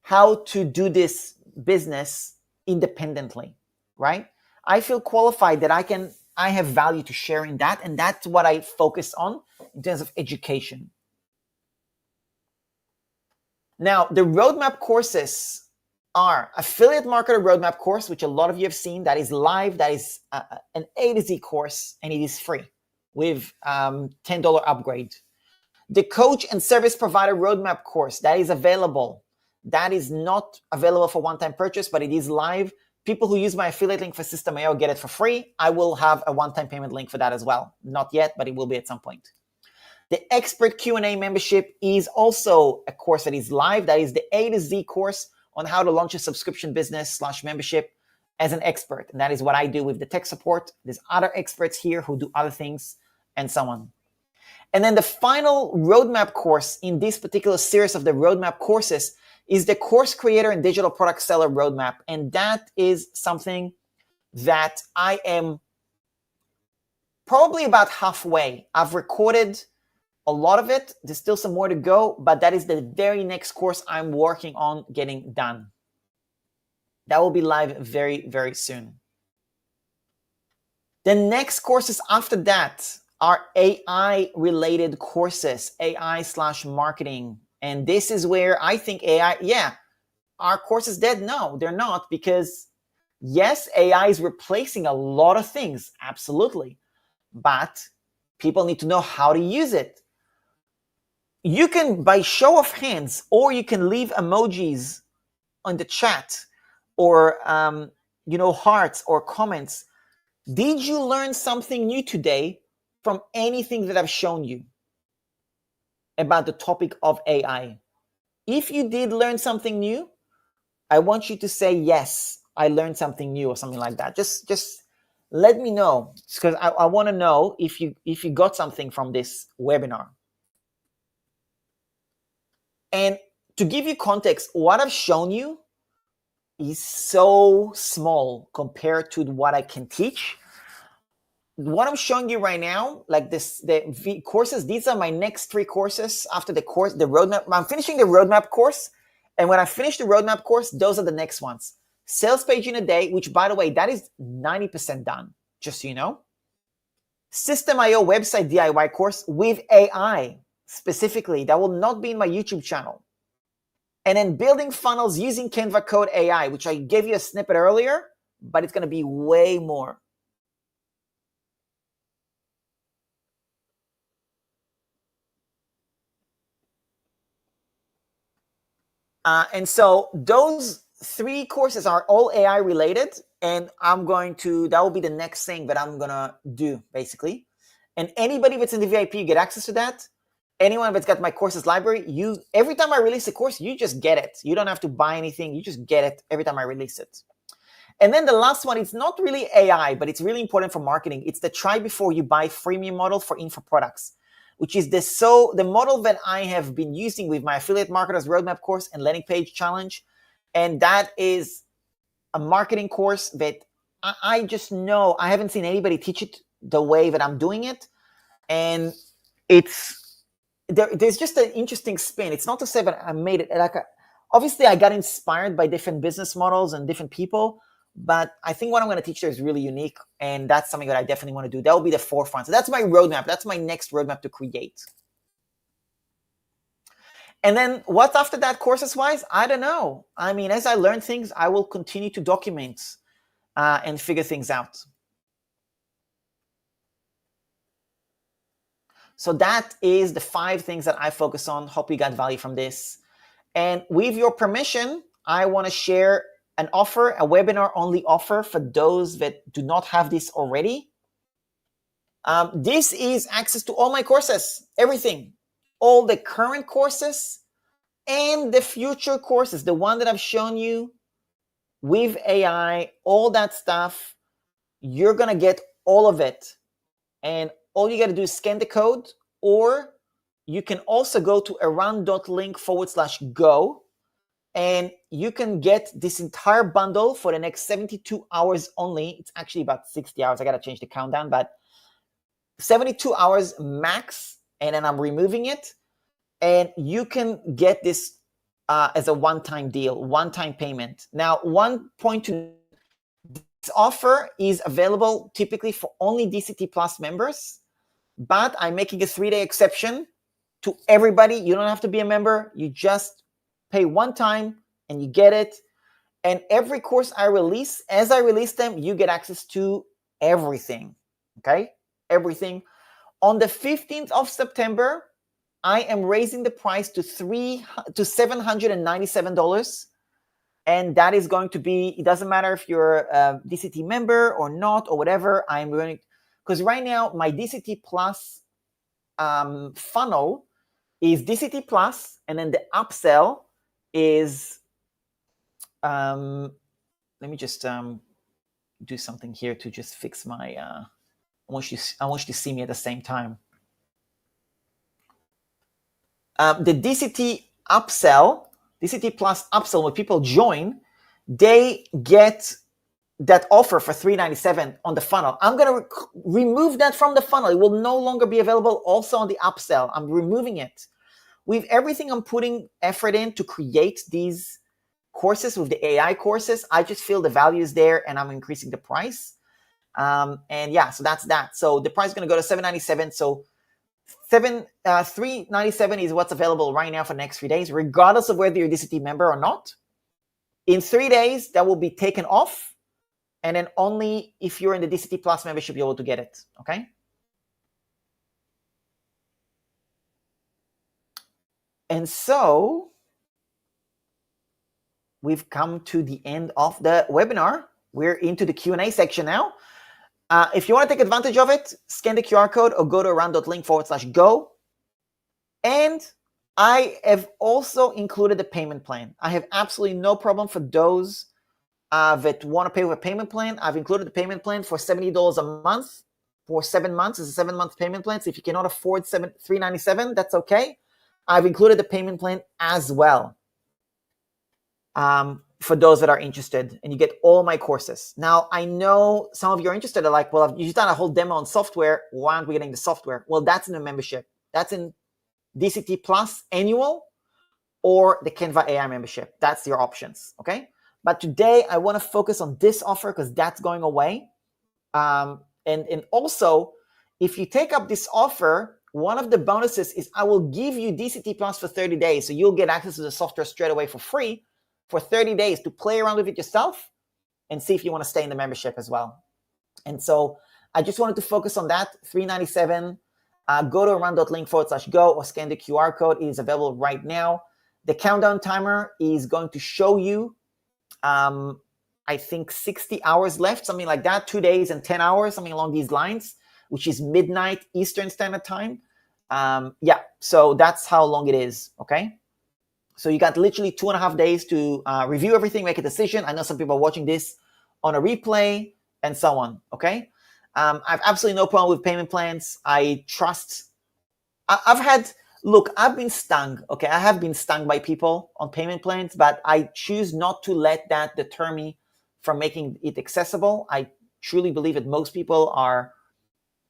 how to do this business independently, right? I feel qualified that I have value to share in that, and that's what I focus on in terms of education. Now, the roadmap courses are Affiliate Marketer Roadmap course, which a lot of you have seen. That is live. That is an A to Z course, and it is free with $10 upgrade. The Coach and Service Provider Roadmap course, that is available. That is not available for one-time purchase, but it is live. People who use my affiliate link for System.io get it for free. I will have a one-time payment link for that as well. Not yet, but it will be at some point. The Expert Q&A membership is also a course that is live. That is the A to Z course on how to launch a subscription business / membership as an expert. And that is what I do with the tech support. There's other experts here who do other things and so on. And then the final roadmap course in this particular series of the roadmap courses is the Course Creator and Digital Product Seller Roadmap. And that is something that I am probably about halfway. I've recorded a lot of it. There's still some more to go, but that is the very next course I'm working on getting done. That will be live very, very soon. The next courses after that are AI-related courses, AI/marketing. And this is where I think AI, are courses dead? No, they're not, because yes, AI is replacing a lot of things, absolutely. But people need to know how to use it. You can, by show of hands, or you can leave emojis on the chat, or hearts or comments. Did you learn something new today from anything that I've shown you about the topic of AI? If you did learn something new, I want you to say, yes, I learned something new, or something like that. Just let me know, because I want to know if you got something from this webinar. And to give you context, what I've shown you is so small compared to what I can teach. What I'm showing you right now, like the courses, these are my next 3 courses after the roadmap. I'm finishing the roadmap course. And when I finish the roadmap course, those are the next ones. Sales page in a day, which, by the way, that is 90% done, just so you know. System.io website DIY course with AI specifically. That will not be in my YouTube channel. And then building funnels using Canva Code AI, which I gave you a snippet earlier, but it's going to be way more. And so those 3 courses are all AI related, and that will be the next thing that I'm going to do, basically. And anybody that's in the VIP, you get access to that. Anyone that's got my courses library, every time I release a course, you just get it. You don't have to buy anything. You just get it every time I release it. And then the last one, it's not really AI, but it's really important for marketing. It's the try before you buy freemium model for info products, which is the model that I have been using with my Affiliate Marketers Roadmap course and Landing Page Challenge. And that is a marketing course that I just know I haven't seen anybody teach it the way that I'm doing it. And there's just an interesting spin. It's not to say that I made it obviously I got inspired by different business models and different people, But I think what I'm going to teach there is really unique, and that's something that I definitely want to do. That will be the forefront. So that's my roadmap. That's my next roadmap to create. And then what's after that courses-wise? I don't know. I mean, as I learn things, I will continue to document and figure things out. So that is the 5 things that I focus on. Hope you got value from this. And with your permission, I want to share an offer, a webinar-only offer for those that do not have this already. This is access to all my courses, everything, all the current courses and the future courses, the one that I've shown you with AI, all that stuff. You're going to get all of it. And all you got to do is scan the code, or you can also go to around.link/go, and you can get this entire bundle for the next 72 hours only. It's actually about 60 hours. I got to change the countdown, but 72 hours max, and then I'm removing it. And you can get this as a one-time deal, one-time payment. Now, one point to this offer is available typically for only DCT Plus members, but I'm making a 3-day exception to everybody. You don't have to be a member. You just pay one time and you get it. And every course I release, as I release them, you get access to everything, okay? Everything. On the 15th of September, I am raising the price to $797. And that is going to be, it doesn't matter if you're a DCT member or not or whatever. I'm going to, because right now my DCT Plus funnel is DCT Plus, and then the upsell is, let me just do something here to just fix my, I want you to see me at the same time. The DCT upsell, DCT Plus upsell, when people join, they get that offer for $397 on the funnel. I'm going to remove that from the funnel. It will no longer be available also on the upsell. I'm removing it. With everything I'm putting effort in to create these courses with the AI courses, I just feel the value is there and I'm increasing the price. And yeah, so that's that. So the price is going to go to $797. So $397 is what's available right now for the next 3 days, regardless of whether you're a DCT member or not. In 3 days, that will be taken off. And then only if you're in the DCT Plus membership, you'll be able to get it, okay? And so we've come to the end of the webinar. We're into the Q&A section now. If you want to take advantage of it, scan the QR code or go to around.link/go. And I have also included the payment plan. I have absolutely no problem for those that want to pay with a payment plan. I've included the payment plan for $70 a month for 7 months. It's a 7-month payment plan. So if you cannot afford $397, that's okay. I've included the payment plan as well for those that are interested, and you get all my courses. Now, I know some of you are interested. Are like, well, you've done a whole demo on software. Why aren't we getting the software? Well, that's in the membership. That's in DCT Plus annual or the Canva AI membership. That's your options, okay? But today, I want to focus on this offer because that's going away. And also, if you take up this offer, one of the bonuses is I will give you DCT Plus for 30 days. So you'll get access to the software straight away for free for 30 days to play around with it yourself and see if you want to stay in the membership as well. And so I just wanted to focus on that, $397. Go to around.link/go or scan the QR code. It is available right now. The countdown timer is going to show you, I think 60 hours left, something like that, 2 days and 10 hours, something along these lines, which is midnight Eastern Standard Time. Yeah, so that's how long it is, okay? So you got literally 2.5 days to review everything, make a decision. I know some people are watching this on a replay and so on, okay? I have absolutely no problem with payment plans. I trust. I've been stung, okay? I have been stung by people on payment plans, but I choose not to let that deter me from making it accessible. I truly believe that most people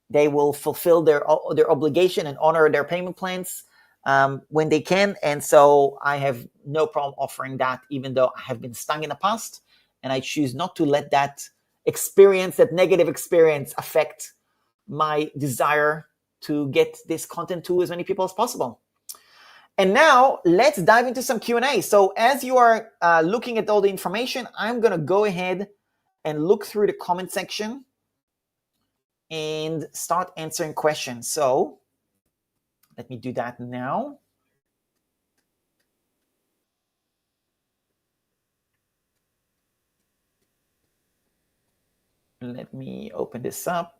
they will fulfill their obligation and honor their payment plans when they can. And so I have no problem offering that, even though I have been stung in the past. and I choose not to let that experience, that negative experience, affect my desire to get this content to as many people as possible. And now let's dive into some Q&A. So as you are looking at all the information, I'm going to go ahead and look through the comment section and start answering questions. So let me do that now. Let me open this up.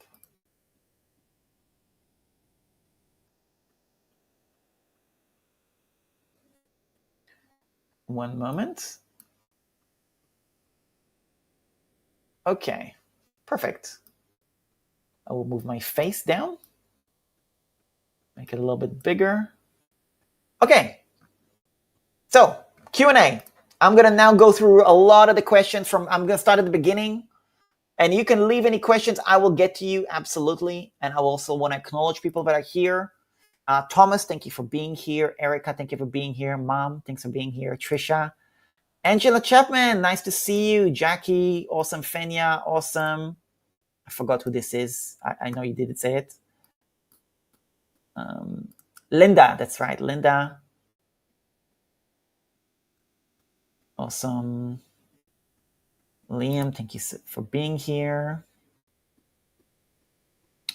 One moment. Okay, perfect. I will move my face down, make it a little bit bigger. Okay, so Q&A. I'm gonna now go through a lot of the questions I'm gonna start at the beginning, and you can leave any questions. I will get to you, absolutely. And I also wanna acknowledge people that are here. Thomas, thank you for being here. Erica, thank you for being here. Mom, thanks for being here. Trisha, Angela Chapman, nice to see you. Jackie, awesome. Fenya, awesome. I forgot who this is. I know you didn't say it. Linda, that's right, Linda. Awesome. Liam, thank you for being here.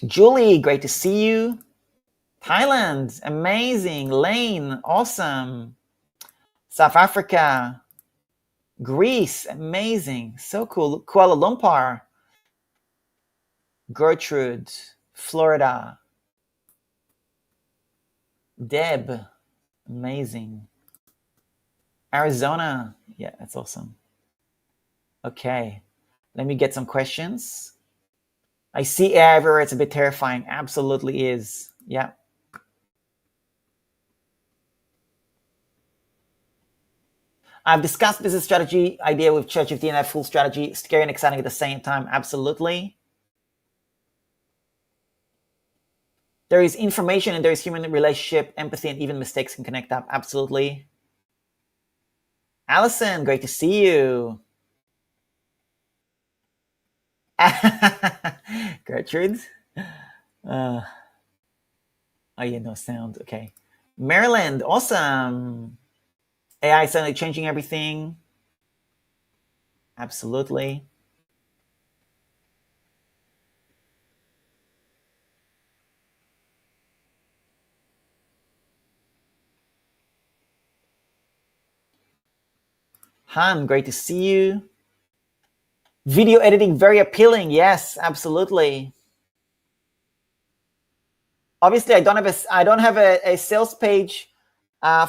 Julie, great to see you. Thailand, amazing. Lane, awesome. South Africa, Greece, amazing. So cool. Kuala Lumpur, Gertrude, Florida. Deb, amazing. Arizona, yeah, that's awesome. Okay, let me get some questions. I see AI everywhere. It's a bit terrifying. Absolutely is. Yeah. I've discussed business strategy idea with ChatGPT and I have full strategy. Scary and exciting at the same time. Absolutely. There is information and there is human relationship, empathy, and even mistakes can connect up. Absolutely. Allison, great to see you. Gertrude. Oh yeah, no sound. Okay. Maryland, awesome. AI is suddenly changing everything. Absolutely. Han, great to see you. Video editing, very appealing. Yes, absolutely. Obviously, I don't have a sales page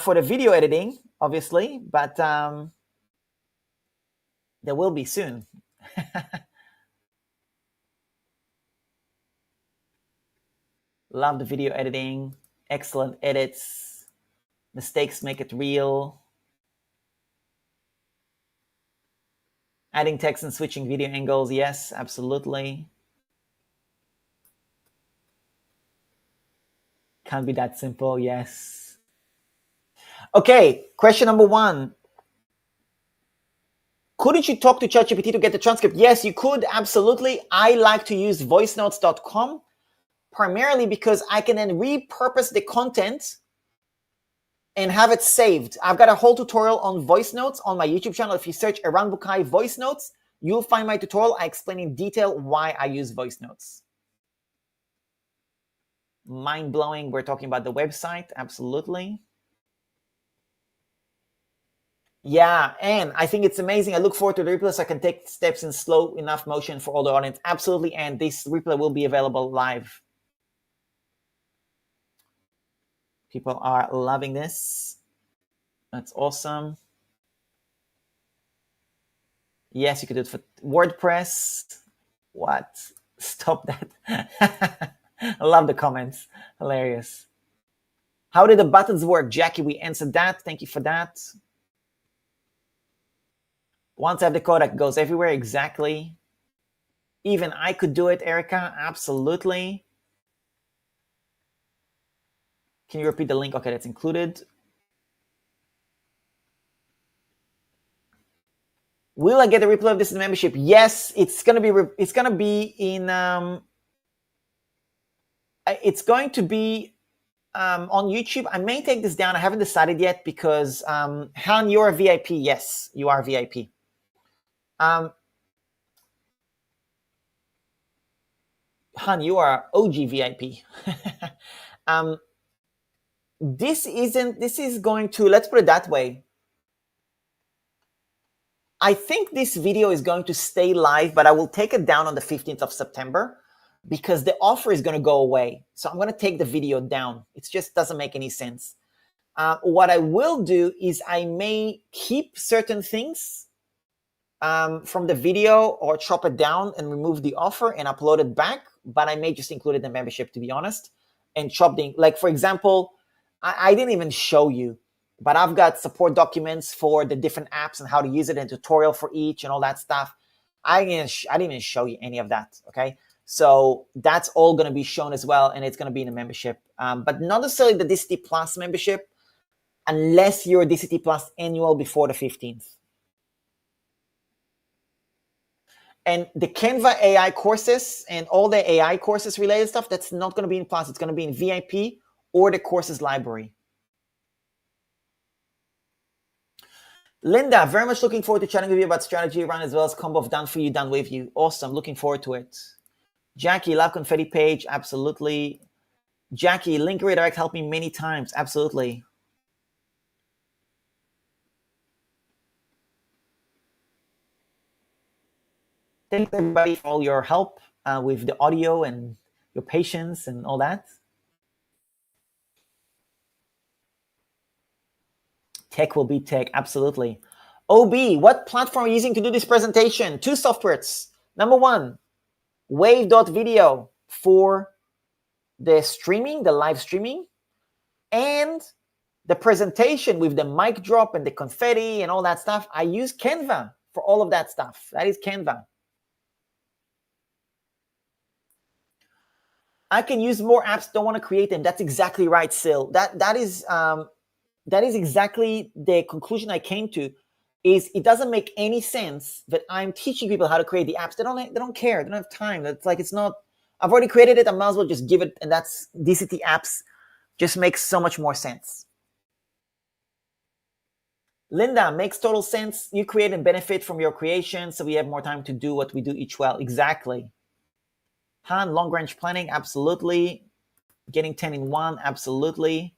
for the video editing, obviously, but there will be soon. Love the video editing. Excellent edits. Mistakes make it real. Adding text and switching video angles. Yes, absolutely. Can't be that simple. Yes. Okay, question number 1. Couldn't you talk to ChatGPT to get the transcript? Yes, you could, absolutely. I like to use voicenotes.com primarily because I can then repurpose the content and have it saved. I've got a whole tutorial on voice notes on my YouTube channel. If you search Eran Bukai voice notes, you'll find my tutorial. I explain in detail why I use voice notes. Mind-blowing. We're talking about the website. Absolutely. Yeah, and I think it's amazing. I look forward to the replay so I can take steps in slow enough motion for all the audience. Absolutely, and this replay will be available live. People are loving this. That's awesome. Yes, you could do it for WordPress. What? Stop that. I love the comments. Hilarious. How did the buttons work? Jackie, we answered that. Thank you for that. Once I have the code, it goes everywhere. Exactly. Even I could do it, Erica. Absolutely. Can you repeat the link? Okay, that's included. Will I get a replay of this in the membership? Yes, it's gonna be in it's going to be on YouTube. I may take this down. I haven't decided yet because Han, you're a VIP. Yes, you are VIP. Han, you are OG VIP. This is going to, let's put it that way. I think this video is going to stay live, but I will take it down on the 15th of September because the offer is going to go away. So I'm going to take the video down. It just doesn't make any sense. What I will do is I may keep certain things from the video or chop it down and remove the offer and upload it back, but I may just include it in the membership, to be honest, and chop the, like, for example, I didn't even show you, but I've got support documents for the different apps and how to use it and tutorial for each and all that stuff. I didn't even show you any of that, okay? So that's all going to be shown as well, and it's going to be in the membership, but not necessarily the DCT Plus membership unless you're a DCT Plus annual before the 15th. And the Canva AI courses and all the AI courses related stuff, that's not going to be in Plus. It's going to be in VIP or the courses library. Linda, very much looking forward to chatting with you about strategy run as well as combo of done for you, done with you. Awesome. Looking forward to it. Jackie, love confetti page. Absolutely. Jackie, link redirect helped me many times. Absolutely. Thanks everybody for all your help with the audio and your patience and all that. Tech will be tech, absolutely. OB, what platform are you using to do this presentation? 2 softwares. Number 1, wave.video for the streaming, the live streaming, and the presentation with the mic drop and the confetti and all that stuff. I use Canva for all of that stuff. That is Canva. I can use more apps, don't want to create them. That's exactly right, Sil. That is exactly the conclusion I came to. Is it doesn't make any sense that I'm teaching people how to create the apps. They don't care. They don't have time. That's like, it's not. I've already created it. I might as well just give it. And that's DCT apps. Just makes so much more sense. Linda, makes total sense. You create and benefit from your creation, so we have more time to do what we do each well. Exactly. Han, long range planning, absolutely. Getting 10 in 1, absolutely.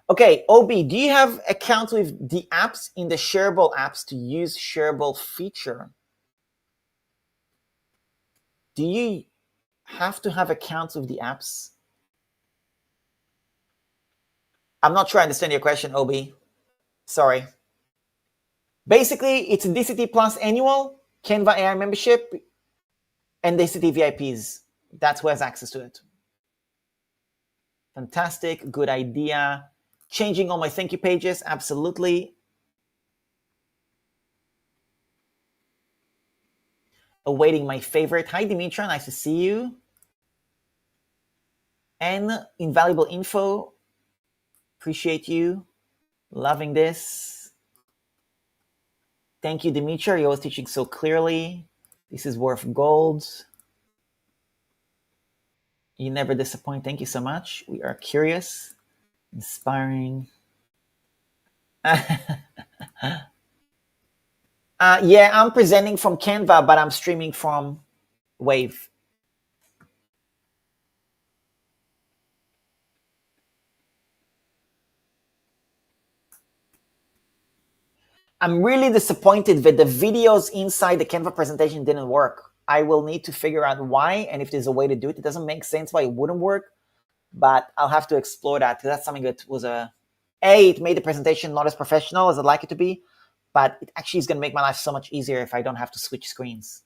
Okay, OB, do you have accounts with the apps in the sharable apps to use sharable feature? Do you have to have accounts with the apps? I'm not sure I understand your question, OB. Sorry. Basically, it's a DCT Plus annual, Canva AI membership, and DCT VIPs. That's who has access to it. Fantastic, good idea. Changing all my thank you pages, absolutely. Awaiting my favorite. Hi, Dimitra, nice to see you. And invaluable info. Appreciate you. Loving this. Thank you, Dimitra. You're always teaching so clearly. This is worth gold. You never disappoint. Thank you so much. We are curious, inspiring. Yeah, I'm presenting from Canva, but I'm streaming from Wave. I'm really disappointed that the videos inside the Canva presentation didn't work. I will need to figure out why, and if there's a way to do it. It doesn't make sense why it wouldn't work, but I'll have to explore that, because that's something that was it made the presentation not as professional as I'd like it to be, but it actually is going to make my life so much easier if I don't have to switch screens.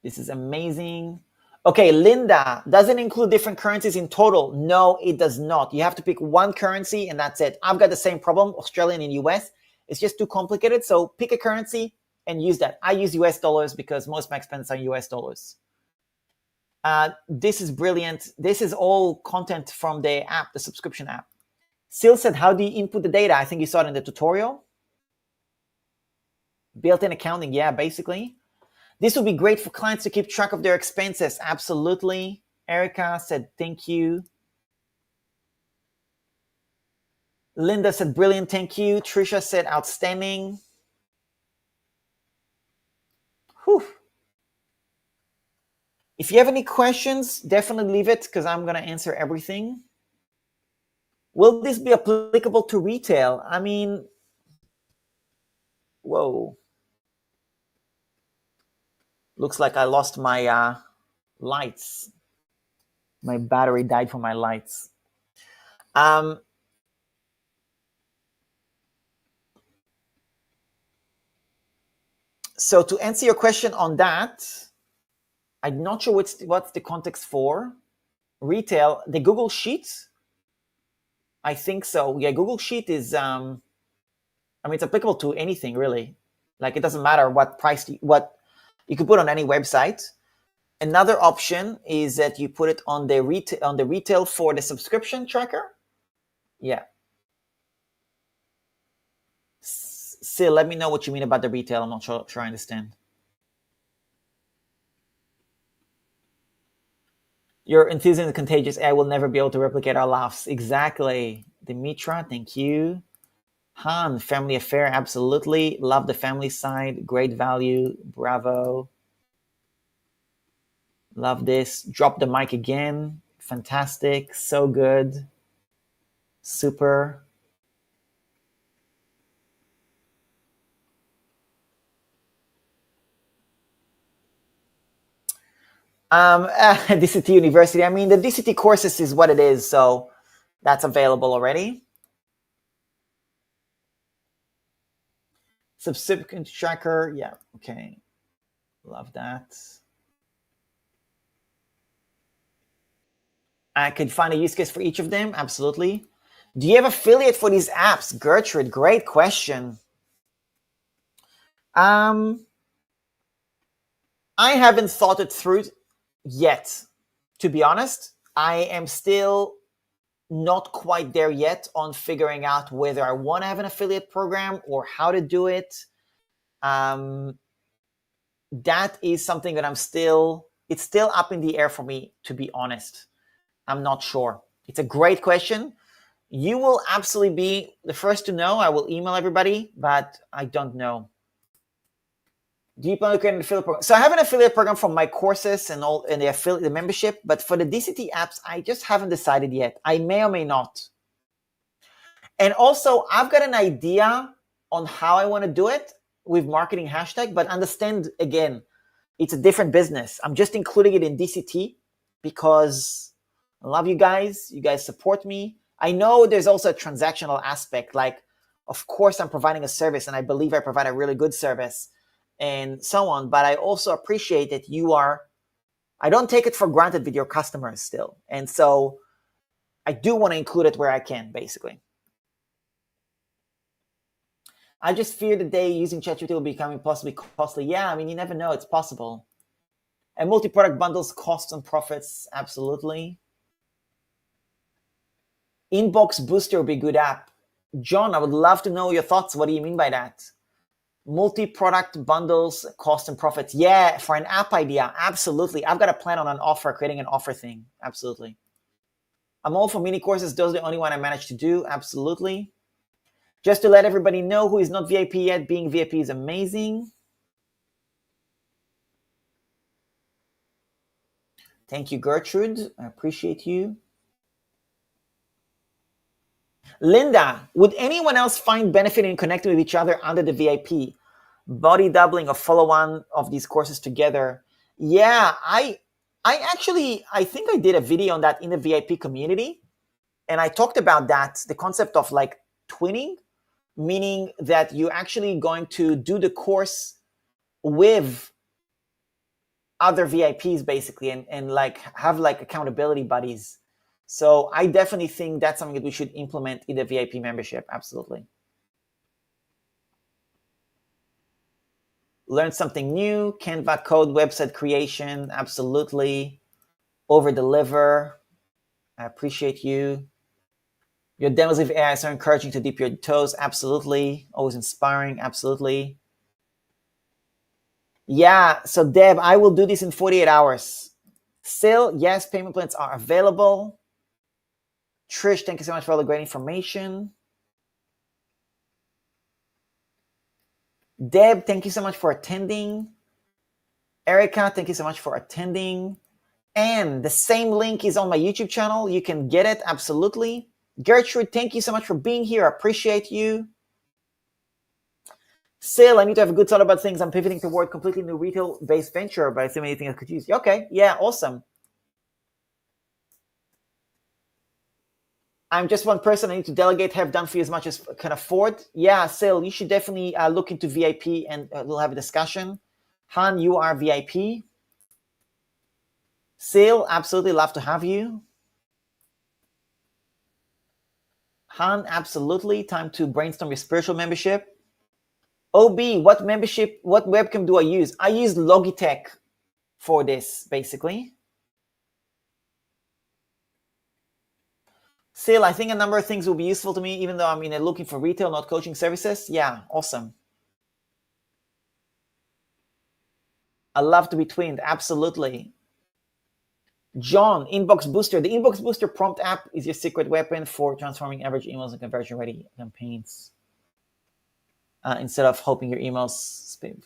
This is amazing. Okay, Linda, does it include different currencies in total? No, it does not. You have to pick one currency and that's it. I've got the same problem, Australian and US. It's just too complicated. So pick a currency and use that. I use US dollars because most of my expenses are US dollars. This is brilliant. This is all content from the app, the subscription app. Sil said, how do you input the data? I think you saw it in the tutorial. Built-in accounting, yeah, basically. This would be great for clients to keep track of their expenses. Absolutely. Erica said, thank you. Linda said, brilliant, thank you. Trisha said, outstanding. Whew. If you have any questions, definitely leave it because I'm going to answer everything. Will this be applicable to retail? I mean, whoa. Looks like I lost my lights. My battery died for my lights. So to answer your question on that, I'm not sure what's the context for. Retail, the Google Sheet, I think so. Yeah, Google Sheet is, I mean, it's applicable to anything really. Like it doesn't matter what price, what you could put on any website. Another option is that you put it on the retail for the subscription tracker. Yeah. Sil, let me know what you mean about the retail. I'm not sure I understand. Your enthusiasm is contagious. I will never be able to replicate our laughs. Exactly. Dimitra, thank you. Han, family affair, absolutely. Love the family side. Great value. Bravo. Love this. Drop the mic again. Fantastic. So good. Super. DCT University. I mean, the DCT courses is what it is, so that's available already. Subscription tracker. Yeah. Okay. Love that. I could find a use case for each of them. Absolutely. Do you have affiliate for these apps? Gertrude, great question. I haven't thought it through yet. To be honest, I am still not quite there yet on figuring out whether I want to have an affiliate program or how to do it. That is something that it's still up in the air for me, to be honest. I'm not sure. It's a great question. You will absolutely be the first to know. I will email everybody, but I don't know. Do you plan to create an affiliate program? So I have an affiliate program for my courses and all, and the membership, but for the DCT apps, I just haven't decided yet. I may or may not. And also, I've got an idea on how I want to do it with marketing hashtag, but understand, again, it's a different business. I'm just including it in DCT because I love you guys. You guys support me. I know there's also a transactional aspect. Like, of course, I'm providing a service, and I believe I provide a really good service and so on. But I also appreciate that I don't take it for granted with your customers still. And so I do want to include it where I can, basically. I just fear the day using ChatGPT will become impossibly costly. Yeah, I mean, you never know. It's possible. And multi-product bundles, costs and profits, absolutely. Inbox Booster would be a good app. John, I would love to know your thoughts. What do you mean by that? Multi-product bundles, cost and profits. Yeah, for an app idea, absolutely. I've got a plan on an offer, creating an offer thing. Absolutely. I'm all for mini courses. Those are the only one I managed to do. Absolutely. Just to let everybody know who is not VIP yet, being VIP is amazing. Thank you, Gertrude. I appreciate you. Linda, would anyone else find benefit in connecting with each other under the VIP? Body doubling or follow-on of these courses together? Yeah, I think I did a video on that in the VIP community. And I talked about that, the concept of like twinning, meaning that you're actually going to do the course with other VIPs basically, and like have like accountability buddies. So I definitely think that's something that we should implement in the VIP membership. Absolutely. Learn something new, Canva code, website creation, absolutely. Over deliver. I appreciate you. Your demos with AI are encouraging to dip your toes. Absolutely. Always inspiring. Absolutely. Yeah. So Deb, I will do this in 48 hours. Still, yes, payment plans are available. Trish, thank you so much for all the great information. Deb, thank you so much for attending. Erica, thank you so much for attending. And the same link is on my YouTube channel. You can get it, absolutely. Gertrude, thank you so much for being here. I appreciate you. Sil, I need to have a good thought about things. I'm pivoting toward completely new retail-based venture, but I see anything I could use. Okay, yeah, awesome. I'm just one person. I need to delegate, have done for you as much as I can afford. Yeah, Sil, you should definitely look into VIP and we'll have a discussion. Han, you are VIP. Sil, absolutely love to have you. Han, absolutely. Time to brainstorm your spiritual membership. OB, what membership, what webcam do I use? I use Logitech for this, basically. Still, I think a number of things will be useful to me, even though I'm looking for retail, not coaching services. Yeah, awesome. I love to be twinned, absolutely. John, Inbox Booster. The Inbox Booster prompt app is your secret weapon for transforming average emails and conversion-ready campaigns. Instead of hoping your emails spam.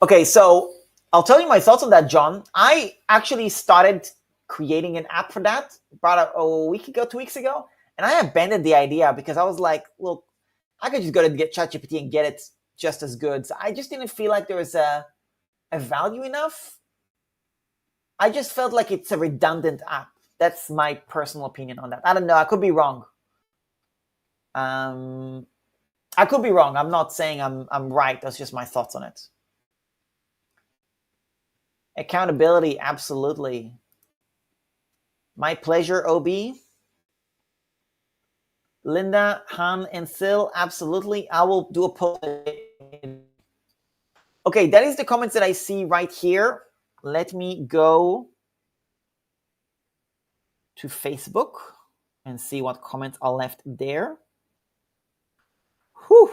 Okay, so I'll tell you my thoughts on that, John. I actually started creating an app for that about a week ago, 2 weeks ago, and I abandoned the idea because I was like, look, I could just go to get ChatGPT and get it just as good. So I just didn't feel like there was a value enough. I just felt like it's a redundant app. That's my personal opinion on that. I don't know. I could be wrong. I could be wrong. I'm not saying I'm right. That's just my thoughts on it. Accountability, absolutely. My pleasure, OB. Linda, Han, and Sil, absolutely. I will do a post. Okay, that is the comments that I see right here. Let me go to Facebook and see what comments are left there. Whew.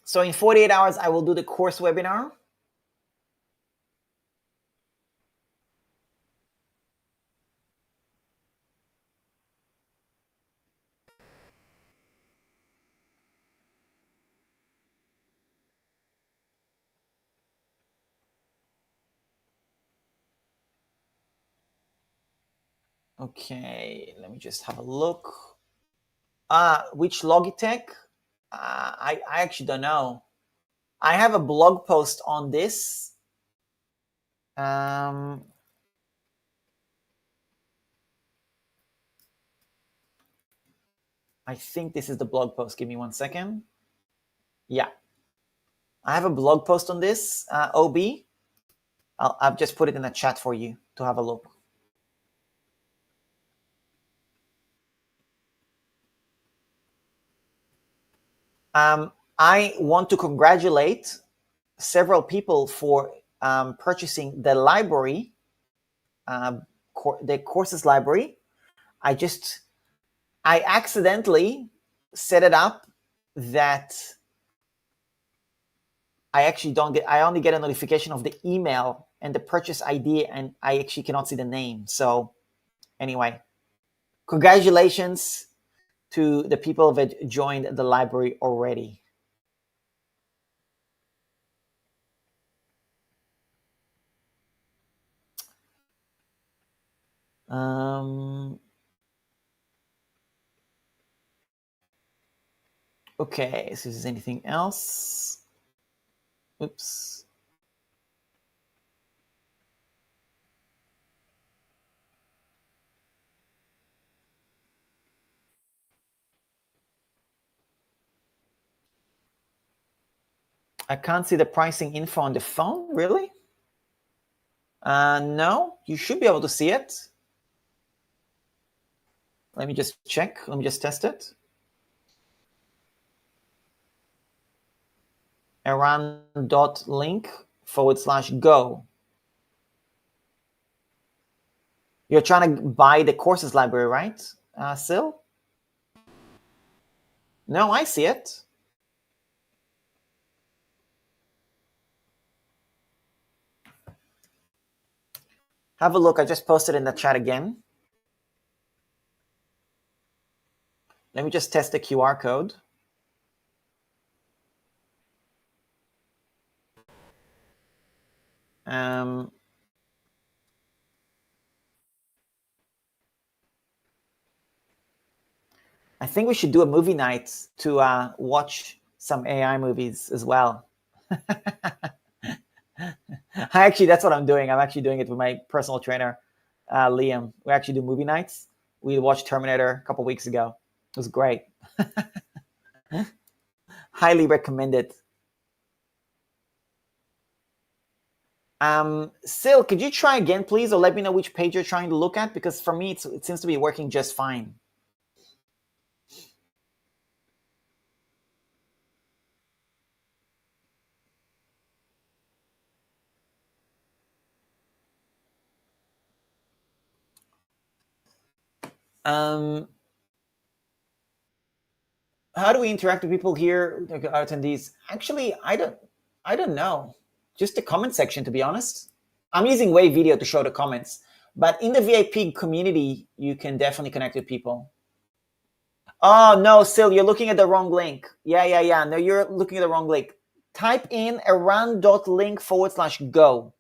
So in 48 hours, I will do the course webinar. Okay, let me just have a look. Which Logitech? I actually don't know. I have a blog post on this. I think this is the blog post. Give me 1 second. Yeah. I have a blog post on this, OB. I've just put it in the chat for you to have a look. I want to congratulate several people for purchasing the library, the courses library. I accidentally set it up that I only get a notification of the email and the purchase ID, and I actually cannot see the name. So anyway, congratulations to the people that joined the library already. Okay, so is there anything else? Oops. I can't see the pricing info on the phone, really? No, you should be able to see it. Let me just check. Let me just test it. Aran.link/go. You're trying to buy the courses library, right, Sil? No, I see it. Have a look. I just posted in the chat again. Let me just test the QR code. I think we should do a movie night to watch some AI movies as well. Actually, that's what I'm doing. I'm actually doing it with my personal trainer, Liam. We actually do movie nights. We watched Terminator a couple weeks ago. It was great. Highly recommend it. Sil, could you try again, please, or let me know which page you're trying to look at? Because for me, it seems to be working just fine. How do we interact with people here, our attendees? Actually, I don't know. Just the comment section, to be honest. I'm using Wave Video to show the comments, but in the VIP community, you can definitely connect with people. Oh no, Sil, you're looking at the wrong link. Yeah. No, you're looking at the wrong link. Type in aran.link/go.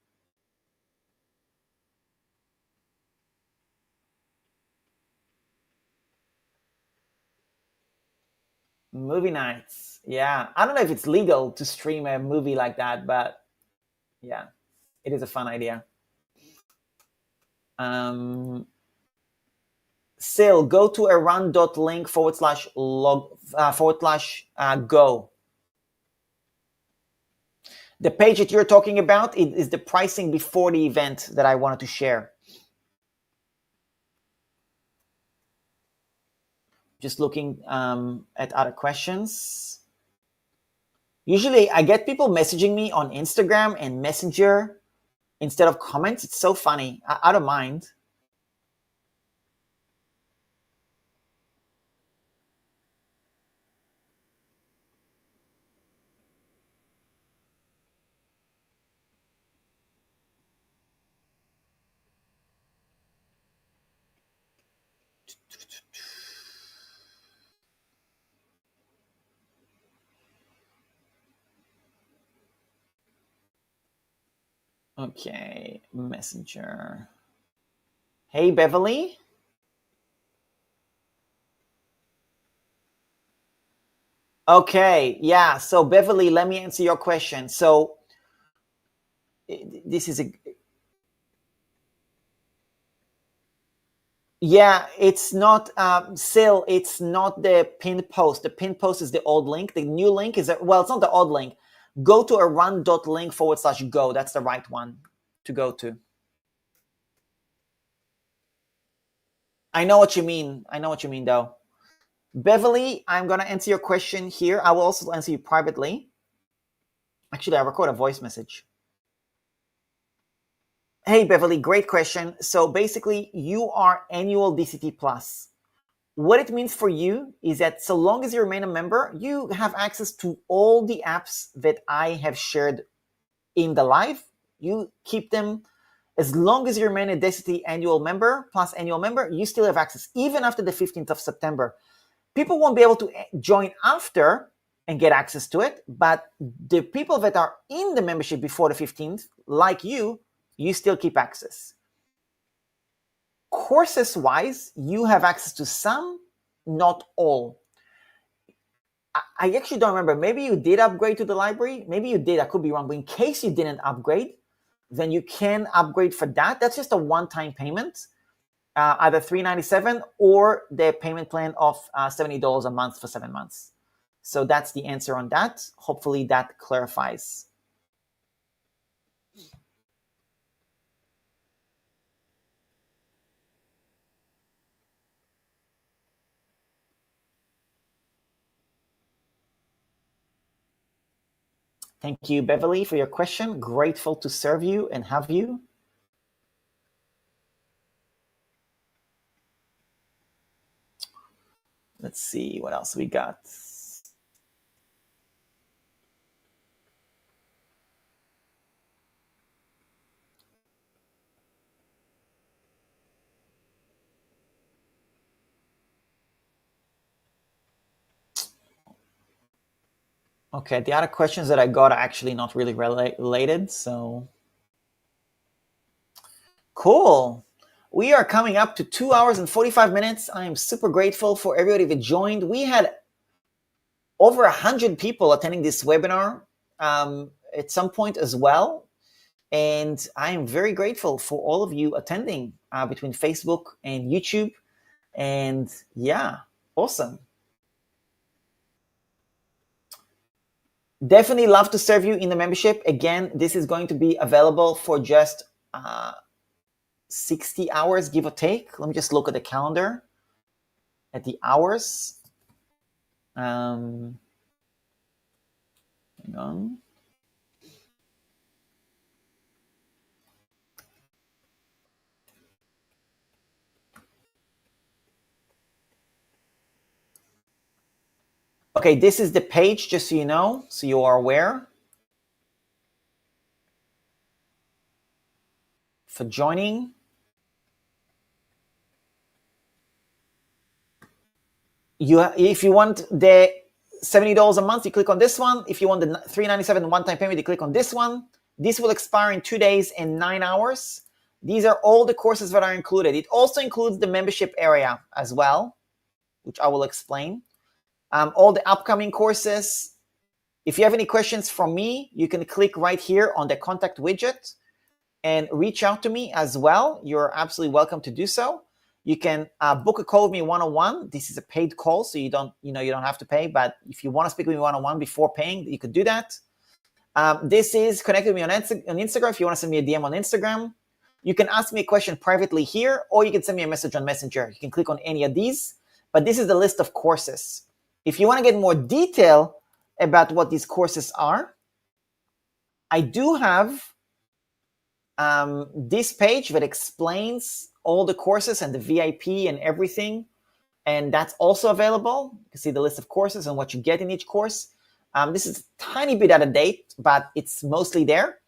Movie nights. Yeah. I don't know if it's legal to stream a movie like that, but yeah, it is a fun idea. Sil, go to aran.link/go. The page that you're talking about is the pricing before the event that I wanted to share. Just looking at other questions. Usually I get people messaging me on Instagram and Messenger instead of comments. It's so funny. I don't mind. Okay, Messenger. Hey, Beverly. Okay, yeah. So Beverly, let me answer your question. So this is a yeah. It's not Sil. It's not the pinned post. The pinned post is the old link. The new link is well, it's not the old link. Go to aran.link/go. That's the right one to go to. I know what you mean. I know what you mean, though. Beverly, I'm going to answer your question here. I will also answer you privately. Actually, I record a voice message. Hey, Beverly, great question. So basically, you are annual DCT Plus. What it means for you is that so long as you remain a member, you have access to all the apps that I have shared in the live. You keep them as long as you remain a DCT annual member, plus annual member, you still have access, even after the 15th of September. People won't be able to join after and get access to it, but the people that are in the membership before the 15th, like you still keep access. Courses wise, you have access to some, not all. I actually don't remember. Maybe you did upgrade to the library. Maybe you did. I could be wrong. But in case you didn't upgrade, then you can upgrade for that. That's just a one-time payment, either $397 or the payment plan of $70 a month for 7 months. So that's the answer on that. Hopefully that clarifies. Thank you, Beverly, for your question. Grateful to serve you and have you. Let's see what else we got. Okay, the other questions that I got are actually not really related, so cool. We are coming up to 2 hours and 45 minutes. I am super grateful for everybody that joined. We had over 100 people attending this webinar at some point as well. And I am very grateful for all of you attending between Facebook and YouTube. And yeah, awesome. Definitely love to serve you in the membership. Again, this is going to be available for just 60 hours, give or take. Let me just look at the calendar at the hours. Hang on. Okay, this is the page, just so you know, so you are aware. For joining. If you want the $70 a month, you click on this one. If you want the $397 one-time payment, you click on this one. This will expire in 2 days and 9 hours. These are all the courses that are included. It also includes the membership area as well, which I will explain. All the upcoming courses. If you have any questions from me, you can click right here on the contact widget and reach out to me as well. You're absolutely welcome to do so. You can book a call with me one-on-one. This is a paid call, so you don't have to pay. But if you want to speak with me one-on-one before paying, you could do that. This is connect with me on Instagram. If you want to send me a DM on Instagram, you can ask me a question privately here, or you can send me a message on Messenger. You can click on any of these. But this is the list of courses. If you want to get more detail about what these courses are, I do have this page that explains all the courses and the VIP and everything. And that's also available. You can see the list of courses and what you get in each course. This is a tiny bit out of date, but it's mostly there.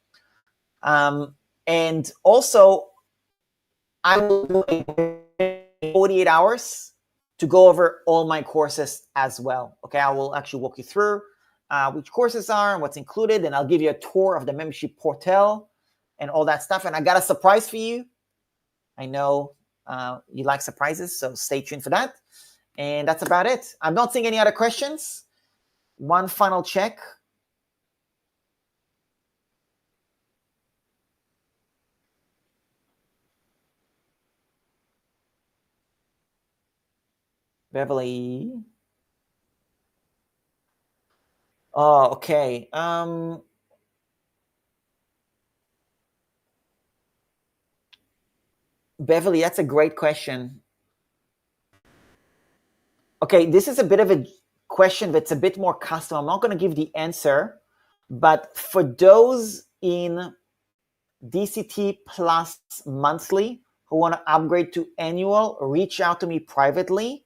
And also, I will do 48 hours to go over all my courses as well. Okay, I will actually walk you through which courses are and what's included, and I'll give you a tour of the membership portal and all that stuff. And I got a surprise for you. I know you like surprises, so stay tuned for that. And that's about it. I'm not seeing any other questions. One final check. Beverly. Oh, okay. Beverly, that's a great question. Okay, this is a bit of a question that's a bit more custom. I'm not going to give the answer, but for those in DCT Plus monthly who want to upgrade to annual, reach out to me privately.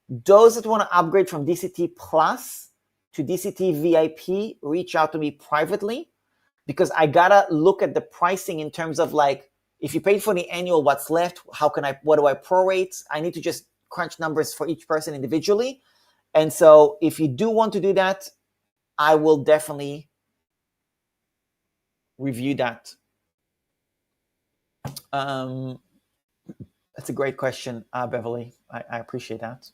Those that want to upgrade from DCT Plus to DCT VIP, reach out to me privately, because I gotta look at the pricing in terms of like, if you paid for the annual, what's left? What do I prorate? I need to just crunch numbers for each person individually. And so if you do want to do that, I will definitely review that. That's a great question, Beverly. I appreciate that.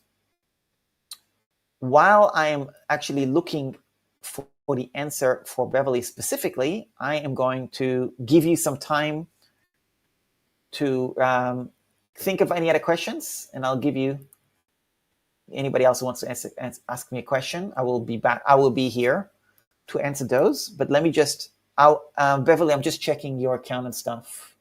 While I am actually looking for the answer for Beverly specifically, I am going to give you some time to think of any other questions, and I'll give you anybody else who wants to ask me a question. I will be back. I will be here to answer those. But let me just, Beverly, I'm just checking your account and stuff.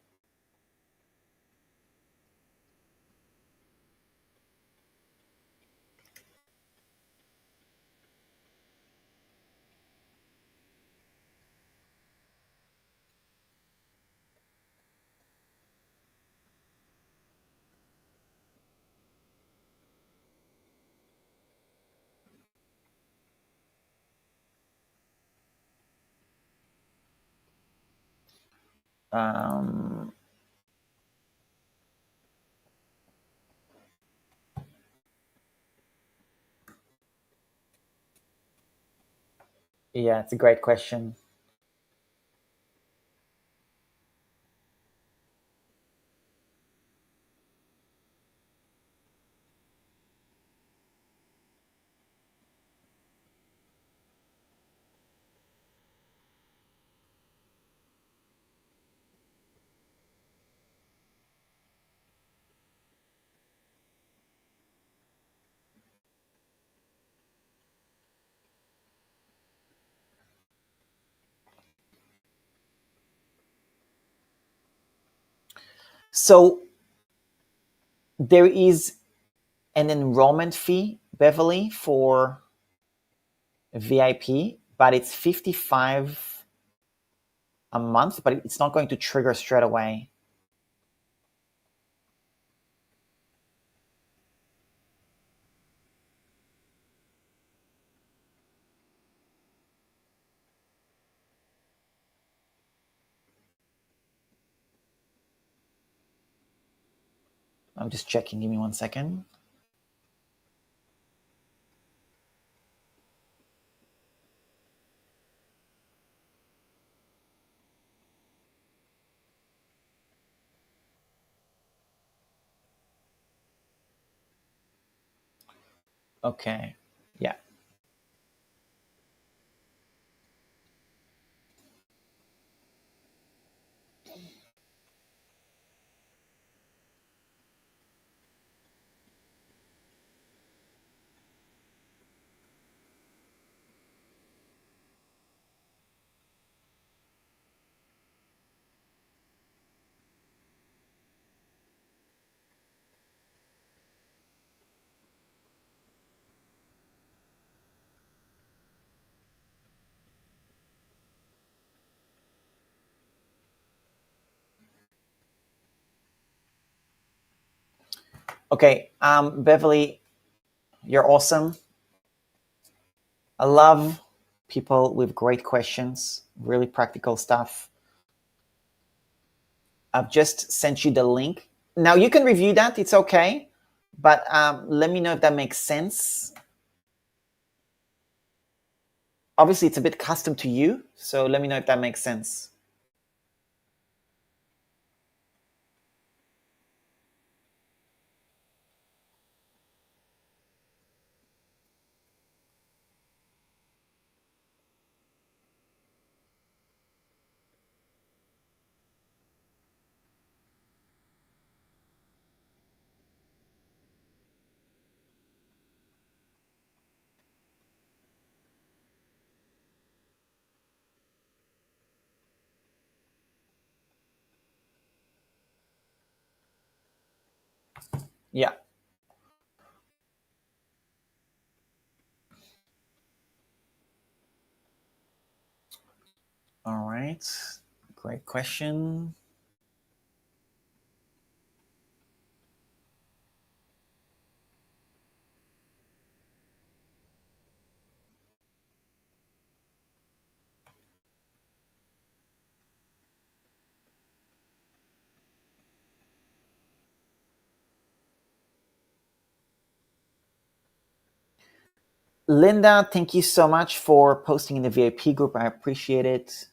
Um, yeah, it's a great question. So there is an enrollment fee, Beverly, for VIP, but it's $55 a month, but it's not going to trigger straight away. I'm just checking. Give me 1 second. Okay. Yeah. Okay. Beverly, you're awesome. I love people with great questions, really practical stuff. I've just sent you the link. Now you can review that. It's okay. But let me know if that makes sense. Obviously, it's a bit custom to you. So let me know if that makes sense. Yeah. All right. Great question. Linda, thank you so much for posting in the VIP group. I appreciate it.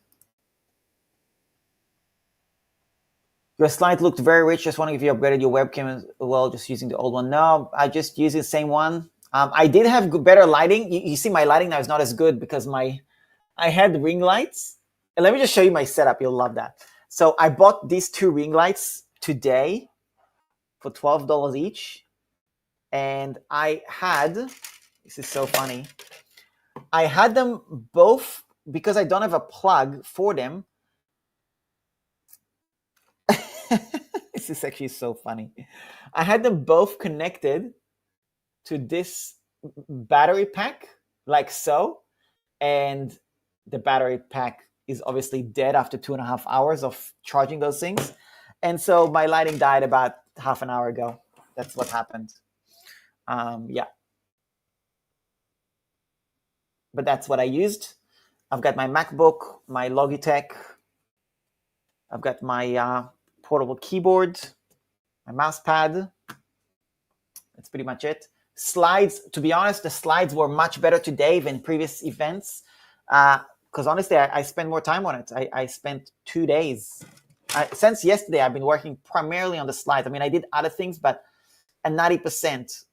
Your slide looked very rich. Just wondering if you upgraded your webcam as well, just using the old one. No, I just use the same one. I did have better lighting. You see my lighting now is not as good because I had ring lights. And let me just show you my setup. You'll love that. So I bought these 2 ring lights today for $12 each. And I had, this is so funny, I had them both because I don't have a plug for them. This is actually so funny. I had them both connected to this battery pack, like so. And the battery pack is obviously dead after 2.5 hours of charging those things. And so my lighting died about half an hour ago. That's what happened. Yeah. But that's what I used. I've got my MacBook, my Logitech, I've got my portable keyboard, my mouse pad. That's pretty much it. Slides, to be honest, the slides were much better today than previous events. Because honestly, I spent more time on it. I spent 2 days. Since yesterday, I've been working primarily on the slides. I mean, I did other things, but at 90%.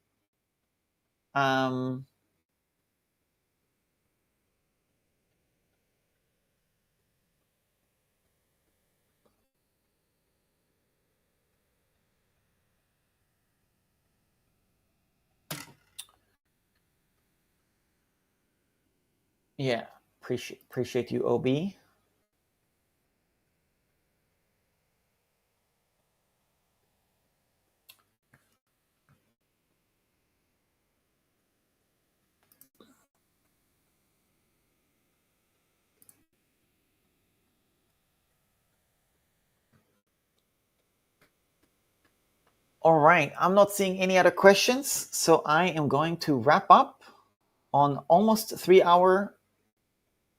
Yeah, appreciate you, OB. All right, I'm not seeing any other questions, so I am going to wrap up on almost 3 hour.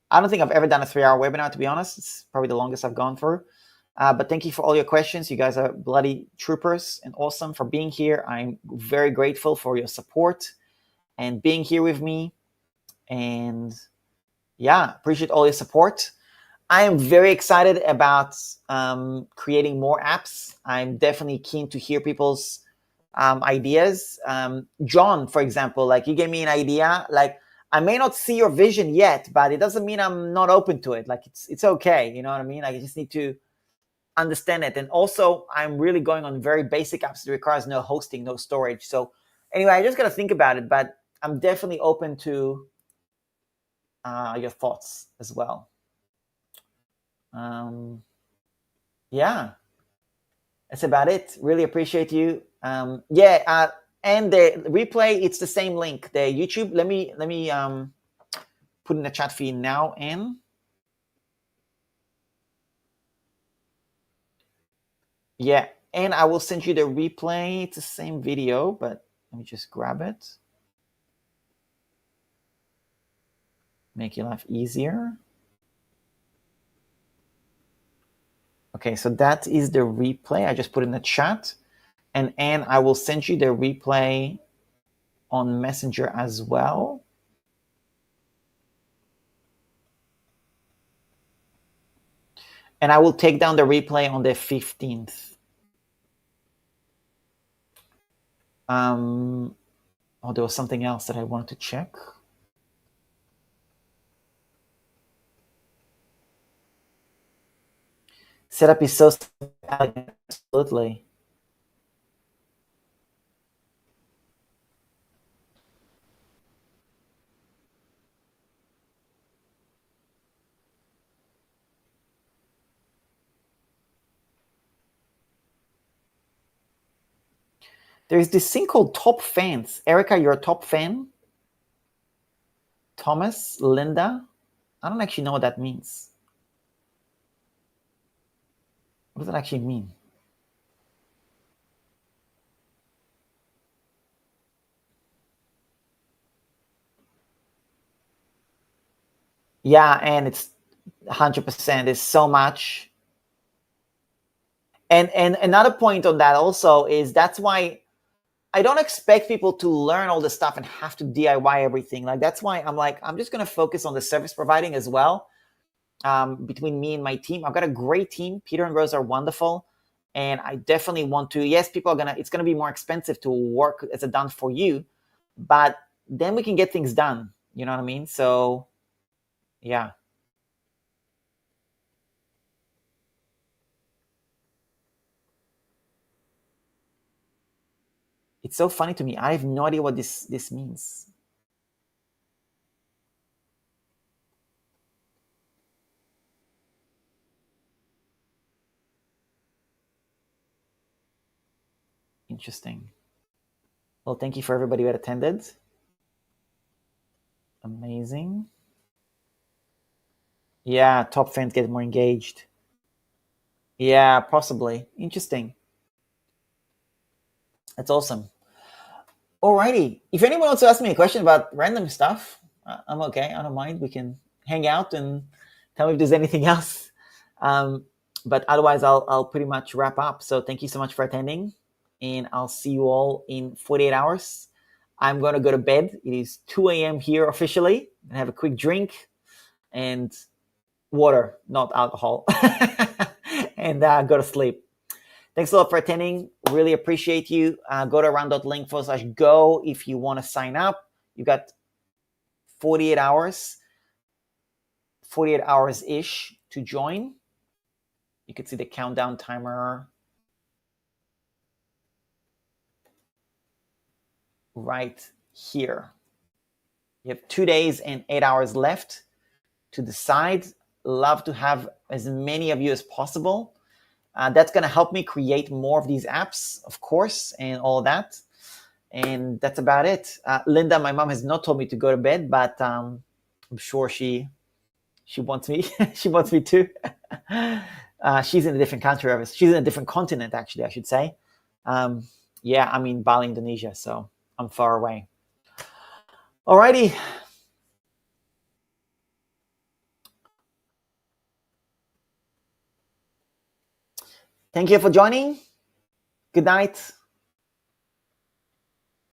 I don't think I've ever done a 3-hour webinar, to be honest. It's probably the longest I've gone through. But thank you for all your questions. You guys are bloody troopers and awesome for being here. I'm very grateful for your support and being here with me. And yeah, appreciate all your support. I am very excited about creating more apps. I'm definitely keen to hear people's ideas. John, for example, like you gave me an idea. Like I may not see your vision yet, but it doesn't mean I'm not open to it. Like it's okay. You know what I mean? Like I just need to understand it. And also, I'm really going on very basic apps that requires no hosting, no storage. So anyway, I just got to think about it, but I'm definitely open to your thoughts as well. Yeah, that's about it. Really appreciate you. And the replay, it's the same link. The YouTube, let me put in the chat for you now. And yeah, and I will send you the replay. It's the same video, but let me just grab it. Make your life easier. Okay, so that is the replay. I just put in the chat. And I will send you the replay on Messenger as well. And I will take down the replay on the 15th. Oh, there was something else that I wanted to check. Setup is so elegant. Absolutely. There's this thing called top fans. Erica, you're a top fan? Thomas, Linda? I don't actually know what that means. What does that actually mean? Yeah, and it's 100%. There's so much. And another point on that also is that's why I don't expect people to learn all this stuff and have to DIY everything. Like that's why I'm like, I'm just going to focus on the service providing as well. Between me and my team, I've got a great team. Peter and Rose are wonderful. And I definitely want to, yes, people are it's going to be more expensive to work as a done for you, but then we can get things done. You know what I mean? So yeah. It's so funny to me. I have no idea what this means. Interesting. Well, thank you for everybody who had attended. Amazing. Yeah, top fans get more engaged. Yeah, possibly. Interesting. That's awesome. Alrighty. If anyone wants to ask me a question about random stuff, I'm okay. I don't mind. We can hang out and tell me if there's anything else. But otherwise, I'll pretty much wrap up. So thank you so much for attending, and I'll see you all in 48 hours. I'm going to go to bed. It is 2 a.m. here officially, and have a quick drink and water, not alcohol, and go to sleep. Thanks a lot for attending. Really appreciate you. Go to around.link/go if you want to sign up. You got 48 hours-ish to join. You can see the countdown timer right here. You have 2 days and 8 hours left to decide. Love to have as many of you as possible. That's going to help me create more of these apps, of course, and all that. And that's about it. Linda, my mom has not told me to go to bed, but I'm sure she wants me. She wants me to. She's in a different country. She's in a different continent, actually, I should say. Yeah, I'm in Bali, Indonesia, so I'm far away. Alrighty. Thank you for joining. Good night.